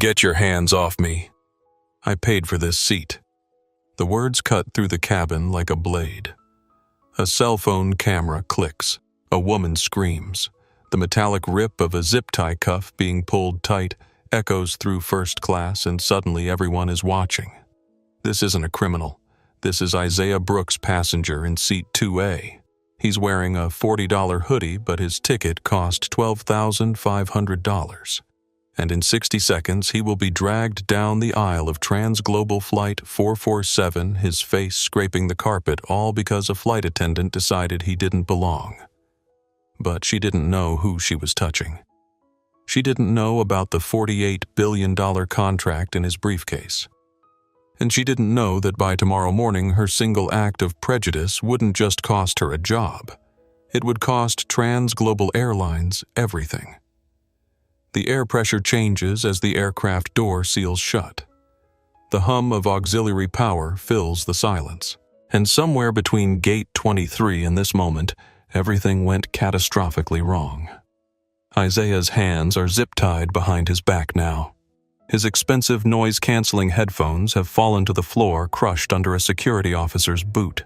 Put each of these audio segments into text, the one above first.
"Get your hands off me. I paid for this seat." The words cut through the cabin like a blade. A cell phone camera clicks. A woman screams. The metallic rip of a zip tie cuff being pulled tight echoes through first class, and suddenly everyone is watching. This isn't a criminal. This is Isaiah Brooks' passenger in seat 2A. He's wearing a $40 hoodie, but his ticket cost $12,500. And in 60 seconds, he will be dragged down the aisle of Transglobal Flight 447, his face scraping the carpet, all because a flight attendant decided he didn't belong. But she didn't know who she was touching. She didn't know about the $48 billion contract in his briefcase. And she didn't know that by tomorrow morning her single act of prejudice wouldn't just cost her a job. It would cost Transglobal Airlines everything. The air pressure changes as the aircraft door seals shut. The hum of auxiliary power fills the silence. And somewhere between Gate 23 and this moment, everything went catastrophically wrong. Isaiah's hands are zip-tied behind his back now. His expensive noise-canceling headphones have fallen to the floor, crushed under a security officer's boot.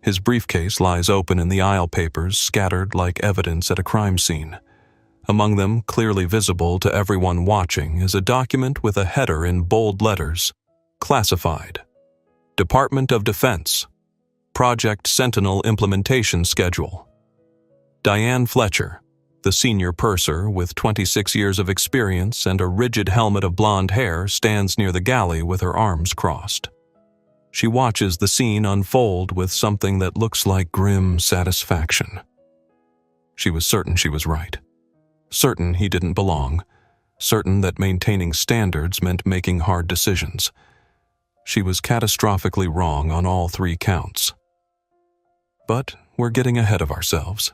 His briefcase lies open in the aisle papers, scattered like evidence at a crime scene. Among them, clearly visible to everyone watching, is a document with a header in bold letters. Classified. Department of Defense. Project Sentinel Implementation Schedule. Diane Fletcher, the senior purser with 26 years of experience and a rigid helmet of blonde hair, stands near the galley with her arms crossed. She watches the scene unfold with something that looks like grim satisfaction. She was certain she was right. Certain he didn't belong. Certain that maintaining standards meant making hard decisions. She was catastrophically wrong on all 3 counts. But we're getting ahead of ourselves.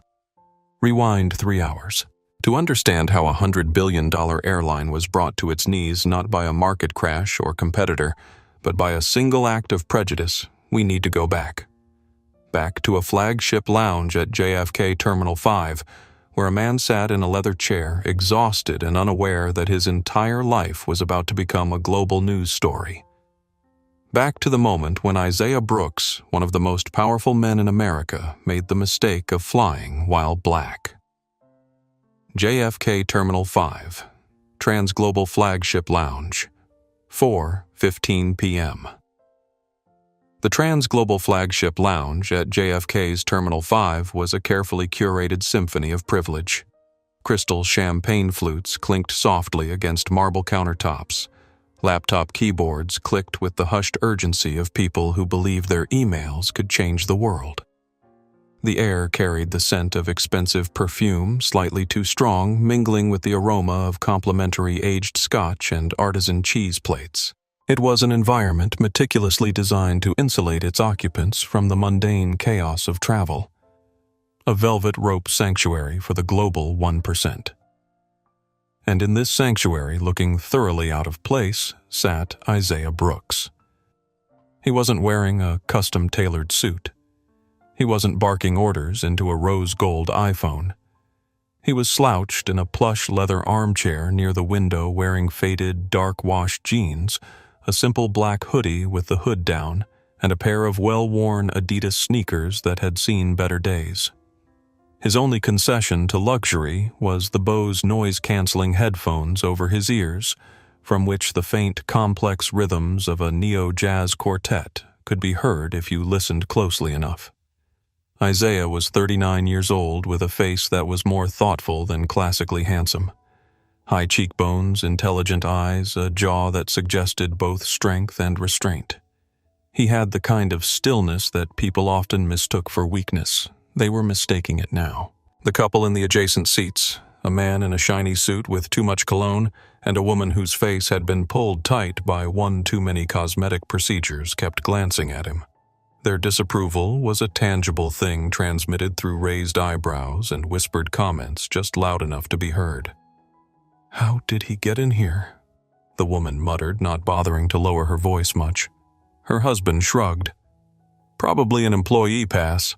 Rewind 3 hours. To understand how a $100 billion airline was brought to its knees not by a market crash or competitor, but by a single act of prejudice, we need to go back. Back to a flagship lounge at JFK Terminal 5, where a man sat in a leather chair, exhausted and unaware that his entire life was about to become a global news story. Back to the moment when Isaiah Brooks, one of the most powerful men in America, made the mistake of flying while black. JFK Terminal 5, Transglobal Flagship Lounge, 4:15 p.m. The Transglobal Flagship Lounge at JFK's Terminal 5 was a carefully curated symphony of privilege. Crystal champagne flutes clinked softly against marble countertops. Laptop keyboards clicked with the hushed urgency of people who believed their emails could change the world. The air carried the scent of expensive perfume, slightly too strong, mingling with the aroma of complimentary aged scotch and artisan cheese plates. It was an environment meticulously designed to insulate its occupants from the mundane chaos of travel. A velvet rope sanctuary for the global 1%. And in this sanctuary, looking thoroughly out of place, sat Isaiah Brooks. He wasn't wearing a custom-tailored suit. He wasn't barking orders into a rose-gold iPhone. He was slouched in a plush leather armchair near the window, wearing faded, dark-washed jeans, a simple black hoodie with the hood down, and a pair of well-worn Adidas sneakers that had seen better days. His only concession to luxury was the Bose noise-canceling headphones over his ears, from which the faint, complex rhythms of a neo-jazz quartet could be heard if you listened closely enough. Isaiah was 39 years old with a face that was more thoughtful than classically handsome. High cheekbones, intelligent eyes, a jaw that suggested both strength and restraint. He had the kind of stillness that people often mistook for weakness. They were mistaking it now. The couple in the adjacent seats, a man in a shiny suit with too much cologne, and a woman whose face had been pulled tight by one too many cosmetic procedures, kept glancing at him. Their disapproval was a tangible thing transmitted through raised eyebrows and whispered comments just loud enough to be heard. "How did he get in here?" the woman muttered, not bothering to lower her voice much. Her husband shrugged. "Probably an employee pass.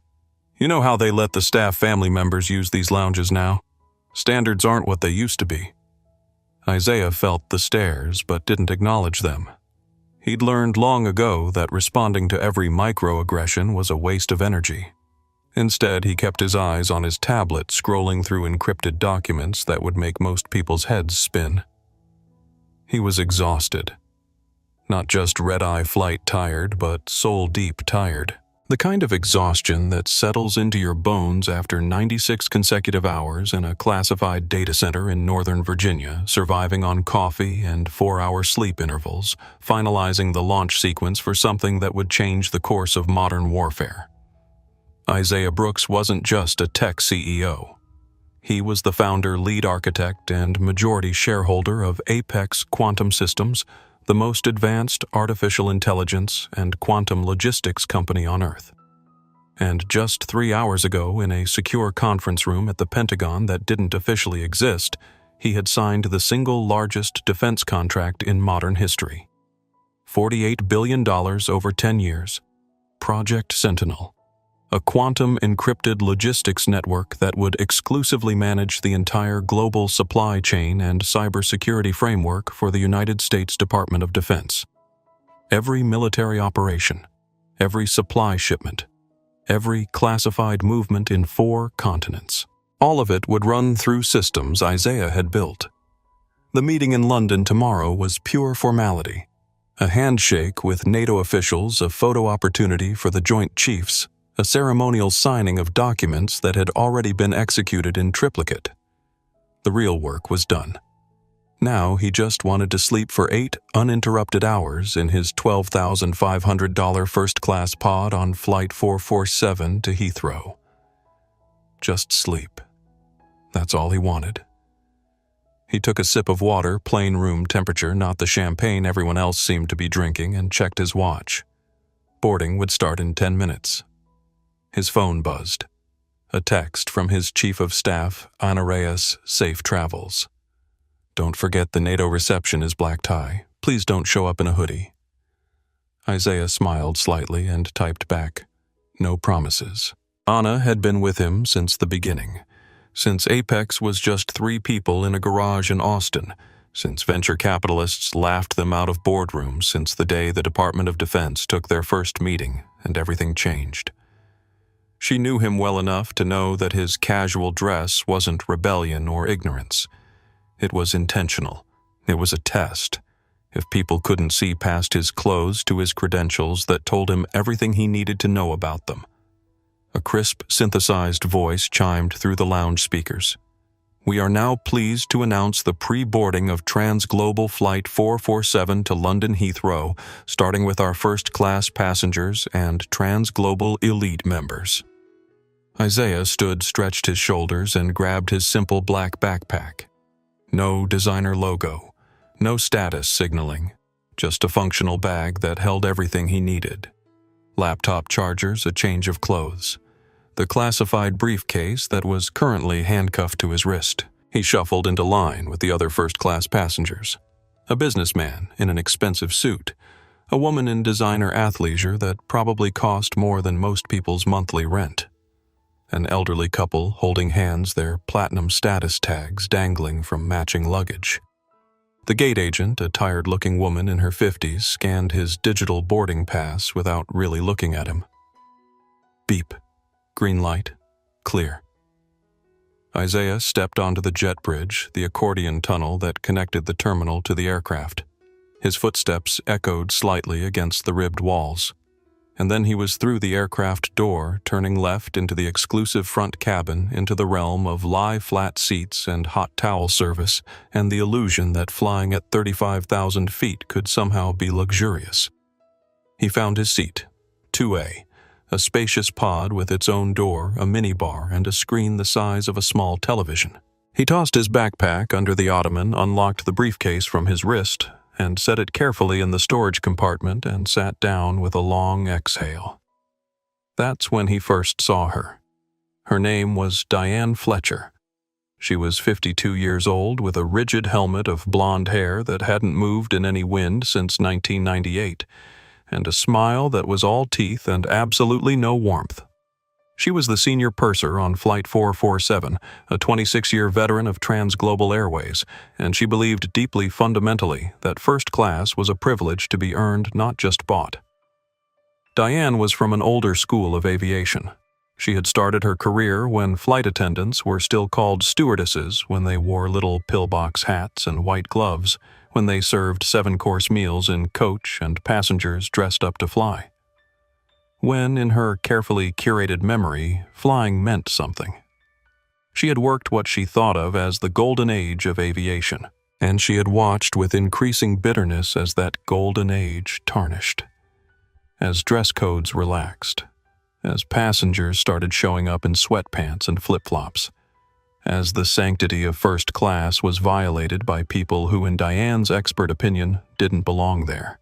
You know how they let the staff family members use these lounges now? Standards aren't what they used to be." Isaiah felt the stares but didn't acknowledge them. He'd learned long ago that responding to every microaggression was a waste of energy. Instead, he kept his eyes on his tablet, scrolling through encrypted documents that would make most people's heads spin. He was exhausted. Not just red-eye flight tired, but soul-deep tired. The kind of exhaustion that settles into your bones after 96 consecutive hours in a classified data center in Northern Virginia, surviving on coffee and 4-hour sleep intervals, finalizing the launch sequence for something that would change the course of modern warfare. Isaiah Brooks wasn't just a tech CEO. He was the founder, lead architect, and majority shareholder of Apex Quantum Systems, the most advanced artificial intelligence and quantum logistics company on Earth. And just 3 hours ago, in a secure conference room at the Pentagon that didn't officially exist, he had signed the single largest defense contract in modern history. $48 billion over 10 years. Project Sentinel. A quantum encrypted logistics network that would exclusively manage the entire global supply chain and cybersecurity framework for the United States Department of Defense. Every military operation, every supply shipment, every classified movement in 4 continents. All of it would run through systems Isaiah had built. The meeting in London tomorrow was pure formality. A handshake with NATO officials, a photo opportunity for the Joint Chiefs, a ceremonial signing of documents that had already been executed in triplicate. The real work was done. Now he just wanted to sleep for 8 uninterrupted hours in his $12,500 first-class pod on Flight 447 to Heathrow. Just sleep. That's all he wanted. He took a sip of water, plain room temperature, not the champagne everyone else seemed to be drinking, and checked his watch. Boarding would start in 10 minutes. His phone buzzed. A text from his chief of staff, Honoraeus, safe travels. Don't forget the NATO reception is black tie. Please don't show up in a hoodie. Isaiah smiled slightly and typed back, no promises. Anna had been with him since the beginning. Since Apex was just 3 people in a garage in Austin. Since venture capitalists laughed them out of boardrooms since the day the Department of Defense took their first meeting and everything changed. She knew him well enough to know that his casual dress wasn't rebellion or ignorance. It was intentional. It was a test. If people couldn't see past his clothes to his credentials that told him everything he needed to know about them. A crisp, synthesized voice chimed through the lounge speakers. We are now pleased to announce the pre-boarding of Transglobal Flight 447 to London Heathrow, starting with our first-class passengers and Transglobal Elite members. Isaiah stretched his shoulders, and grabbed his simple black backpack. No designer logo, no status signaling, just a functional bag that held everything he needed. Laptop chargers, a change of clothes. The classified briefcase that was currently handcuffed to his wrist. He shuffled into line with the other first-class passengers. A businessman in an expensive suit. A woman in designer athleisure that probably cost more than most people's monthly rent. An elderly couple holding hands, their platinum status tags dangling from matching luggage. The gate agent, a tired-looking woman in her 50s, scanned his digital boarding pass without really looking at him. Beep. Green light. Clear. Isaiah stepped onto the jet bridge, the accordion tunnel that connected the terminal to the aircraft. His footsteps echoed slightly against the ribbed walls. And then he was through the aircraft door, turning left into the exclusive front cabin, into the realm of lie-flat seats and hot towel service, and the illusion that flying at 35,000 feet could somehow be luxurious. He found his seat, 2A. A spacious pod with its own door, a minibar, and a screen the size of a small television. He tossed his backpack under the ottoman, unlocked the briefcase from his wrist, and set it carefully in the storage compartment and sat down with a long exhale. That's when he first saw her. Her name was Diane Fletcher. She was 52 years old with a rigid helmet of blonde hair that hadn't moved in any wind since 1998. And a smile that was all teeth and absolutely no warmth. She was the senior purser on Flight 447, a 26-year veteran of Transglobal Airways, and she believed deeply fundamentally that first class was a privilege to be earned, not just bought. Diane was from an older school of aviation. She had started her career when flight attendants were still called stewardesses when they wore little pillbox hats and white gloves, when they served 7-course meals in coach and passengers dressed up to fly. When, in her carefully curated memory, flying meant something. She had worked what she thought of as the golden age of aviation, and she had watched with increasing bitterness as that golden age tarnished. As dress codes relaxed, as passengers started showing up in sweatpants and flip-flops, as the sanctity of first class was violated by people who, in Diane's expert opinion, didn't belong there.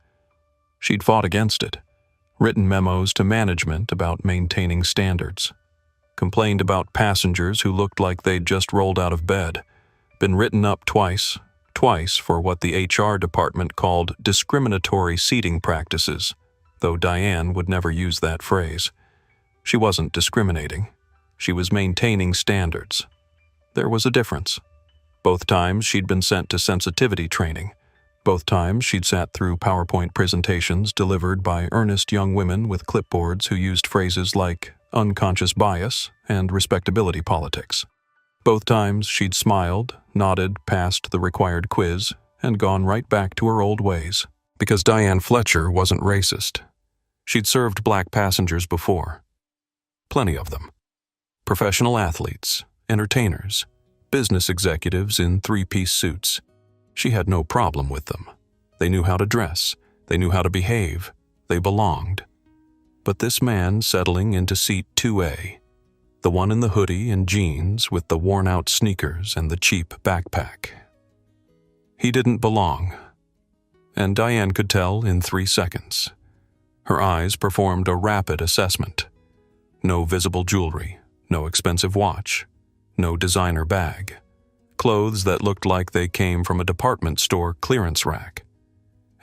She'd fought against it, written memos to management about maintaining standards, complained about passengers who looked like they'd just rolled out of bed, been written up twice for what the HR department called discriminatory seating practices, though Diane would never use that phrase. She wasn't discriminating. She was maintaining standards. There was a difference. Both times she'd been sent to sensitivity training. Both times she'd sat through PowerPoint presentations delivered by earnest young women with clipboards who used phrases like unconscious bias and respectability politics. Both times she'd smiled, nodded past the required quiz, and gone right back to her old ways. Because Diane Fletcher wasn't racist. She'd served black passengers before. Plenty of them. Professional athletes, entertainers, business executives in 3-piece suits. She had no problem with them. They knew how to dress. They knew how to behave. They belonged. But this man settling into seat 2A, the one in the hoodie and jeans with the worn-out sneakers and the cheap backpack, he didn't belong. And Diane could tell in 3 seconds. Her eyes performed a rapid assessment. No visible jewelry, no expensive watch, no designer bag. Clothes that looked like they came from a department store clearance rack.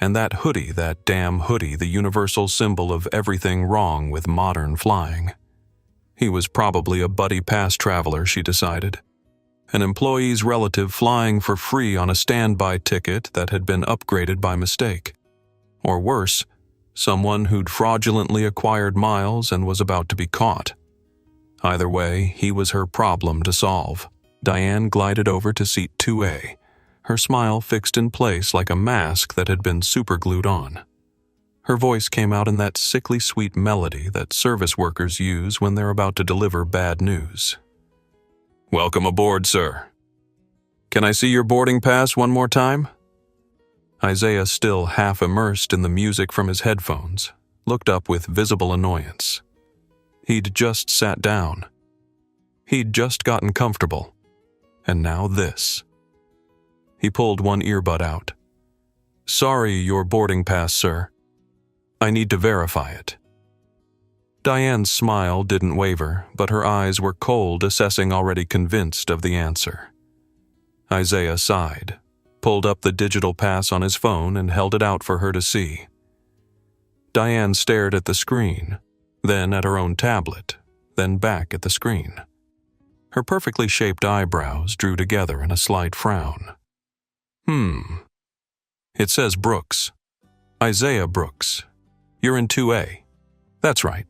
And that hoodie, that damn hoodie, the universal symbol of everything wrong with modern flying. He was probably a buddy pass traveler, she decided. An employee's relative flying for free on a standby ticket that had been upgraded by mistake. Or worse, someone who'd fraudulently acquired miles and was about to be caught. Either way, he was her problem to solve. Diane glided over to seat 2A, her smile fixed in place like a mask that had been superglued on. Her voice came out in that sickly sweet melody that service workers use when they're about to deliver bad news. "Welcome aboard, sir. Can I see your boarding pass one more time?" Isaiah, still half immersed in the music from his headphones, looked up with visible annoyance. He'd just sat down. He'd just gotten comfortable. And now this. He pulled one earbud out. "Sorry, your boarding pass, sir. I need to verify it." Diane's smile didn't waver, but her eyes were cold, assessing, already convinced of the answer. Isaiah sighed, pulled up the digital pass on his phone and held it out for her to see. Diane stared at the screen, then at her own tablet, then back at the screen. Her perfectly shaped eyebrows drew together in a slight frown. It says Brooks. Isaiah Brooks. You're in 2A. That's right.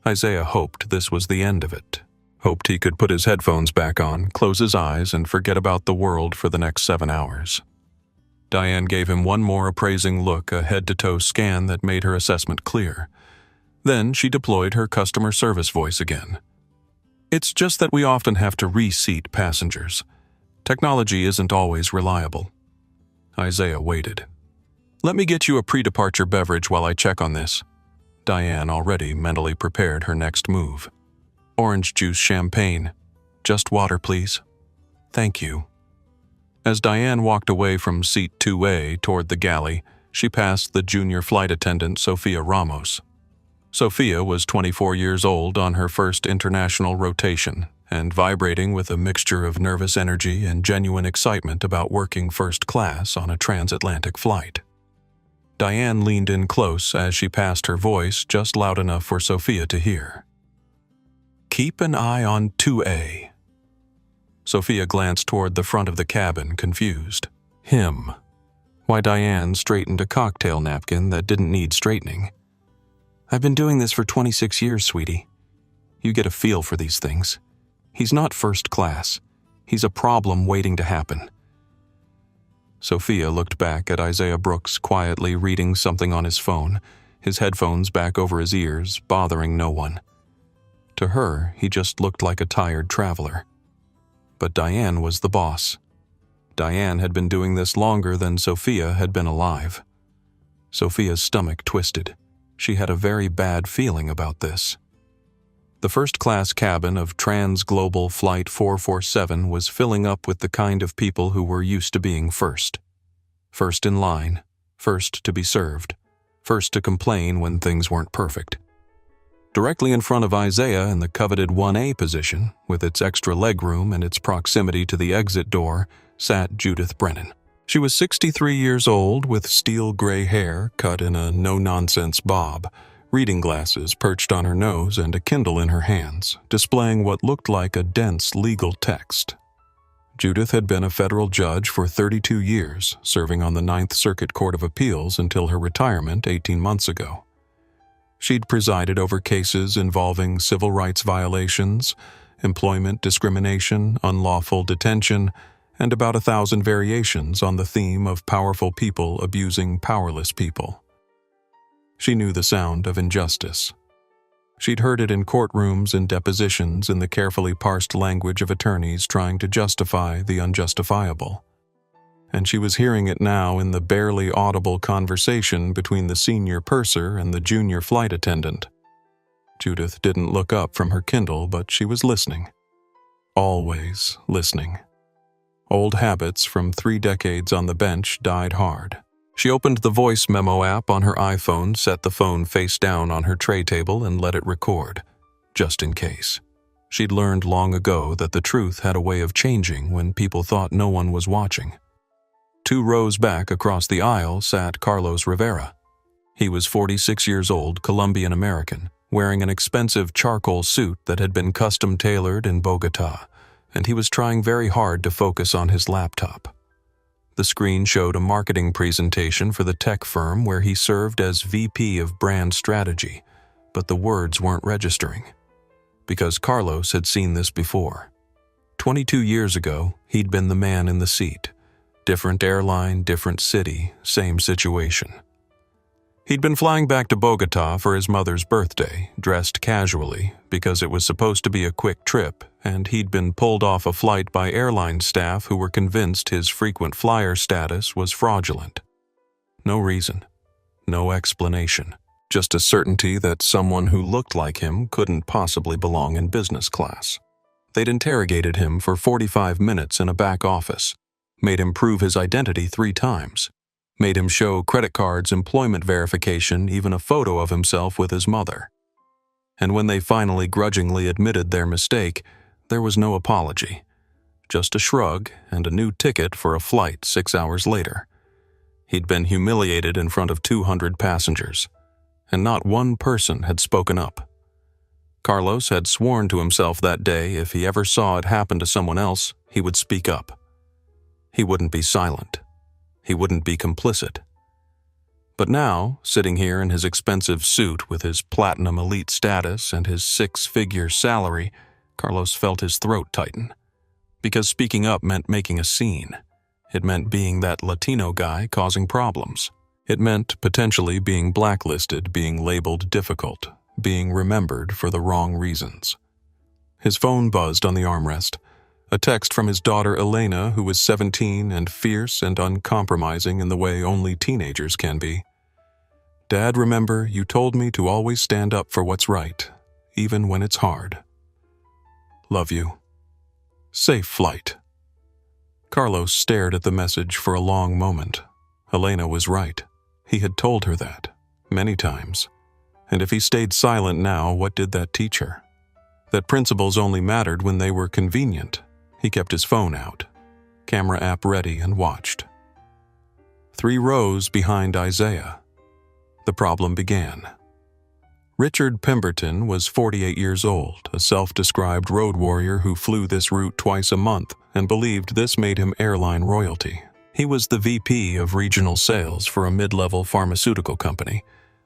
Isaiah hoped this was the end of it. Hoped he could put his headphones back on, close his eyes, and forget about the world for the next 7 hours. Diane gave him one more appraising look, a head-to-toe scan that made her assessment clear. Then she deployed her customer service voice again. "It's just that we often have to reseat passengers. Technology isn't always reliable." Isaiah waited. "Let me get you a pre-departure beverage while I check on this." Diane already mentally prepared her next move. "Orange juice, champagne. Just water, please." "Thank you." As Diane walked away from seat 2A toward the galley, she passed the junior flight attendant, Sophia Ramos. Sophia was 24 years old on her first international rotation and vibrating with a mixture of nervous energy and genuine excitement about working first class on a transatlantic flight. Diane leaned in close as she passed her voice just loud enough for Sophia to hear. Keep an eye on 2A. Sophia glanced toward the front of the cabin, confused. Him. Why, Diane straightened a cocktail napkin that didn't need straightening. I've been doing this for 26 years, sweetie. You get a feel for these things. He's not first class. He's a problem waiting to happen. Sophia looked back at Isaiah Brooks quietly reading something on his phone, his headphones back over his ears, bothering no one. To her, he just looked like a tired traveler. But Diane was the boss. Diane had been doing this longer than Sophia had been alive. Sophia's stomach twisted. She had a very bad feeling about this. The first-class cabin of Trans-Global Flight 447 was filling up with the kind of people who were used to being first. First in line, first to be served, first to complain when things weren't perfect. Directly in front of Isaiah in the coveted 1A position, with its extra legroom and its proximity to the exit door, sat Judith Brennan. She was 63 years old with steel gray hair cut in a no-nonsense bob, reading glasses perched on her nose and a Kindle in her hands, displaying what looked like a dense legal text. Judith had been a federal judge for 32 years, serving on the Ninth Circuit Court of Appeals until her retirement 18 months ago. She'd presided over cases involving civil rights violations, employment discrimination, unlawful detention, and about 1,000 variations on the theme of powerful people abusing powerless people. She knew the sound of injustice. She'd heard it in courtrooms and depositions in the carefully parsed language of attorneys trying to justify the unjustifiable. And she was hearing it now in the barely audible conversation between the senior purser and the junior flight attendant. Judith didn't look up from her Kindle, but she was listening. Always listening. Old habits from 3 decades on the bench died hard. She opened the voice memo app on her iPhone, set the phone face down on her tray table, and let it record, just in case. She'd learned long ago that the truth had a way of changing when people thought no one was watching. 2 rows back across the aisle sat Carlos Rivera. He was 46 years old, Colombian-American, wearing an expensive charcoal suit that had been custom-tailored in Bogota, and he was trying very hard to focus on his laptop. The screen showed a marketing presentation for the tech firm where he served as VP of Brand Strategy, but the words weren't registering. Because Carlos had seen this before. 22 years ago, he'd been the man in the seat. Different airline, different city, same situation. He'd been flying back to Bogota for his mother's birthday, dressed casually, because it was supposed to be a quick trip, and he'd been pulled off a flight by airline staff who were convinced his frequent flyer status was fraudulent. No reason. No explanation. Just a certainty that someone who looked like him couldn't possibly belong in business class. They'd interrogated him for 45 minutes in a back office, made him prove his identity 3 times, made him show credit cards, employment verification, even a photo of himself with his mother. And when they finally grudgingly admitted their mistake, there was no apology, just a shrug and a new ticket for a flight 6 hours later. He'd been humiliated in front of 200 passengers, and not one person had spoken up. Carlos had sworn to himself that day if he ever saw it happen to someone else, he would speak up. He wouldn't be silent. He wouldn't be complicit. But now, sitting here in his expensive suit with his platinum elite status and his 6-figure salary, Carlos felt his throat tighten. Because speaking up meant making a scene. It meant being that Latino guy causing problems. It meant potentially being blacklisted, being labeled difficult, being remembered for the wrong reasons. His phone buzzed on the armrest. A text from his daughter Elena, who was 17 and fierce and uncompromising in the way only teenagers can be. Dad, remember, you told me to always stand up for what's right, even when it's hard. Love you. Safe flight. Carlos stared at the message for a long moment. Elena was right. He had told her that, many times. And if he stayed silent now, what did that teach her? That principles only mattered when they were convenient. He kept his phone out, camera app ready, and watched. 3 rows behind Isaiah. The problem began. Richard Pemberton was 48 years old, a self-described road warrior who flew this route twice a month and believed this made him airline royalty. He was the VP of regional sales for a mid-level pharmaceutical company,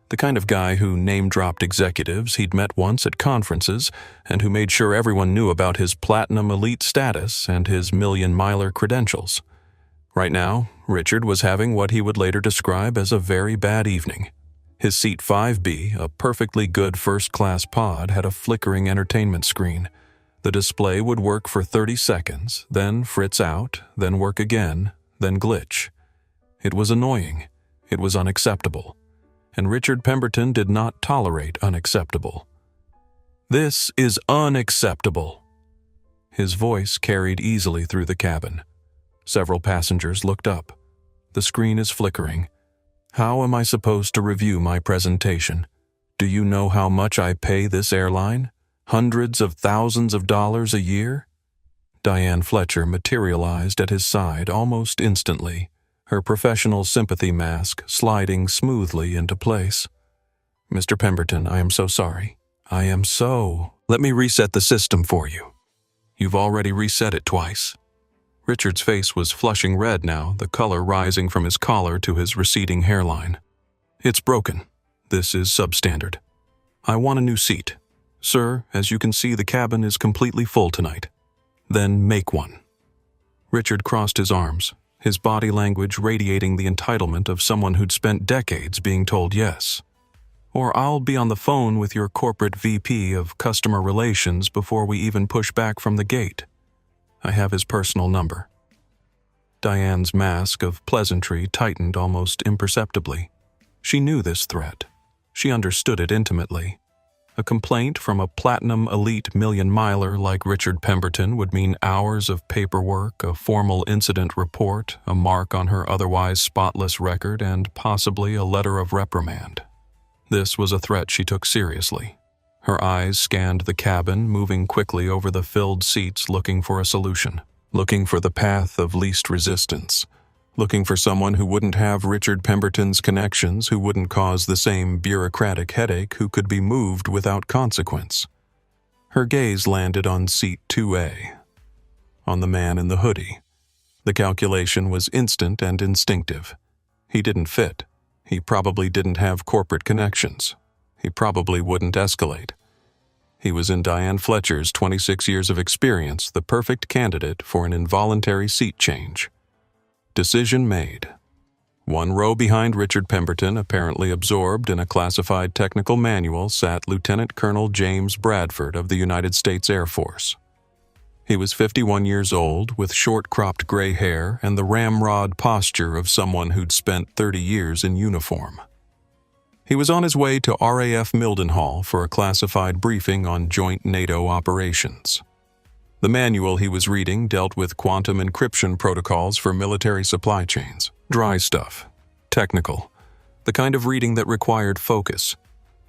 the kind of guy who name-dropped executives he'd met once at conferences and who made sure everyone knew about his platinum elite status and his million-miler credentials. Right now, Richard was having what he would later describe as a very bad evening. His seat 5B, a perfectly good first-class pod, had a flickering entertainment screen. The display would work for 30 seconds, then fritz out, then work again, then glitch. It was annoying. It was unacceptable. And Richard Pemberton did not tolerate unacceptable. "This is unacceptable." His voice carried easily through the cabin. Several passengers looked up. "The screen is flickering. How am I supposed to review my presentation? Do you know how much I pay this airline? Hundreds of thousands of dollars a year?" Diane Fletcher materialized at his side almost instantly, her professional sympathy mask sliding smoothly into place. "Mr. Pemberton, I am so sorry. Let me reset the system for you." "You've already reset it twice." Richard's face was flushing red now, the color rising from his collar to his receding hairline. "It's broken. This is substandard. I want a new seat. Sir, as you can see, the cabin is completely full tonight." "Then make one." Richard crossed his arms, his body language radiating the entitlement of someone who'd spent decades being told yes. "Or I'll be on the phone with your corporate VP of customer relations before we even push back from the gate. I have his personal number." Diane's mask of pleasantry tightened almost imperceptibly. She knew this threat. She understood it intimately. A complaint from a platinum elite million-miler like Richard Pemberton would mean hours of paperwork, a formal incident report, a mark on her otherwise spotless record, and possibly a letter of reprimand. This was a threat she took seriously. Her eyes scanned the cabin, moving quickly over the filled seats looking for a solution, looking for the path of least resistance, looking for someone who wouldn't have Richard Pemberton's connections, who wouldn't cause the same bureaucratic headache, who could be moved without consequence. Her gaze landed on seat 2A, on the man in the hoodie. The calculation was instant and instinctive. He didn't fit. He probably didn't have corporate connections. He probably wouldn't escalate. He was in Diane Fletcher's 26 years of experience, the perfect candidate for an involuntary seat change. Decision made. One row behind Richard Pemberton, apparently absorbed in a classified technical manual, sat Lieutenant Colonel James Bradford of the United States Air Force. He was 51 years old, with short-cropped gray hair and the ramrod posture of someone who'd spent 30 years in uniform. He was on his way to RAF Mildenhall for a classified briefing on joint NATO operations. The manual he was reading dealt with quantum encryption protocols for military supply chains. Dry stuff. Technical. The kind of reading that required focus,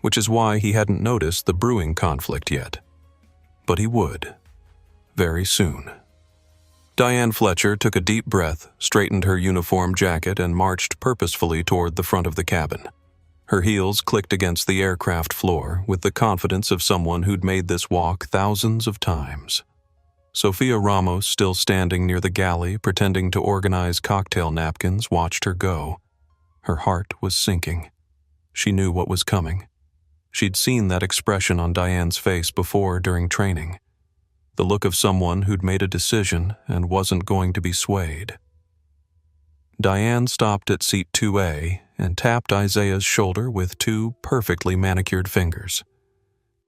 which is why he hadn't noticed the brewing conflict yet. But he would. Very soon. Diane Fletcher took a deep breath, straightened her uniform jacket, and marched purposefully toward the front of the cabin. Her heels clicked against the aircraft floor with the confidence of someone who'd made this walk thousands of times. Sophia Ramos, still standing near the galley, pretending to organize cocktail napkins, watched her go. Her heart was sinking. She knew what was coming. She'd seen that expression on Diane's face before during training. The look of someone who'd made a decision and wasn't going to be swayed. Diane stopped at seat 2A and tapped Isaiah's shoulder with two perfectly manicured fingers.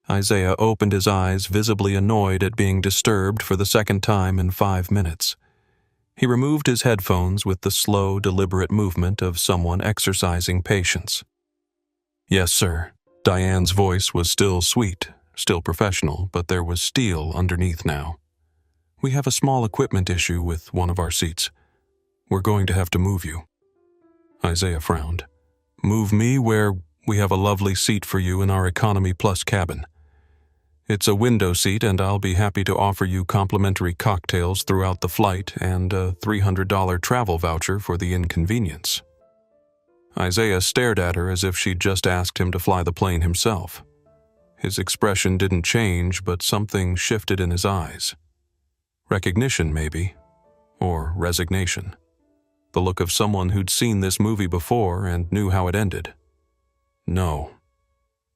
Isaiah opened his eyes, visibly annoyed at being disturbed for the second time in 5 minutes. He removed his headphones with the slow, deliberate movement of someone exercising patience. "Yes, sir." Diane's voice was still sweet, still professional, but there was steel underneath now. "We have a small equipment issue with one of our seats. We're going to have to move you." Isaiah frowned. "Move me where we have a lovely seat for you in our Economy Plus cabin. It's a window seat, and I'll be happy to offer you complimentary cocktails throughout the flight and a $300 travel voucher for the inconvenience." Isaiah stared at her as if she'd just asked him to fly the plane himself. His expression didn't change, but something shifted in his eyes. Recognition, maybe, or resignation. The look of someone who'd seen this movie before and knew how it ended. No.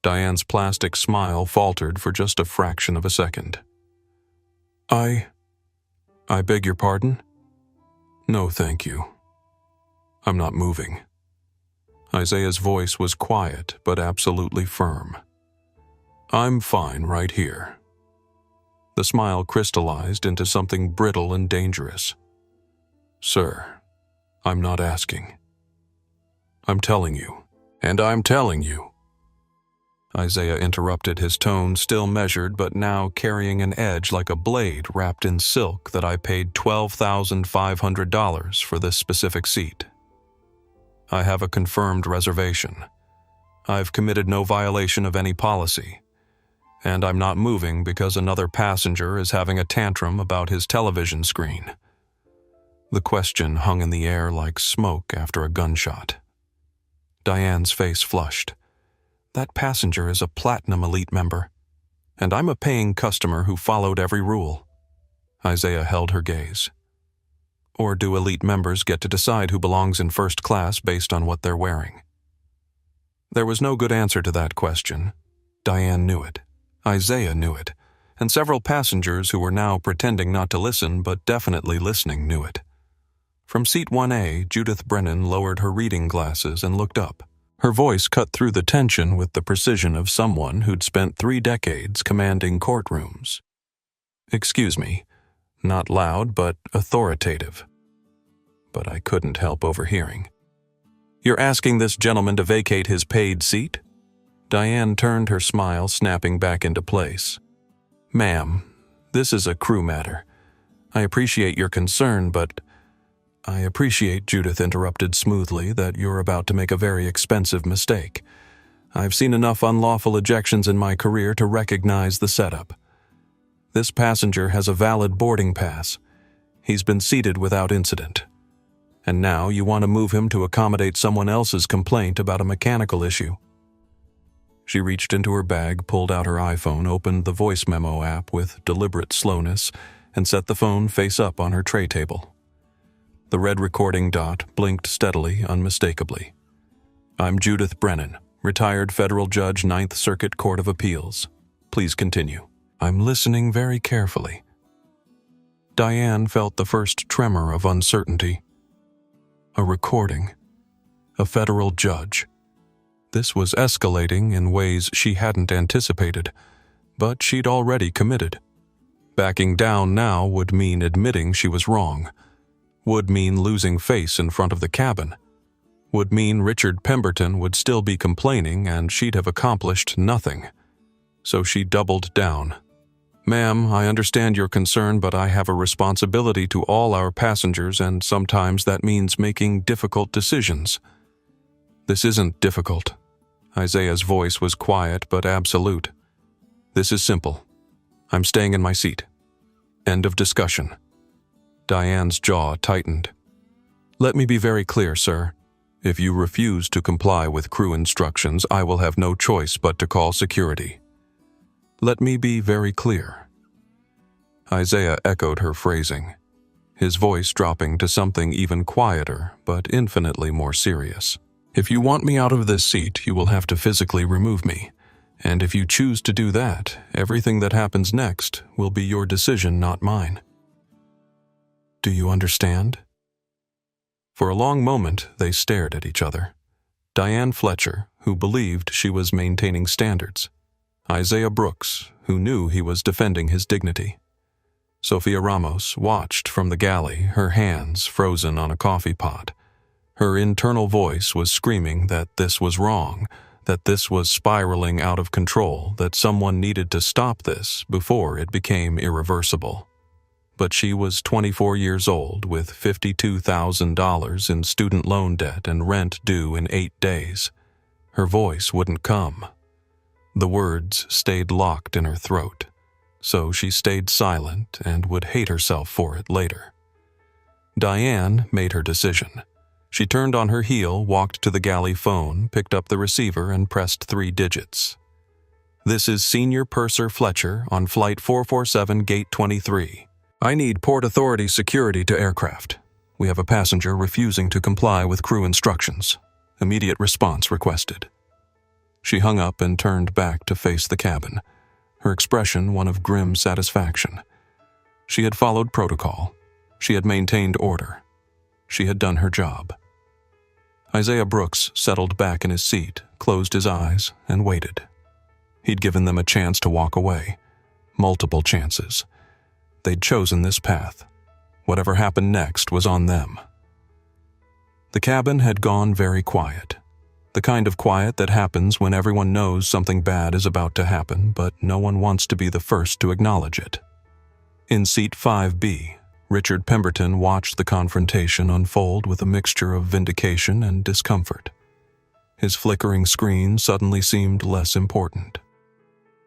Diane's plastic smile faltered for just a fraction of a second. I beg your pardon? No, thank you. I'm not moving. Isaiah's voice was quiet, but absolutely firm. I'm fine right here. The smile crystallized into something brittle and dangerous. Sir, I'm not asking. I'm telling you, and I'm telling you. Isaiah interrupted, his tone still measured but now carrying an edge like a blade wrapped in silk, that I paid $12,500 for this specific seat. I have a confirmed reservation. I've committed no violation of any policy, and I'm not moving because another passenger is having a tantrum about his television screen. The question hung in the air like smoke after a gunshot. Diane's face flushed. That passenger is a Platinum Elite member, and I'm a paying customer who followed every rule. Isaiah held her gaze. Or do Elite members get to decide who belongs in first class based on what they're wearing? There was no good answer to that question. Diane knew it. Isaiah knew it. And several passengers who were now pretending not to listen but definitely listening knew it. From seat 1A, Judith Brennan lowered her reading glasses and looked up. Her voice cut through the tension with the precision of someone who'd spent 3 decades commanding courtrooms. Excuse me, not loud but authoritative. But I couldn't help overhearing. You're asking this gentleman to vacate his paid seat? Diane turned, her smile snapping back into place. Ma'am, this is a crew matter. I appreciate your concern, but... I appreciate, Judith interrupted smoothly, that you're about to make a very expensive mistake. I've seen enough unlawful ejections in my career to recognize the setup. This passenger has a valid boarding pass. He's been seated without incident. And now you want to move him to accommodate someone else's complaint about a mechanical issue. She reached into her bag, pulled out her iPhone, opened the voice memo app with deliberate slowness, and set the phone face up on her tray table. The red recording dot blinked steadily, unmistakably. I'm Judith Brennan, retired federal judge, 9th Circuit Court of Appeals. Please continue. I'm listening very carefully. Diane felt the first tremor of uncertainty. A recording. A federal judge. This was escalating in ways she hadn't anticipated, but she'd already committed. Backing down now would mean admitting she was wrong. Would mean losing face in front of the cabin. Would mean Richard Pemberton would still be complaining and she'd have accomplished nothing. So she doubled down. Ma'am, I understand your concern, but I have a responsibility to all our passengers, and sometimes that means making difficult decisions. This isn't difficult. Isaiah's voice was quiet but absolute. This is simple. I'm staying in my seat. End of discussion. Diane's jaw tightened. Let me be very clear, sir. If you refuse to comply with crew instructions, I will have no choice but to call security. Let me be very clear. Isaiah echoed her phrasing, his voice dropping to something even quieter but infinitely more serious. If you want me out of this seat, you will have to physically remove me. And if you choose to do that, everything that happens next will be your decision, not mine. Do you understand? For a long moment, they stared at each other. Diane Fletcher, who believed she was maintaining standards. Isaiah Brooks, who knew he was defending his dignity. Sophia Ramos watched from the galley, her hands frozen on a coffee pot. Her internal voice was screaming that this was wrong, that this was spiraling out of control, that someone needed to stop this before it became irreversible. But she was 24 years old with $52,000 in student loan debt and rent due in 8 days. Her voice wouldn't come. The words stayed locked in her throat, so she stayed silent and would hate herself for it later. Diane made her decision. She turned on her heel, walked to the galley phone, picked up the receiver, and pressed 3 digits. This is Senior Purser Fletcher on Flight 447, Gate 23. I need Port Authority security to aircraft. We have a passenger refusing to comply with crew instructions. Immediate response requested. She hung up and turned back to face the cabin, her expression one of grim satisfaction. She had followed protocol. She had maintained order. She had done her job. Isaiah Brooks settled back in his seat, closed his eyes, and waited. He'd given them a chance to walk away. Multiple chances. They'd chosen this path. Whatever happened next was on them. The cabin had gone very quiet. The kind of quiet that happens when everyone knows something bad is about to happen, but no one wants to be the first to acknowledge it. In seat 5B, Richard Pemberton watched the confrontation unfold with a mixture of vindication and discomfort. His flickering screen suddenly seemed less important.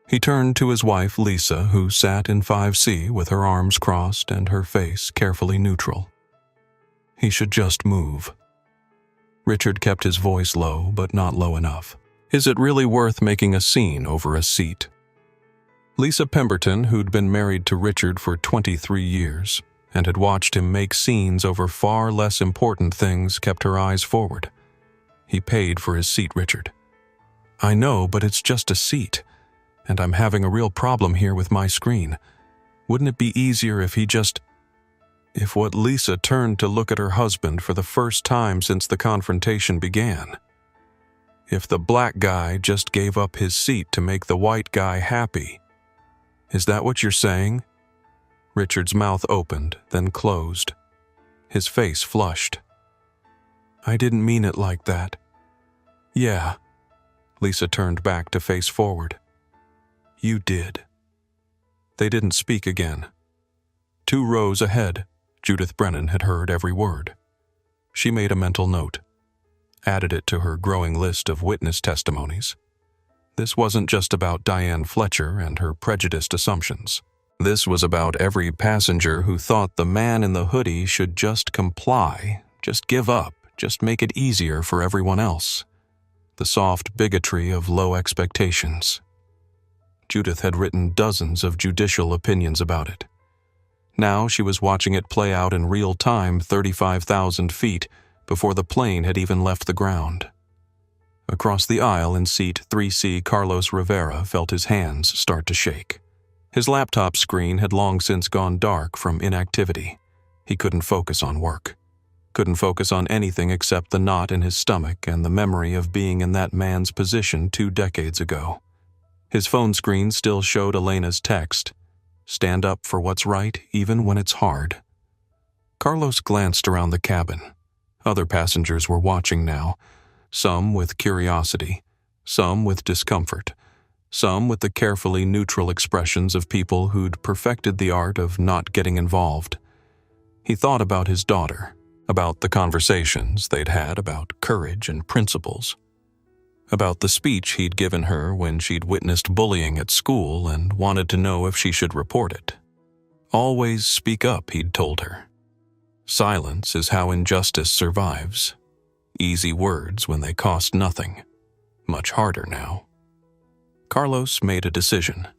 He turned to his wife, Lisa, who sat in 5C with her arms crossed and her face carefully neutral. He should just move. Richard kept his voice low, but not low enough. Is it really worth making a scene over a seat? Lisa Pemberton, who'd been married to Richard for 23 years and had watched him make scenes over far less important things, kept her eyes forward. He paid for his seat, Richard. I know, but it's just a seat. And I'm having a real problem here with my screen. Wouldn't it be easier if what Lisa turned to look at her husband for the first time since the confrontation began. If the black guy just gave up his seat to make the white guy happy. Is that what you're saying? Richard's mouth opened, then closed. His face flushed. I didn't mean it like that. Yeah. Lisa turned back to face forward. You did. They didn't speak again. 2 rows ahead, Judith Brennan had heard every word. She made a mental note, added it to her growing list of witness testimonies. This wasn't just about Diane Fletcher and her prejudiced assumptions. This was about every passenger who thought the man in the hoodie should just comply, just give up, just make it easier for everyone else. The soft bigotry of low expectations. Judith had written dozens of judicial opinions about it. Now she was watching it play out in real time 35,000 feet before the plane had even left the ground. Across the aisle in seat 3C, Carlos Rivera felt his hands start to shake. His laptop screen had long since gone dark from inactivity. He couldn't focus on work. Couldn't focus on anything except the knot in his stomach and the memory of being in that man's position 2 decades ago. His phone screen still showed Elena's text, "Stand up for what's right, even when it's hard." Carlos glanced around the cabin. Other passengers were watching now, some with curiosity, some with discomfort, some with the carefully neutral expressions of people who'd perfected the art of not getting involved. He thought about his daughter, about the conversations they'd had about courage and principles, about the speech he'd given her when she'd witnessed bullying at school and wanted to know if she should report it. Always speak up, he'd told her. Silence is how injustice survives. Easy words when they cost nothing. Much harder now. Carlos made a decision.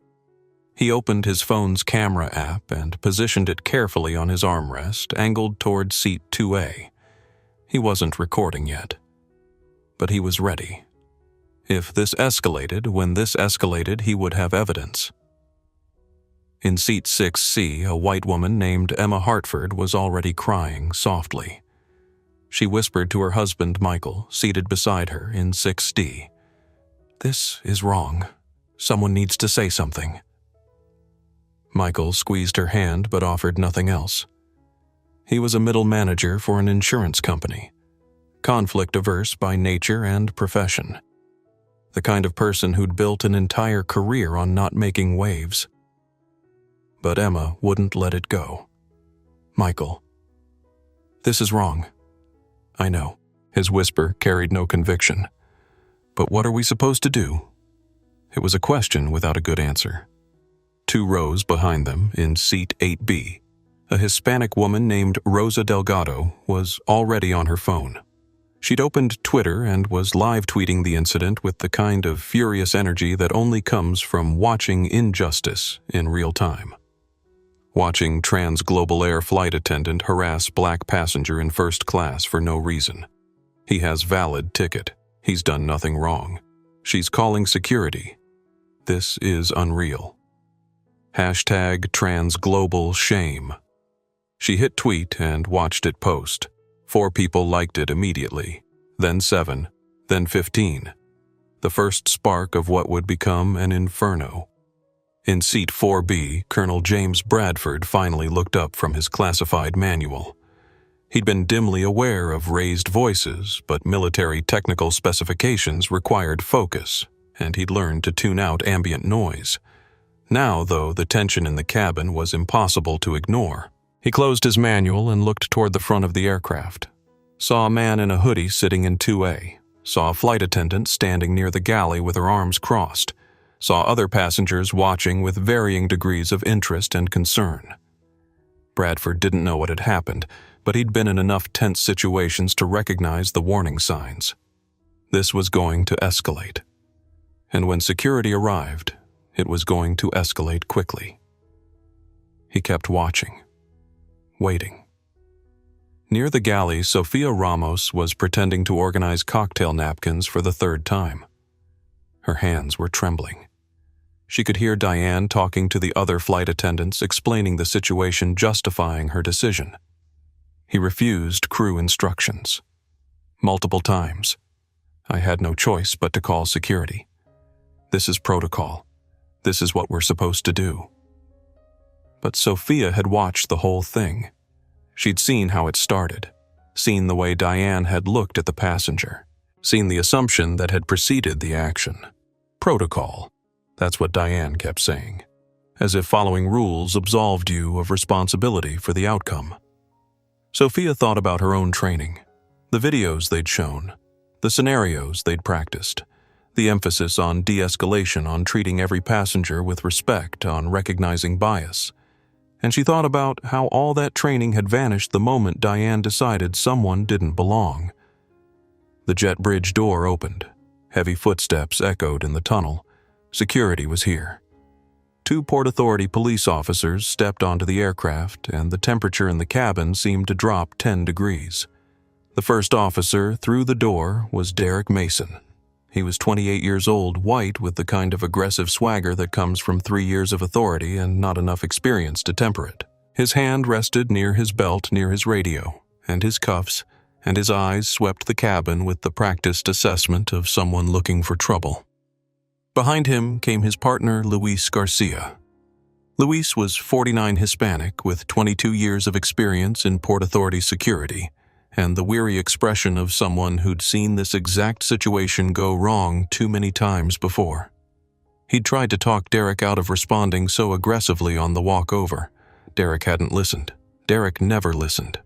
He opened his phone's camera app and positioned it carefully on his armrest, angled toward seat 2A. He wasn't recording yet. But he was ready. If this escalated, when this escalated, he would have evidence. In seat 6C, a white woman named Emma Hartford was already crying softly. She whispered to her husband, Michael, seated beside her in 6D. This is wrong. Someone needs to say something. Michael squeezed her hand but offered nothing else. He was a middle manager for an insurance company, conflict-averse by nature and profession. The kind of person who'd built an entire career on not making waves. But Emma wouldn't let it go. Michael, this is wrong. I know. His whisper carried no conviction. But what are we supposed to do? It was a question without a good answer. 2 rows behind them, in seat 8B, a Hispanic woman named Rosa Delgado was already on her phone. She'd opened Twitter and was live tweeting the incident with the kind of furious energy that only comes from watching injustice in real time. Watching trans global air flight attendant harass black passenger in first class for no reason. He has valid ticket. He's done nothing wrong. She's calling security. This is unreal. Hashtag trans global shame. She hit tweet and watched it post. 4 people liked it immediately, then 7, then 15. The first spark of what would become an inferno. In seat 4B, Colonel James Bradford finally looked up from his classified manual. He'd been dimly aware of raised voices, but military technical specifications required focus, and he'd learned to tune out ambient noise. Now, though, the tension in the cabin was impossible to ignore. He closed his manual and looked toward the front of the aircraft. Saw a man in a hoodie sitting in 2A. Saw a flight attendant standing near the galley with her arms crossed. Saw other passengers watching with varying degrees of interest and concern. Bradford didn't know what had happened, but he'd been in enough tense situations to recognize the warning signs. This was going to escalate. And when security arrived, it was going to escalate quickly. He kept watching. Waiting. Near the galley, Sofia Ramos was pretending to organize cocktail napkins for the 3rd time. Her hands were trembling. She could hear Diane talking to the other flight attendants, explaining the situation, justifying her decision. He refused crew instructions. Multiple times. I had no choice but to call security. This is protocol. This is what we're supposed to do. But Sophia had watched the whole thing. She'd seen how it started, seen the way Diane had looked at the passenger, seen the assumption that had preceded the action. Protocol. That's what Diane kept saying, as if following rules absolved you of responsibility for the outcome. Sophia thought about her own training, the videos they'd shown, the scenarios they'd practiced, the emphasis on de-escalation, on treating every passenger with respect, on recognizing bias. And she thought about how all that training had vanished the moment Diane decided someone didn't belong. The jet bridge door opened. Heavy footsteps echoed in the tunnel. Security was here. 2 Port Authority police officers stepped onto the aircraft, and the temperature in the cabin seemed to drop 10 degrees. The first officer through the door was Derek Mason. He was 28 years old, white, with the kind of aggressive swagger that comes from 3 years of authority and not enough experience to temper it. His hand rested near his belt near his radio, and his cuffs, and his eyes swept the cabin with the practiced assessment of someone looking for trouble. Behind him came his partner, Luis Garcia. Luis was 49, Hispanic, with 22 years of experience in Port Authority security, and the weary expression of someone who'd seen this exact situation go wrong too many times before. He'd tried to talk Derek out of responding so aggressively on the walk over. Derek hadn't listened. Derek never listened.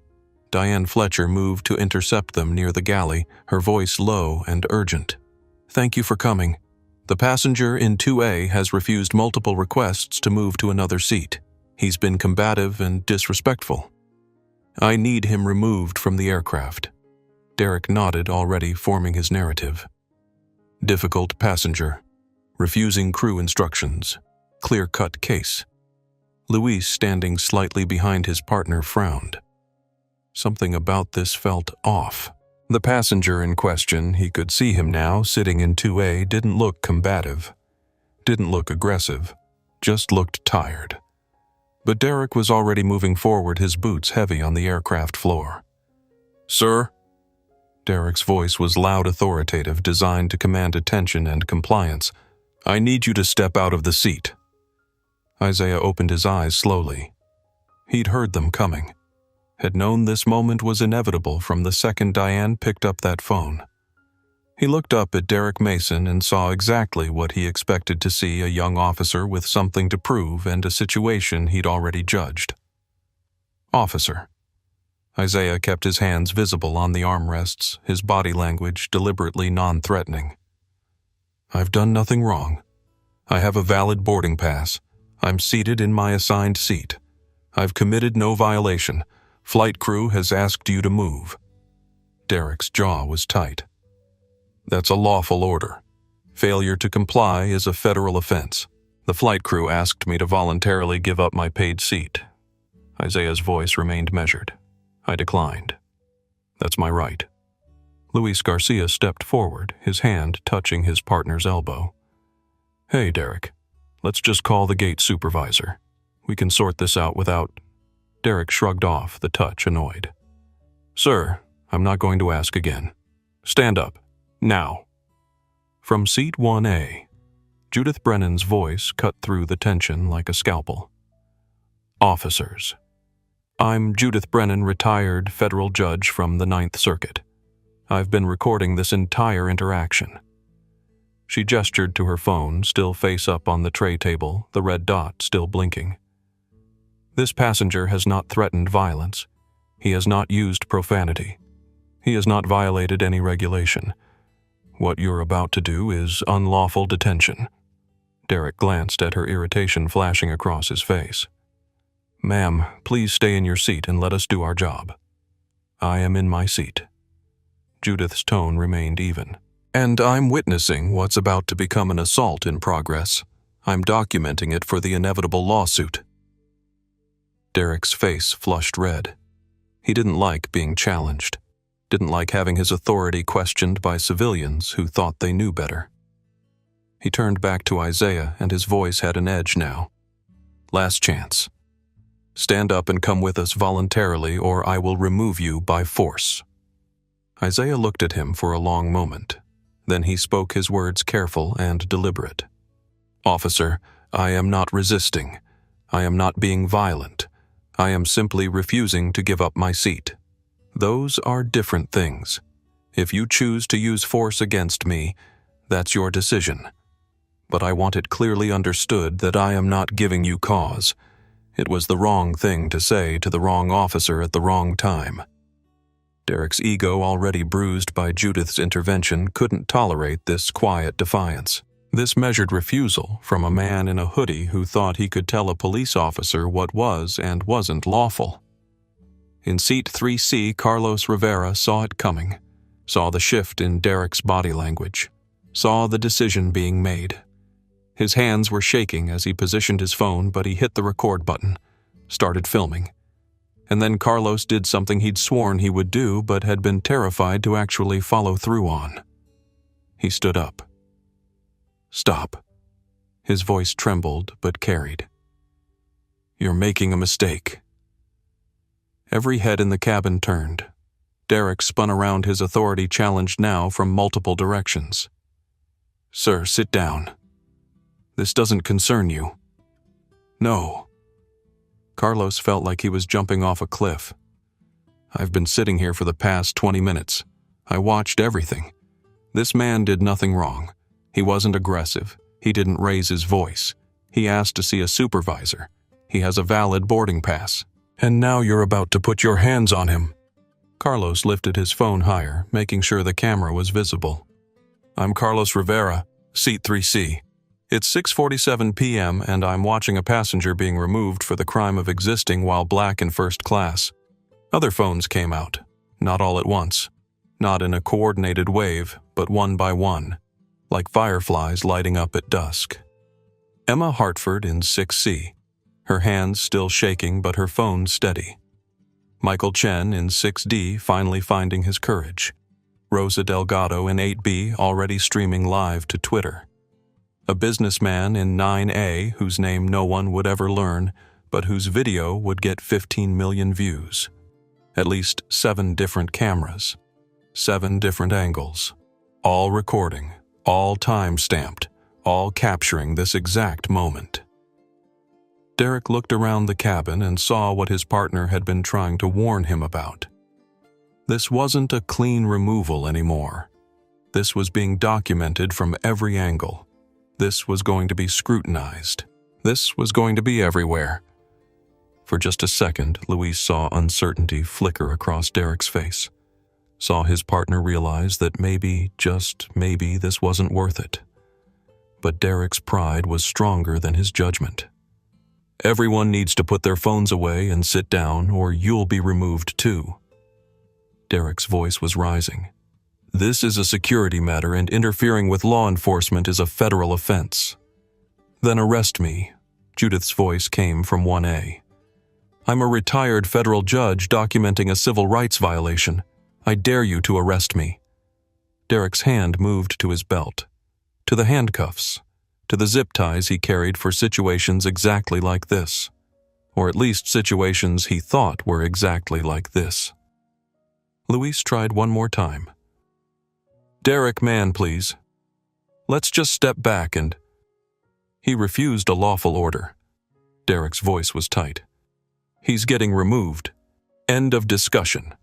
Diane Fletcher moved to intercept them near the galley, her voice low and urgent. "Thank you for coming. The passenger in 2A has refused multiple requests to move to another seat. He's been combative and disrespectful. I need him removed from the aircraft." Derek nodded, already forming his narrative. Difficult passenger. Refusing crew instructions. Clear-cut case. Luis, standing slightly behind his partner, frowned. Something about this felt off. The passenger in question, he could see him now, sitting in 2A, didn't look combative. Didn't look aggressive. Just looked tired. But Derek was already moving forward, his boots heavy on the aircraft floor. "Sir?" Derek's voice was loud, authoritative, designed to command attention and compliance. "I need you to step out of the seat." Isaiah opened his eyes slowly. He'd heard them coming. Had known this moment was inevitable from the second Diane picked up that phone. He looked up at Derek Mason and saw exactly what he expected to see, a young officer with something to prove and a situation he'd already judged. Officer. Isaiah kept his hands visible on the armrests, his body language deliberately non-threatening. "I've done nothing wrong. I have a valid boarding pass. I'm seated in my assigned seat. I've committed no violation. Flight crew has asked you to move." Derek's jaw was tight. That's a lawful order. Failure to comply is a federal offense. The flight crew asked me to voluntarily give up my paid seat. Isaiah's voice remained measured. I declined. That's my right. Luis Garcia stepped forward, his hand touching his partner's elbow. Hey, Derek, let's just call the gate supervisor. We can sort this out without... Derek shrugged off the touch, annoyed. Sir, I'm not going to ask again. Stand up. Now. From seat 1A, Judith Brennan's voice cut through the tension like a scalpel. Officers. I'm Judith Brennan, retired federal judge from the Ninth Circuit. I've been recording this entire interaction. She gestured to her phone, still face up on the tray table, the red dot still blinking. This passenger has not threatened violence. He has not used profanity. He has not violated any regulation. What you're about to do is unlawful detention. Derek glanced at her irritation flashing across his face. Ma'am, please stay in your seat and let us do our job. I am in my seat. Judith's tone remained even. And I'm witnessing what's about to become an assault in progress. I'm documenting it for the inevitable lawsuit. Derek's face flushed red. He didn't like being challenged. Didn't like having his authority questioned by civilians who thought they knew better. He turned back to Isaiah, and his voice had an edge now. Last chance. Stand up and come with us voluntarily, or I will remove you by force. Isaiah looked at him for a long moment. Then he spoke his words careful and deliberate. Officer, I am not resisting. I am not being violent. I am simply refusing to give up my seat. Those are different things. If you choose to use force against me, that's your decision. But I want it clearly understood that I am not giving you cause. It was the wrong thing to say to the wrong officer at the wrong time. Derek's ego, already bruised by Judith's intervention, couldn't tolerate this quiet defiance. This measured refusal from a man in a hoodie who thought he could tell a police officer what was and wasn't lawful. In seat 3C, Carlos Rivera saw it coming, saw the shift in Derek's body language, saw the decision being made. His hands were shaking as he positioned his phone, but he hit the record button, started filming. And then Carlos did something he'd sworn he would do but had been terrified to actually follow through on. He stood up. Stop. His voice trembled but carried. You're making a mistake. Every head in the cabin turned. Derek spun around, his authority challenged now from multiple directions. Sir, sit down. This doesn't concern you. No. Carlos felt like he was jumping off a cliff. I've been sitting here for the past 20 minutes. I watched everything. This man did nothing wrong. He wasn't aggressive. He didn't raise his voice. He asked to see a supervisor. He has a valid boarding pass. And now you're about to put your hands on him. Carlos lifted his phone higher, making sure the camera was visible. I'm Carlos Rivera, seat 3C. It's 6:47 p.m. and I'm watching a passenger being removed for the crime of existing while black in first class. Other phones came out, not all at once, not in a coordinated wave, but one by one, like fireflies lighting up at dusk. Emma Hartford in 6C, her hands still shaking but her phone steady. Michael Chen in 6D finally finding his courage. Rosa Delgado in 8B already streaming live to Twitter. A businessman in 9A whose name no one would ever learn, but whose video would get 15 million views. At least 7 different cameras, 7 different angles, all recording, all time-stamped, all capturing this exact moment. Derek looked around the cabin and saw what his partner had been trying to warn him about. This wasn't a clean removal anymore. This was being documented from every angle. This was going to be scrutinized. This was going to be everywhere. For just a second, Luis saw uncertainty flicker across Derek's face. Saw his partner realize that maybe, just maybe, this wasn't worth it. But Derek's pride was stronger than his judgment. Everyone needs to put their phones away and sit down, or you'll be removed too. Derek's voice was rising. "This is a security matter, and interfering with law enforcement is a federal offense." "Then arrest me," Judith's voice came from 1A. "I'm a retired federal judge documenting a civil rights violation. I dare you to arrest me." Derek's hand moved to his belt, to the handcuffs, to the zip ties he carried for situations exactly like this, or at least situations he thought were exactly like this. Luis tried one more time. "Derek, man, please. Let's just step back and—" He refused a lawful order. Derek's voice was tight. "He's getting removed. End of discussion."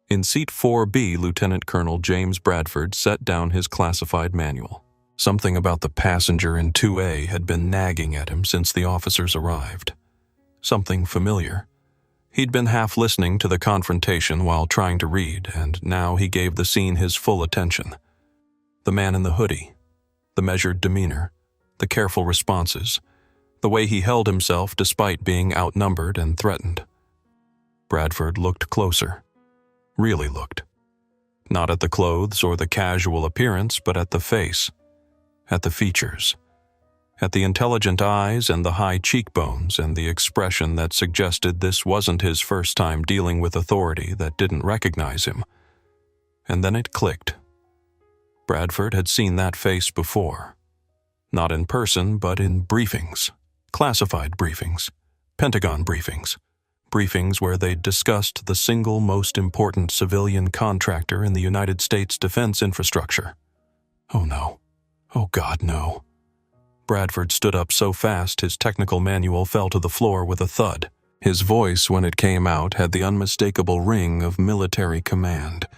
In seat 4B, Lieutenant Colonel James Bradford set down his classified manual. Something about the passenger in 2A had been nagging at him since the officers arrived. Something familiar. He'd been half listening to the confrontation while trying to read, and now he gave the scene his full attention. The man in the hoodie, the measured demeanor, the careful responses, the way he held himself despite being outnumbered and threatened. Bradford looked closer. Really looked. Not at the clothes or the casual appearance, but at the face, at the features, at the intelligent eyes and the high cheekbones and the expression that suggested this wasn't his first time dealing with authority that didn't recognize him. And then it clicked. Bradford had seen that face before. Not in person, but in briefings, classified briefings, Pentagon briefings, briefings where they discussed the single most important civilian contractor in the United States defense infrastructure. Oh no. Oh God, no. Bradford stood up so fast his technical manual fell to the floor with a thud. His voice, when it came out, had the unmistakable ring of military command,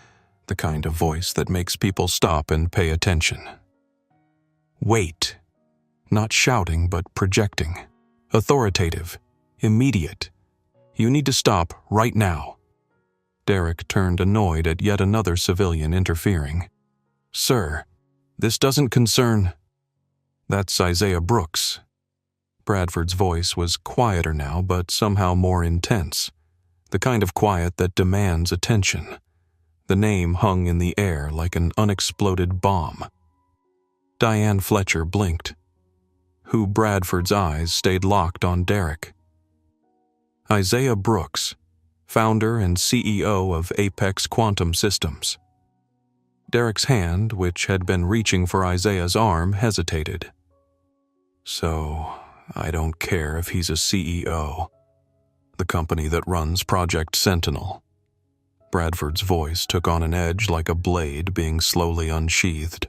the kind of voice that makes people stop and pay attention. Wait. Not shouting, but projecting. Authoritative. Immediate. You need to stop right now. Derek turned annoyed at yet another civilian interfering. "Sir, this doesn't concern—" "That's Isaiah Brooks." Bradford's voice was quieter now, but somehow more intense. The kind of quiet that demands attention. The name hung in the air like an unexploded bomb. Diane Fletcher blinked. Who Bradford's eyes stayed locked on Derek. Isaiah Brooks, founder and CEO of Apex Quantum Systems. Derek's hand, which had been reaching for Isaiah's arm, hesitated. "So, I don't care if he's a CEO. The company that runs Project Sentinel." Bradford's voice took on an edge like a blade being slowly unsheathed.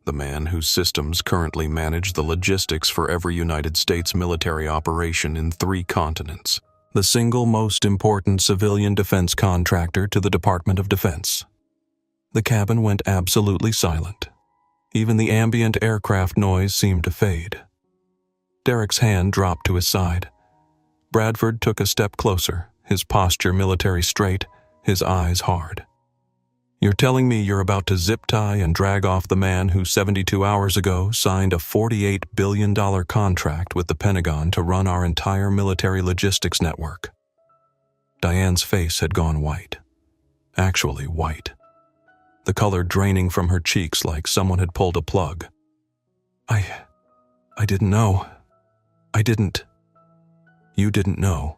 The man whose systems currently manage the logistics for every United States military operation in 3 continents. The single most important civilian defense contractor to the Department of Defense. The cabin went absolutely silent. Even the ambient aircraft noise seemed to fade. Derek's hand dropped to his side. Bradford took a step closer, his posture military straight, his eyes hard. "You're telling me you're about to zip tie and drag off the man who 72 hours ago signed a $48 billion contract with the Pentagon to run our entire military logistics network?" Diane's face had gone white. Actually white. The color draining from her cheeks like someone had pulled a plug. I didn't know. I didn't." "You didn't know."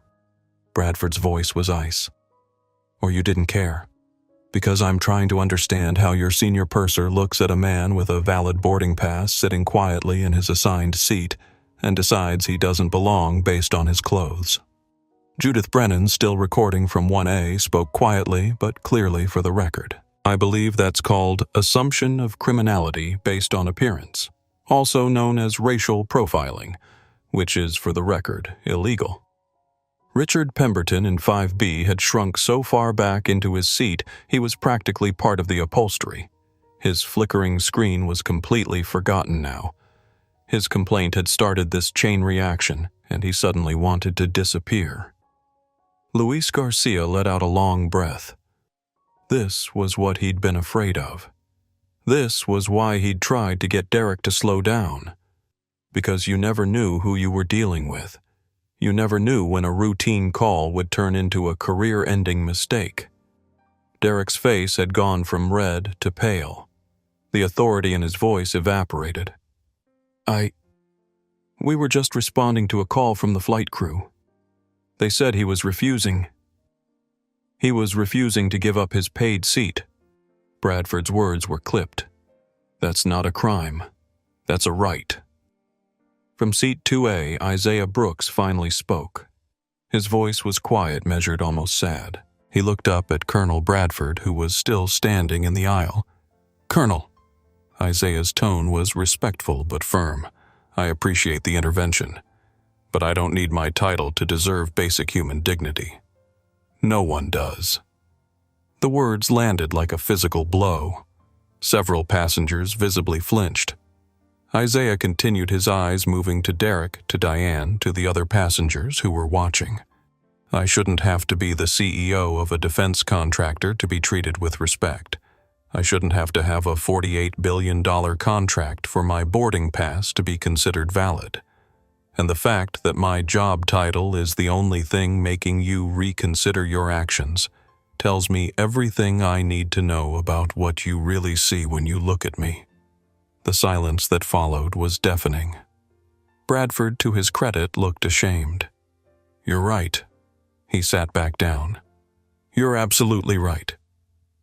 Bradford's voice was ice. "Or you didn't care. Because I'm trying to understand how your senior purser looks at a man with a valid boarding pass sitting quietly in his assigned seat and decides he doesn't belong based on his clothes." Judith Brennan, still recording from 1A, spoke quietly but clearly for the record. "I believe that's called assumption of criminality based on appearance, also known as racial profiling, which is, for the record, illegal." Richard Pemberton in 5B had shrunk so far back into his seat he was practically part of the upholstery. His flickering screen was completely forgotten now. His complaint had started this chain reaction, and he suddenly wanted to disappear. Luis Garcia let out a long breath. This was what he'd been afraid of. This was why he'd tried to get Derek to slow down. Because you never knew who you were dealing with. You never knew when a routine call would turn into a career-ending mistake. Derek's face had gone from red to pale. The authority in his voice evaporated. We were just responding to a call from the flight crew. They said he was refusing. He was refusing to give up his paid seat. Bradford's words were clipped. That's not a crime. That's a right. From seat 2A, Isaiah Brooks finally spoke. His voice was quiet, measured, almost sad. He looked up at Colonel Bradford, who was still standing in the aisle. "Colonel." Isaiah's tone was respectful but firm. "I appreciate the intervention, but I don't need my title to deserve basic human dignity. No one does." The words landed like a physical blow. Several passengers visibly flinched. Isaiah continued, his eyes moving to Derek, to Diane, to the other passengers who were watching. "I shouldn't have to be the CEO of a defense contractor to be treated with respect. I shouldn't have to have a $48 billion contract for my boarding pass to be considered valid. And the fact that my job title is the only thing making you reconsider your actions tells me everything I need to know about what you really see when you look at me." The silence that followed was deafening. Bradford, to his credit, looked ashamed. "You're right." He sat back down. "You're absolutely right.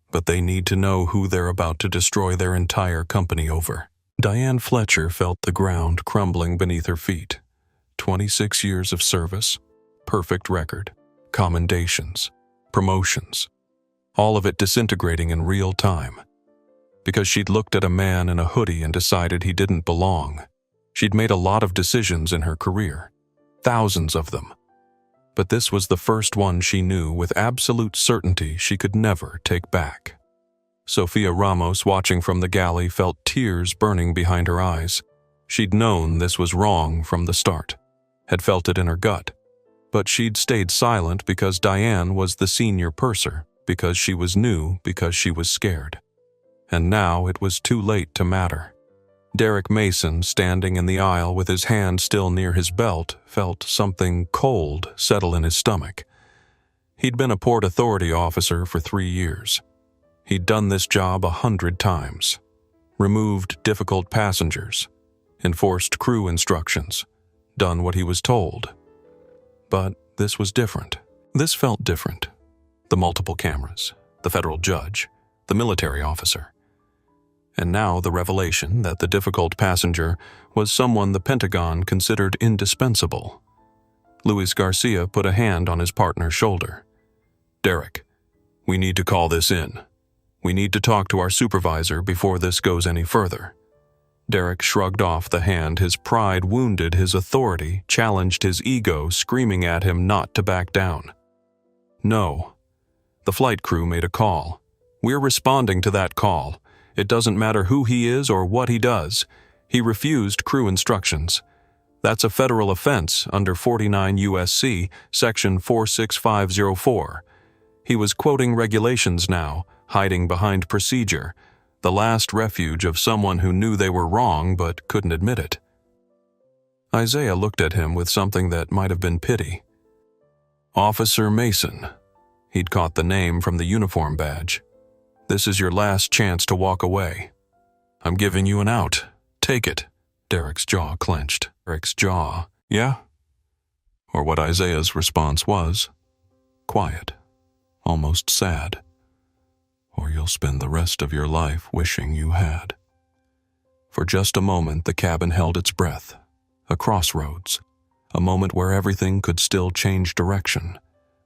But they need to know who they're about to destroy their entire company over." Diane Fletcher felt the ground crumbling beneath her feet. 26 years of service, perfect record, commendations, promotions, all of it disintegrating in real time. Because she'd looked at a man in a hoodie and decided he didn't belong. She'd made a lot of decisions in her career, thousands of them. But this was the first one she knew with absolute certainty she could never take back. Sophia Ramos, watching from the galley, felt tears burning behind her eyes. She'd known this was wrong from the start, had felt it in her gut. But she'd stayed silent because Diane was the senior purser, because she was new, because she was scared. And now it was too late to matter. Derek Mason, standing in the aisle with his hand still near his belt, felt something cold settle in his stomach. He'd been a Port Authority officer for 3 years. He'd done this job 100 times. Removed difficult passengers, enforced crew instructions, done what he was told. But this was different. This felt different. The multiple cameras, the federal judge, the military officer. And now the revelation that the difficult passenger was someone the Pentagon considered indispensable. Luis Garcia put a hand on his partner's shoulder. "Derek, we need to call this in. We need to talk to our supervisor before this goes any further." Derek shrugged off the hand. His pride wounded his authority, challenged his ego, screaming at him not to back down. "No. The flight crew made a call. We're responding to that call. It doesn't matter who he is or what he does. He refused crew instructions. That's a federal offense under 49 U.S.C. Section 46504. He was quoting regulations now, hiding behind procedure, the last refuge of someone who knew they were wrong but couldn't admit it. Isaiah looked at him with something that might have been pity. "Officer Mason." He'd caught the name from the uniform badge. "This is your last chance to walk away. I'm giving you an out. Take it." Derek's jaw clenched. Derek's jaw. "Yeah?" Or what Isaiah's response was. Quiet. Almost sad. "Or you'll spend the rest of your life wishing you had." For just a moment the cabin held its breath. A crossroads. A moment where everything could still change direction.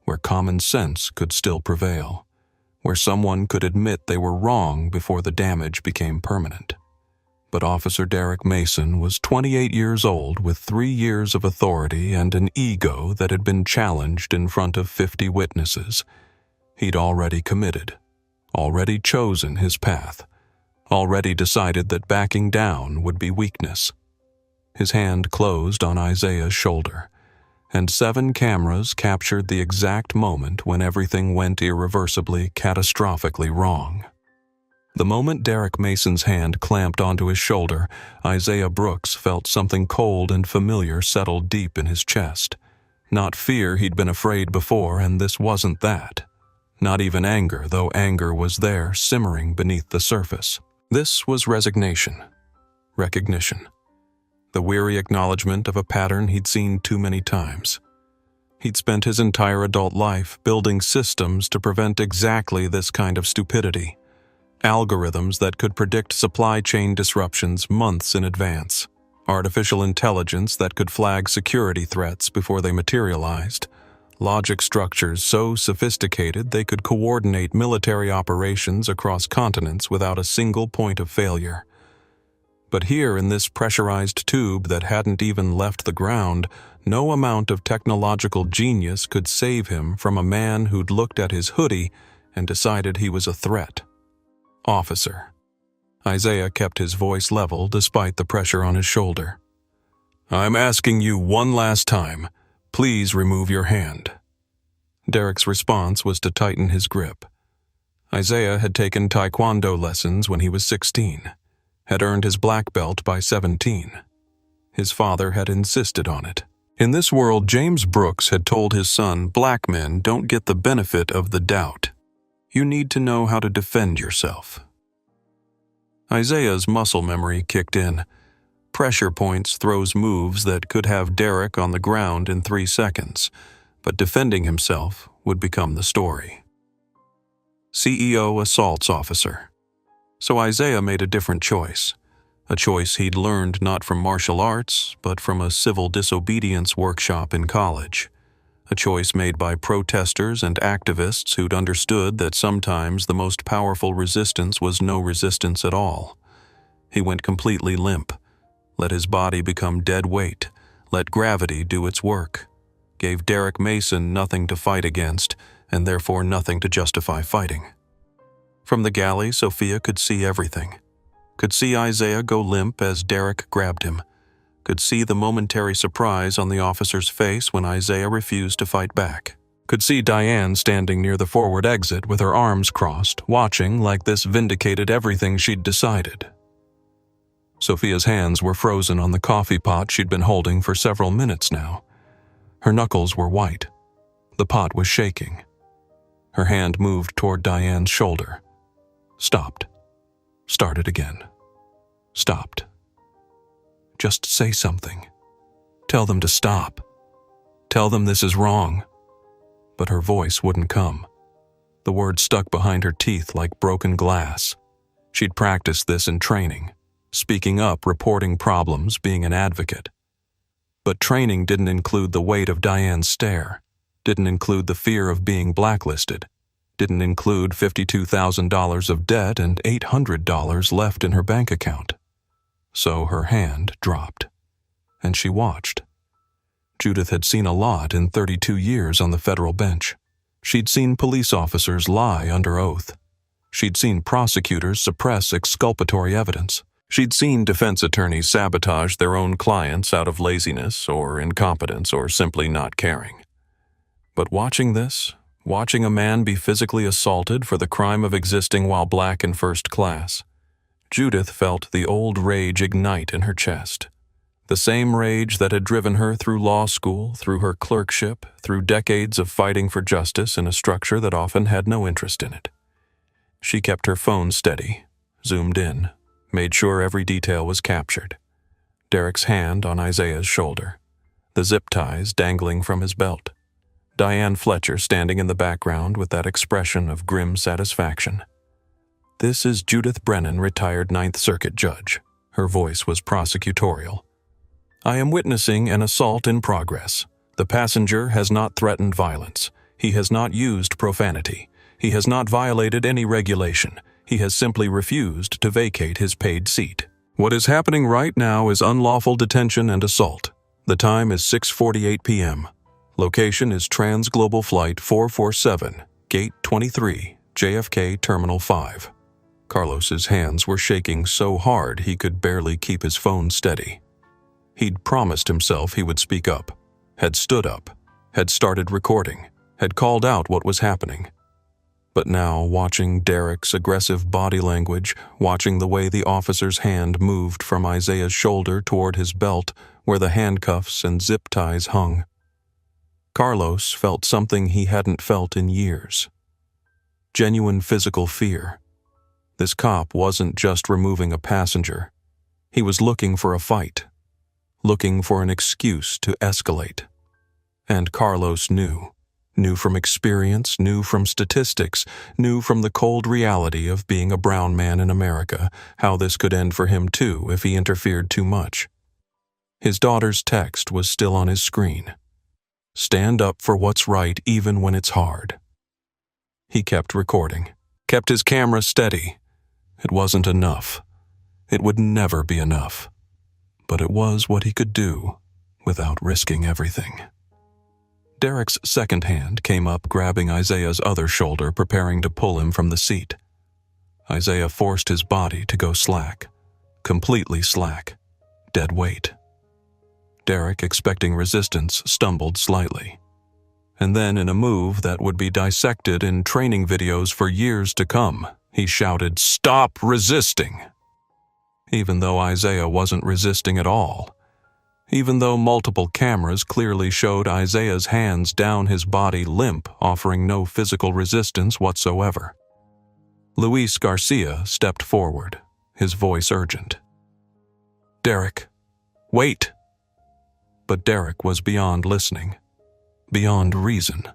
Where common sense could still prevail. Where someone could admit they were wrong before the damage became permanent. But Officer Derek Mason was 28 years old with 3 years of authority and an ego that had been challenged in front of 50 witnesses. He'd already committed, already chosen his path, already decided that backing down would be weakness. His hand closed on Isaiah's shoulder, and 7 cameras captured the exact moment when everything went irreversibly, catastrophically wrong. The moment Derek Mason's hand clamped onto his shoulder, Isaiah Brooks felt something cold and familiar settle deep in his chest. Not fear, he'd been afraid before, and this wasn't that. Not even anger, though anger was there, simmering beneath the surface. This was resignation. Recognition. The weary acknowledgement of a pattern he'd seen too many times. He'd spent his entire adult life building systems to prevent exactly this kind of stupidity. Algorithms that could predict supply chain disruptions months in advance. Artificial intelligence that could flag security threats before they materialized. Logic structures so sophisticated they could coordinate military operations across continents without a single point of failure. But here in this pressurized tube that hadn't even left the ground, no amount of technological genius could save him from a man who'd looked at his hoodie and decided he was a threat. Officer. Isaiah kept his voice level despite the pressure on his shoulder. I'm asking you one last time. Please remove your hand. Derek's response was to tighten his grip. Isaiah had taken taekwondo lessons when he was 16, had earned his black belt by 17. His father had insisted on it. In this world, James Brooks had told his son, black men don't get the benefit of the doubt. You need to know how to defend yourself. Isaiah's muscle memory kicked in. Pressure points throws moves that could have Derek on the ground in 3 seconds, but defending himself would become the story. CEO assaults officer. So Isaiah made a different choice. A choice he'd learned not from martial arts, but from a civil disobedience workshop in college. A choice made by protesters and activists who'd understood that sometimes the most powerful resistance was no resistance at all. He went completely limp, let his body become dead weight, let gravity do its work, gave Derek Mason nothing to fight against, and therefore nothing to justify fighting. From the galley, Sophia could see everything. Could see Isaiah go limp as Derek grabbed him. Could see the momentary surprise on the officer's face when Isaiah refused to fight back. Could see Diane standing near the forward exit with her arms crossed, watching like this vindicated everything she'd decided. Sophia's hands were frozen on the coffee pot she'd been holding for several minutes now. Her knuckles were white. The pot was shaking. Her hand moved toward Diane's shoulder. Stopped. Started again. Stopped. Just say something. Tell them to stop. Tell them this is wrong. But her voice wouldn't come. The words stuck behind her teeth like broken glass. She'd practiced this in training, speaking up, reporting problems, being an advocate. But training didn't include the weight of Diane's stare, didn't include the fear of being blacklisted, didn't include $52,000 of debt and $800 left in her bank account. So her hand dropped, and she watched. Judith had seen a lot in 32 years on the federal bench. She'd seen police officers lie under oath. She'd seen prosecutors suppress exculpatory evidence. She'd seen defense attorneys sabotage their own clients out of laziness or incompetence or simply not caring. But watching this, watching a man be physically assaulted for the crime of existing while black in first class, Judith felt the old rage ignite in her chest. The same rage that had driven her through law school, through her clerkship, through decades of fighting for justice in a structure that often had no interest in it. She kept her phone steady, zoomed in, made sure every detail was captured. Derek's hand on Isaiah's shoulder, the zip ties dangling from his belt. Diane Fletcher standing in the background with that expression of grim satisfaction. This is Judith Brennan, retired Ninth Circuit judge. Her voice was prosecutorial. I am witnessing an assault in progress. The passenger has not threatened violence. He has not used profanity. He has not violated any regulation. He has simply refused to vacate his paid seat. What is happening right now is unlawful detention and assault. The time is 6:48 p.m. Location is Transglobal Flight 447, Gate 23, JFK Terminal 5. Carlos's hands were shaking so hard he could barely keep his phone steady. He'd promised himself he would speak up, had stood up, had started recording, had called out what was happening. But now, watching Derek's aggressive body language, watching the way the officer's hand moved from Isaiah's shoulder toward his belt where the handcuffs and zip ties hung, Carlos felt something he hadn't felt in years. genuine physical fear. This cop wasn't just removing a passenger. He was looking for a fight, looking for an excuse to escalate. And Carlos knew from experience, knew from statistics, knew from the cold reality of being a brown man in America, how this could end for him too if he interfered too much. His daughter's text was still on his screen. Stand up for what's right even when it's hard. He kept recording, kept his camera steady. It wasn't enough. It would never be enough. But it was what he could do without risking everything. Derek's second hand came up, grabbing Isaiah's other shoulder, preparing to pull him from the seat. Isaiah forced his body to go slack, completely slack, dead weight. Derek, expecting resistance, stumbled slightly. And then, in a move that would be dissected in training videos for years to come, he shouted, "Stop resisting!" Even though Isaiah wasn't resisting at all. Even though multiple cameras clearly showed Isaiah's hands down his body limp, offering no physical resistance whatsoever. Luis Garcia stepped forward, his voice urgent. "Derek, wait!" But Derek was beyond listening, beyond reason.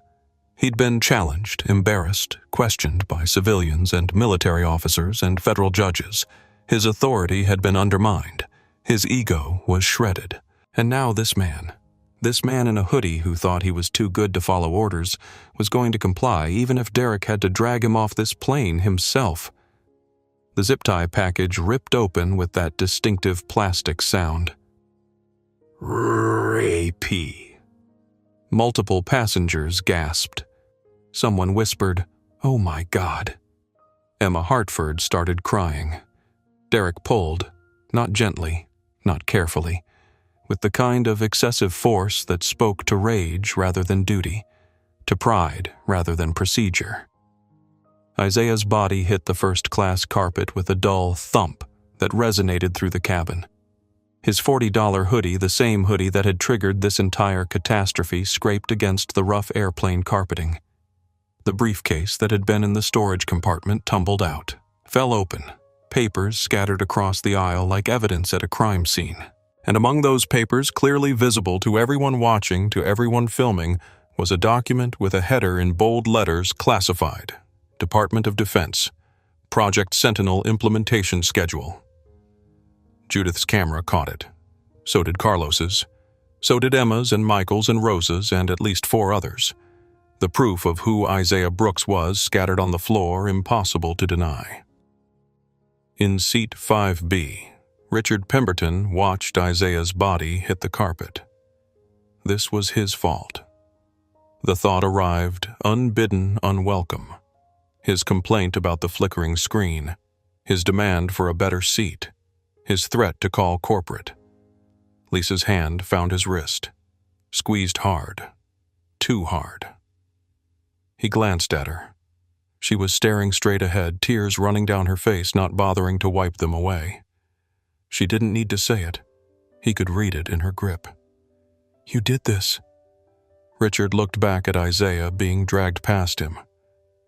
He'd been challenged, embarrassed, questioned by civilians and military officers and federal judges. His authority had been undermined. His ego was shredded. And now this man in a hoodie who thought he was too good to follow orders, was going to comply even if Derek had to drag him off this plane himself. The zip tie package ripped open with that distinctive plastic sound. "Rapey." Multiple passengers gasped. Someone whispered, "Oh my God." Emma Hartford started crying. Derek pulled, not gently, not carefully, with the kind of excessive force that spoke to rage rather than duty, to pride rather than procedure. Isaiah's body hit the first-class carpet with a dull thump that resonated through the cabin. His $40 hoodie, the same hoodie that had triggered this entire catastrophe, scraped against the rough airplane carpeting. The briefcase that had been in the storage compartment tumbled out, fell open, papers scattered across the aisle like evidence at a crime scene. And among those papers, clearly visible to everyone watching, to everyone filming, was a document with a header in bold letters, classified. Department of Defense. Project Sentinel Implementation Schedule. Judith's camera caught it. So did Carlos's. So did Emma's and Michael's and Rosa's and at least 4 others. The proof of who Isaiah Brooks was scattered on the floor, impossible to deny. In seat 5B, Richard Pemberton watched Isaiah's body hit the carpet. This was his fault. The thought arrived, unbidden, unwelcome. His complaint about the flickering screen, his demand for a better seat, his threat to call corporate. Lisa's hand found his wrist, squeezed hard, too hard. He glanced at her. She was staring straight ahead, tears running down her face, not bothering to wipe them away. She didn't need to say it. He could read it in her grip. "You did this." Richard looked back at Isaiah being dragged past him.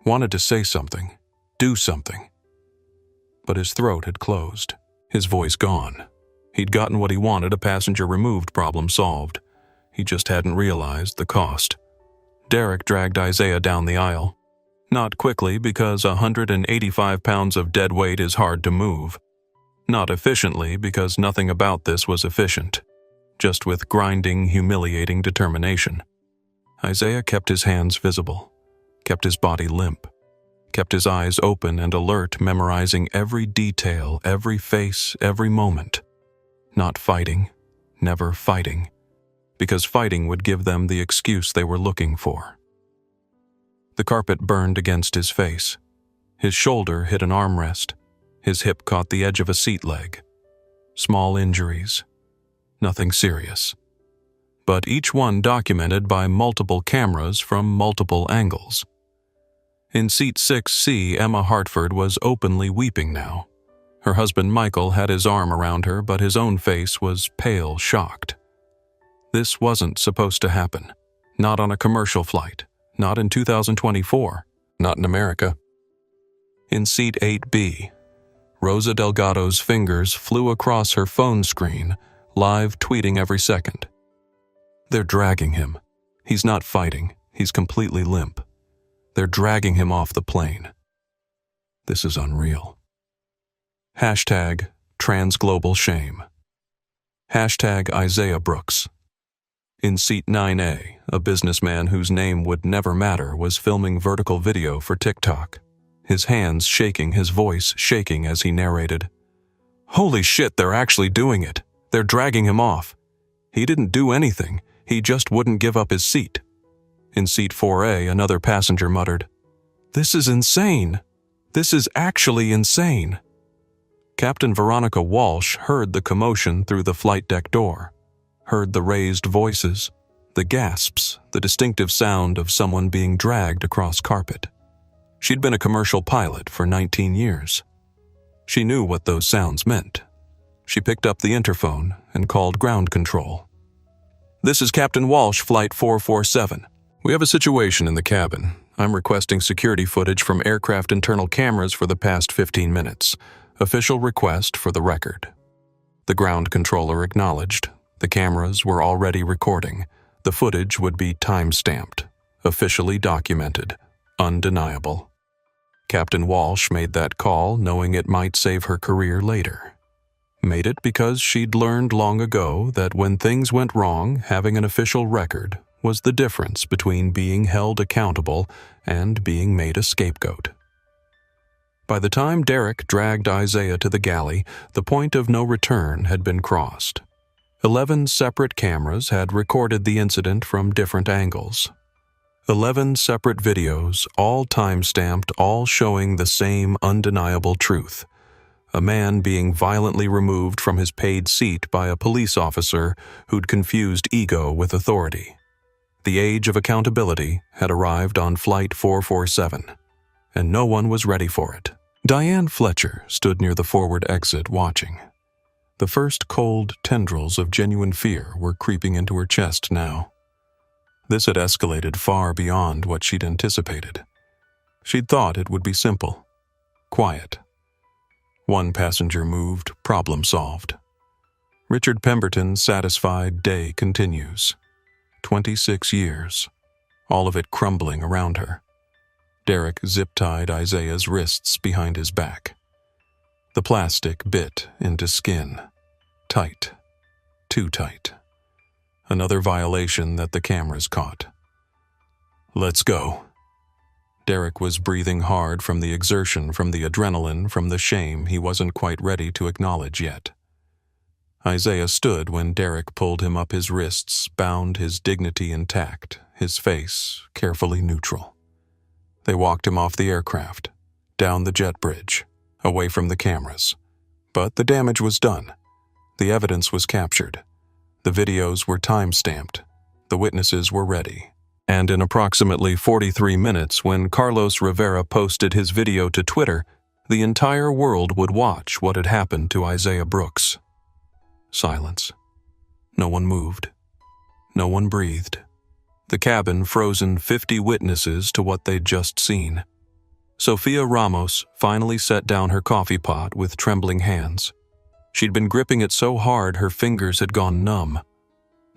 Wanted to say something, do something. But his throat had closed, his voice gone. He'd gotten what he wanted, a passenger removed, problem solved. He just hadn't realized the cost. Derek dragged Isaiah down the aisle. Not quickly, because 185 pounds of dead weight is hard to move. Not efficiently, because nothing about this was efficient. Just with grinding, humiliating determination. Isaiah kept his hands visible, kept his body limp, kept his eyes open and alert, memorizing every detail, every face, every moment. Not fighting, never fighting, because fighting would give them the excuse they were looking for. The carpet burned against his face. His shoulder hit an armrest. His hip caught the edge of a seat leg. Small injuries. Nothing serious. But each one documented by multiple cameras from multiple angles. In seat 6C, Emma Hartford was openly weeping now. Her husband Michael had his arm around her, but his own face was pale, shocked. This wasn't supposed to happen. Not on a commercial flight. Not in 2024. Not in America. In seat 8B, Rosa Delgado's fingers flew across her phone screen, live tweeting every second. They're dragging him. He's not fighting. He's completely limp. They're dragging him off the plane. This is unreal. Hashtag transglobal shame. Hashtag Isaiah Brooks. In seat 9A, a businessman whose name would never matter was filming vertical video for TikTok. His hands shaking, his voice shaking as he narrated. Holy shit, they're actually doing it. They're dragging him off. He didn't do anything. He just wouldn't give up his seat. In seat 4A, another passenger muttered, "This is insane. This is actually insane." Captain Veronica Walsh heard the commotion through the flight deck door, heard the raised voices, the gasps, the distinctive sound of someone being dragged across carpet. She'd been a commercial pilot for 19 years. She knew what those sounds meant. She picked up the interphone and called ground control. "This is Captain Walsh, Flight 447. We have a situation in the cabin. I'm requesting security footage from aircraft internal cameras for the past 15 minutes. Official request for the record." The ground controller acknowledged. The cameras were already recording. The footage would be time-stamped, officially documented, undeniable. Captain Walsh made that call knowing it might save her career later. Made it because she'd learned long ago that when things went wrong, having an official record was the difference between being held accountable and being made a scapegoat. By the time Derek dragged Isaiah to the galley, the point of no return had been crossed. 11 separate cameras had recorded the incident from different angles. 11 separate videos, all time-stamped, all showing the same undeniable truth. A man being violently removed from his paid seat by a police officer who'd confused ego with authority. The age of accountability had arrived on Flight 447, and no one was ready for it. Diane Fletcher stood near the forward exit watching. The first cold tendrils of genuine fear were creeping into her chest now. This had escalated far beyond what she'd anticipated. She'd thought it would be simple, quiet. One passenger moved, problem solved. Richard Pemberton's satisfied day continues. 26 years, all of it crumbling around her. Derek zip-tied Isaiah's wrists behind his back. The plastic bit into skin. Tight. Too tight. Another violation that the cameras caught. "Let's go." Derek was breathing hard from the exertion, from the adrenaline, from the shame he wasn't quite ready to acknowledge yet. Isaiah stood when Derek pulled him up his wrists, bound, his dignity intact, his face carefully neutral. They walked him off the aircraft, down the jet bridge, away from the cameras. But the damage was done. The evidence was captured. The videos were time-stamped. The witnesses were ready. And in approximately 43 minutes, when Carlos Rivera posted his video to Twitter, the entire world would watch what had happened to Isaiah Brooks. Silence. No one moved. No one breathed. The cabin frozen 50 witnesses to what they'd just seen. Sofia Ramos finally set down her coffee pot with trembling hands. She'd been gripping it so hard her fingers had gone numb.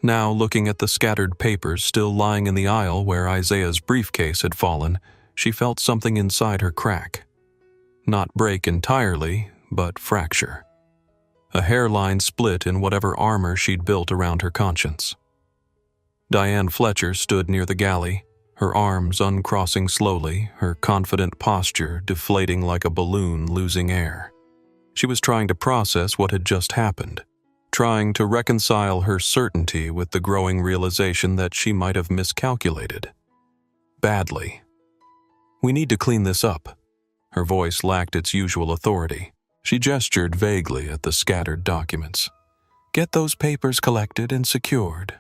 Now, looking at the scattered papers still lying in the aisle where Isaiah's briefcase had fallen, she felt something inside her crack. Not break entirely, but fracture. A hairline split in whatever armor she'd built around her conscience. Diane Fletcher stood near the galley, her arms uncrossing slowly, her confident posture deflating like a balloon losing air. She was trying to process what had just happened, trying to reconcile her certainty with the growing realization that she might have miscalculated. Badly. "We need to clean this up." Her voice lacked its usual authority. She gestured vaguely at the scattered documents. "Get those papers collected and secured."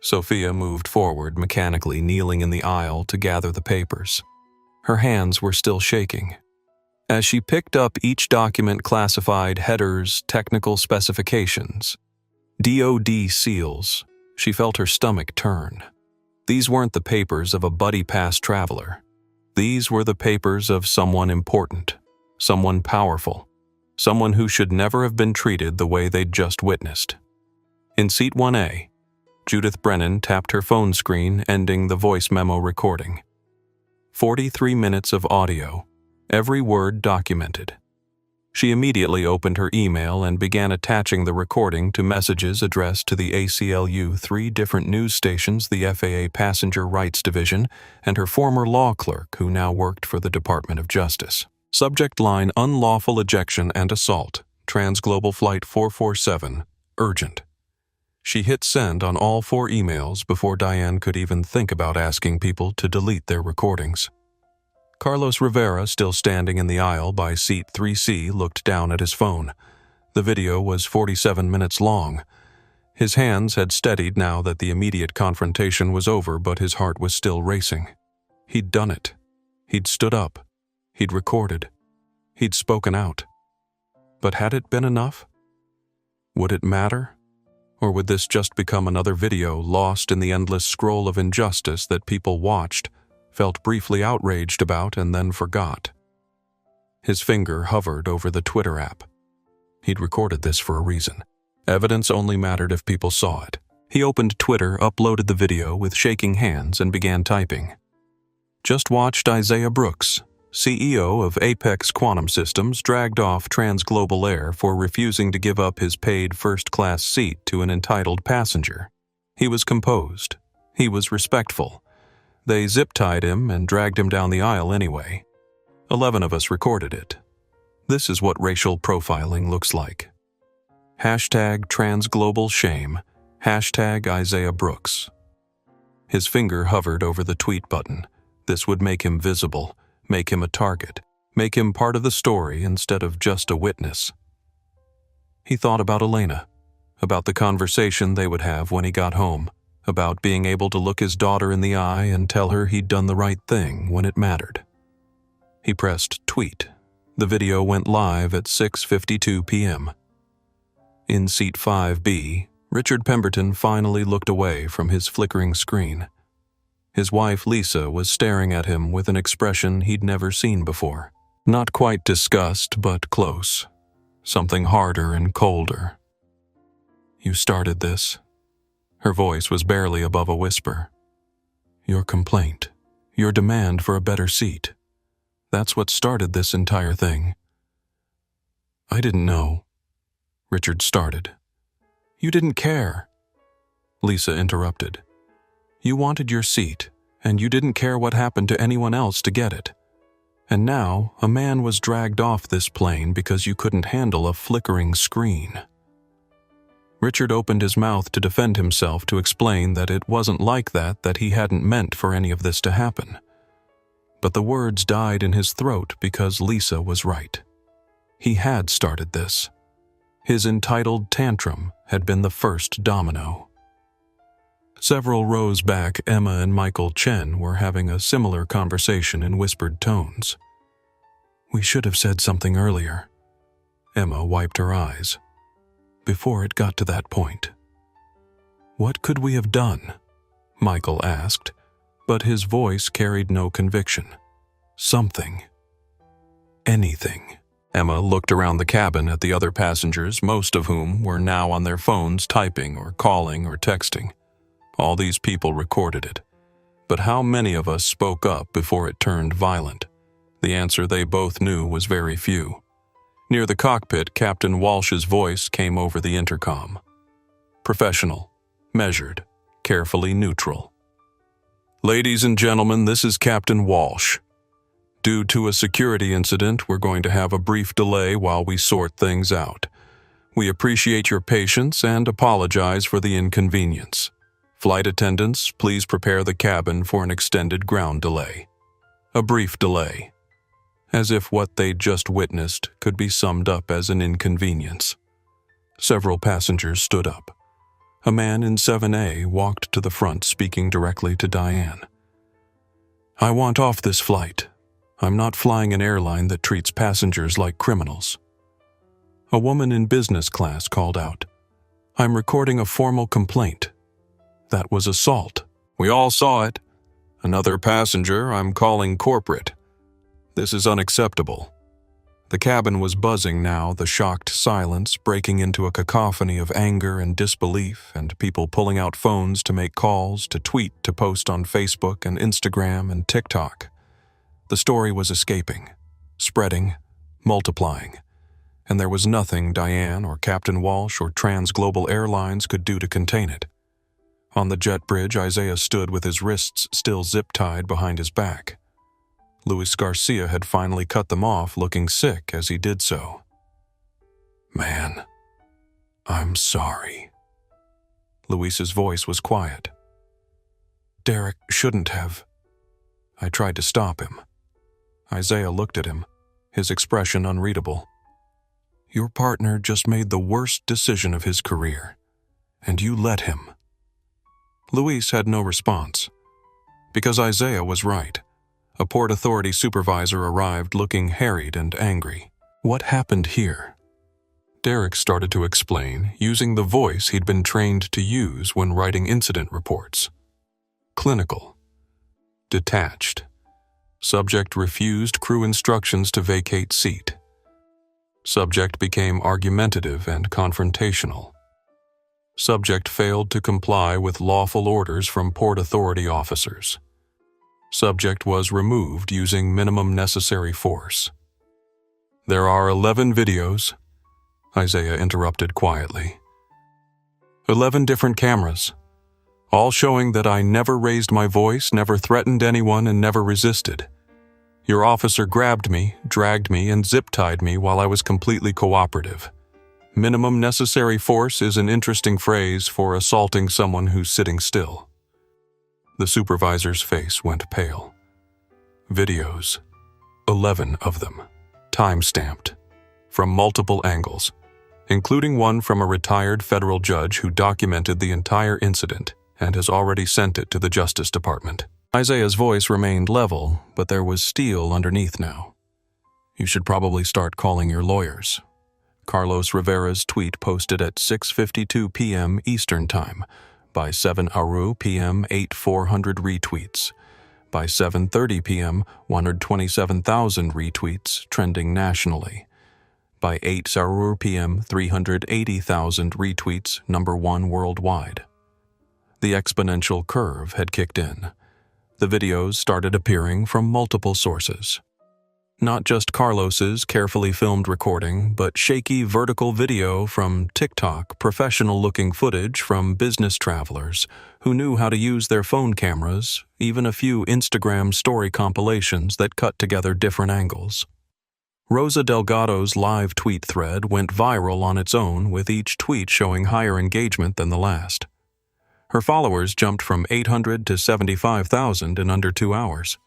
Sophia moved forward, mechanically kneeling in the aisle to gather the papers. Her hands were still shaking. As she picked up each document classified headers, technical specifications, DOD seals, she felt her stomach turn. These weren't the papers of a buddy pass traveler. These were the papers of someone important, someone powerful, someone who should never have been treated the way they'd just witnessed. In seat 1A, Judith Brennan tapped her phone screen, ending the voice memo recording. 43 minutes of audio, every word documented. She immediately opened her email and began attaching the recording to messages addressed to the ACLU, 3 different news stations, the FAA Passenger Rights Division, and her former law clerk who now worked for the Department of Justice. Subject line: unlawful ejection and assault. Transglobal Flight 447. Urgent. She hit send on all 4 emails before Diane could even think about asking people to delete their recordings. Carlos Rivera, still standing in the aisle by seat 3C, looked down at his phone. The video was 47 minutes long. His hands had steadied now that the immediate confrontation was over, but his heart was still racing. He'd done it. He'd stood up. He'd recorded. He'd spoken out. But had it been enough? Would it matter? Or would this just become another video lost in the endless scroll of injustice that people watched, felt briefly outraged about, and then forgot? His finger hovered over the Twitter app. He'd recorded this for a reason. Evidence only mattered if people saw it. He opened Twitter, uploaded the video with shaking hands, and began typing. Just watched Isaiah Brooks, CEO of Apex Quantum Systems, dragged off Transglobal Air for refusing to give up his paid first-class seat to an entitled passenger. He was composed. He was respectful. They zip-tied him and dragged him down the aisle anyway. 11 of us recorded it. This is what racial profiling looks like. Hashtag transglobal shame. Hashtag Isaiah Brooks. His finger hovered over the tweet button. This would make him visible, make him a target, make him part of the story instead of just a witness. He thought about Elena, about the conversation they would have when he got home, about being able to look his daughter in the eye and tell her he'd done the right thing when it mattered. He pressed tweet. The video went live at 6:52 p.m. In seat 5B, Richard Pemberton finally looked away from his flickering screen. His wife, Lisa, was staring at him with an expression he'd never seen before. Not quite disgust, but close. Something harder and colder. "You started this." Her voice was barely above a whisper. "Your complaint, your demand for a better seat. That's what started this entire thing." "I didn't know," Richard started. "You didn't care," Lisa interrupted. "You wanted your seat, and you didn't care what happened to anyone else to get it. And now, a man was dragged off this plane because you couldn't handle a flickering screen." Richard opened his mouth to defend himself, to explain that it wasn't like that he hadn't meant for any of this to happen. But the words died in his throat because Lisa was right. He had started this. His entitled tantrum had been the first domino. Several rows back, Emma and Michael Chen were having a similar conversation in whispered tones. "We should have said something earlier." Emma wiped her eyes. "Before it got to that point." "What could we have done?" Michael asked, but his voice carried no conviction. "Something. Anything." Emma looked around the cabin at the other passengers, most of whom were now on their phones typing or calling or texting. All these people recorded it. But how many of us spoke up before it turned violent? The answer they both knew was very few. Near the cockpit, Captain Walsh's voice came over the intercom. Professional, measured, carefully neutral. "Ladies and gentlemen, this is Captain Walsh. Due to a security incident, we're going to have a brief delay while we sort things out. We appreciate your patience and apologize for the inconvenience. Flight attendants, please prepare the cabin for an extended ground delay." A brief delay. As if what they'd just witnessed could be summed up as an inconvenience. Several passengers stood up. A man in 7A walked to the front, speaking directly to Diane. "I want off this flight. I'm not flying an airline that treats passengers like criminals." A woman in business class called out, "I'm recording a formal complaint. That was assault. We all saw it." Another passenger, "I'm calling corporate. This is unacceptable." The cabin was buzzing now, the shocked silence breaking into a cacophony of anger and disbelief, and people pulling out phones to make calls, to tweet, to post on Facebook and Instagram and TikTok. The story was escaping, spreading, multiplying, and there was nothing Diane or Captain Walsh or Transglobal Airlines could do to contain it. On the jet bridge, Isaiah stood with his wrists still zip-tied behind his back. Luis Garcia had finally cut them off, looking sick as he did so. "Man, I'm sorry." Luis's voice was quiet. "Derek shouldn't have." I tried to stop him. Isaiah looked at him, his expression unreadable. "Your partner just made the worst decision of his career, and you let him." Luis had no response, because Isaiah was right. A Port Authority supervisor arrived looking harried and angry. "What happened here?" Derek started to explain, using the voice he'd been trained to use when writing incident reports. Clinical. Detached. Subject refused crew instructions to vacate seat. Subject became argumentative and confrontational. Subject failed to comply with lawful orders from Port Authority officers. Subject was removed using minimum necessary force. "There are 11 videos," Isaiah interrupted quietly. 11 different cameras, all showing that I never raised my voice, never threatened anyone, and never resisted. Your officer grabbed me, dragged me, and zip-tied me while I was completely cooperative. Minimum necessary force is an interesting phrase for assaulting someone who's sitting still. The supervisor's face went pale. Videos. 11 of them. Time-stamped. From multiple angles, including one from a retired federal judge who documented the entire incident and has already sent it to the Justice Department. Isaiah's voice remained level, but there was steel underneath now. "You should probably start calling your lawyers." Carlos Rivera's tweet posted at 6:52 p.m. Eastern Time. By 7 Aru p.m., 8,400 retweets. By 7:30 p.m., 127,000 retweets, trending nationally. By 8 Sarur p.m., 380,000 retweets, #1 worldwide. The exponential curve had kicked in. The videos started appearing from multiple sources. Not just Carlos's carefully filmed recording, but shaky vertical video from TikTok, professional-looking footage from business travelers who knew how to use their phone cameras, even a few Instagram story compilations that cut together different angles. Rosa Delgado's live tweet thread went viral on its own, with each tweet showing higher engagement than the last. Her followers jumped from 800 to 75,000 in under 2 hours.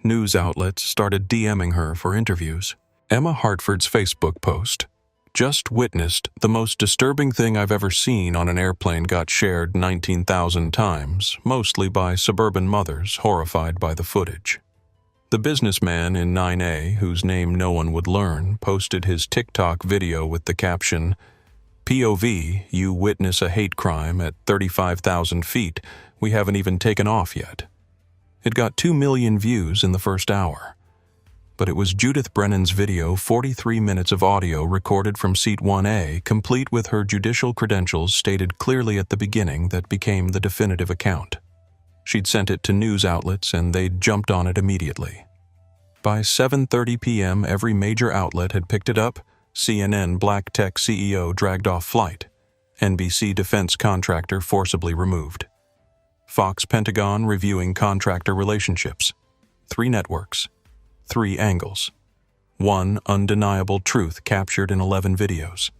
News outlets started DMing her for interviews. Emma Hartford's Facebook post, "Just witnessed the most disturbing thing I've ever seen on an airplane," got shared 19,000 times, mostly by suburban mothers horrified by the footage. The businessman in 9A, whose name no one would learn, posted his TikTok video with the caption, "POV, you witness a hate crime at 35,000 feet. We haven't even taken off yet." It got 2 million views in the first hour. But it was Judith Brennan's video, 43 minutes of audio recorded from Seat 1A, complete with her judicial credentials stated clearly at the beginning, that became the definitive account. She'd sent it to news outlets and they'd jumped on it immediately. By 7:30 p.m., every major outlet had picked it up. CNN Black Tech CEO dragged off flight. NBC defense contractor forcibly removed. Fox Pentagon reviewing contractor relationships. 3 networks. 3 angles. 1 undeniable truth captured in 11 videos.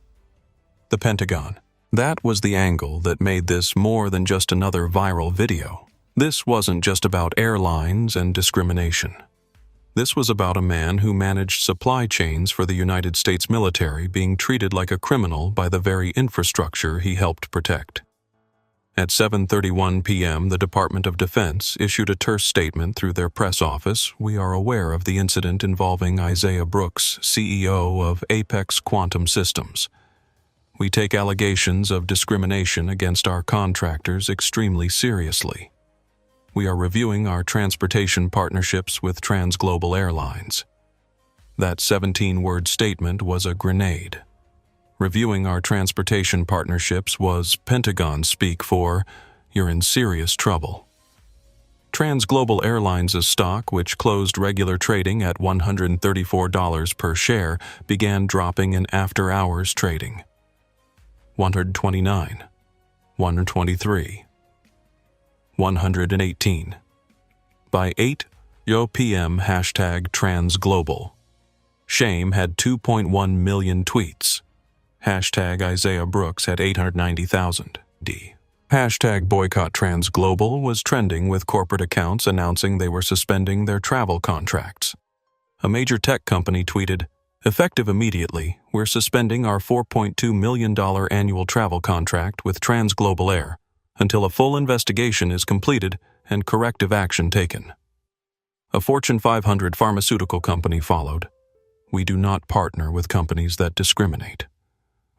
The Pentagon. That was the angle that made this more than just another viral video. This wasn't just about airlines and discrimination. This was about a man who managed supply chains for the United States military being treated like a criminal by the very infrastructure he helped protect. At 7:31 p.m., the Department of Defense issued a terse statement through their press office. "We are aware of the incident involving Isaiah Brooks, CEO of Apex Quantum Systems. We take allegations of discrimination against our contractors extremely seriously. We are reviewing our transportation partnerships with Transglobal Airlines." That 17-word statement was a grenade. Reviewing our transportation partnerships was Pentagon speak for, "You're in serious trouble." Transglobal Airlines' stock, which closed regular trading at $134 per share, began dropping in after-hours trading. 129, 123, 118. By 8 p.m. #transglobal. Shame had 2.1 million tweets. Isaiah Brooks had 890,000. Boycott Transglobal was trending with corporate accounts announcing they were suspending their travel contracts. A major tech company tweeted, "Effective immediately, we're suspending our $4.2 million annual travel contract with Transglobal Air until a full investigation is completed and corrective action taken." A Fortune 500 pharmaceutical company followed. "We do not partner with companies that discriminate.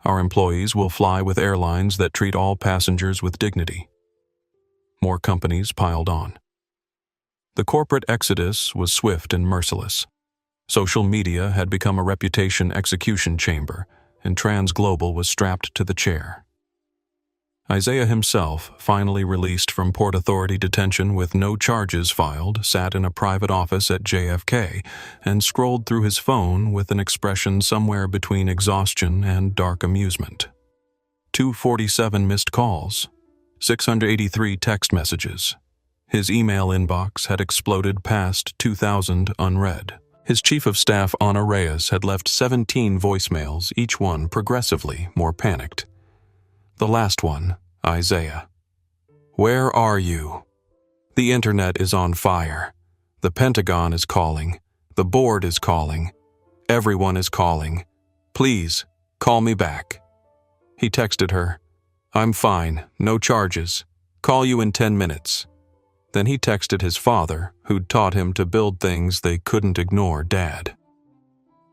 Our employees will fly with airlines that treat all passengers with dignity." More companies piled on. The corporate exodus was swift and merciless. Social media had become a reputation execution chamber, and Transglobal was strapped to the chair. Isaiah himself, finally released from Port Authority detention with no charges filed, sat in a private office at JFK and scrolled through his phone with an expression somewhere between exhaustion and dark amusement. 247 missed calls, 683 text messages. His email inbox had exploded past 2,000 unread. His chief of staff, Ana Reyes, had left 17 voicemails, each one progressively more panicked. The last one, Isaiah. "Where are you? The internet is on fire. The Pentagon is calling. The board is calling. Everyone is calling. Please, call me back." He texted her, "I'm fine, no charges. Call you in 10 minutes. Then he texted his father, who'd taught him to build things they couldn't ignore, Dad.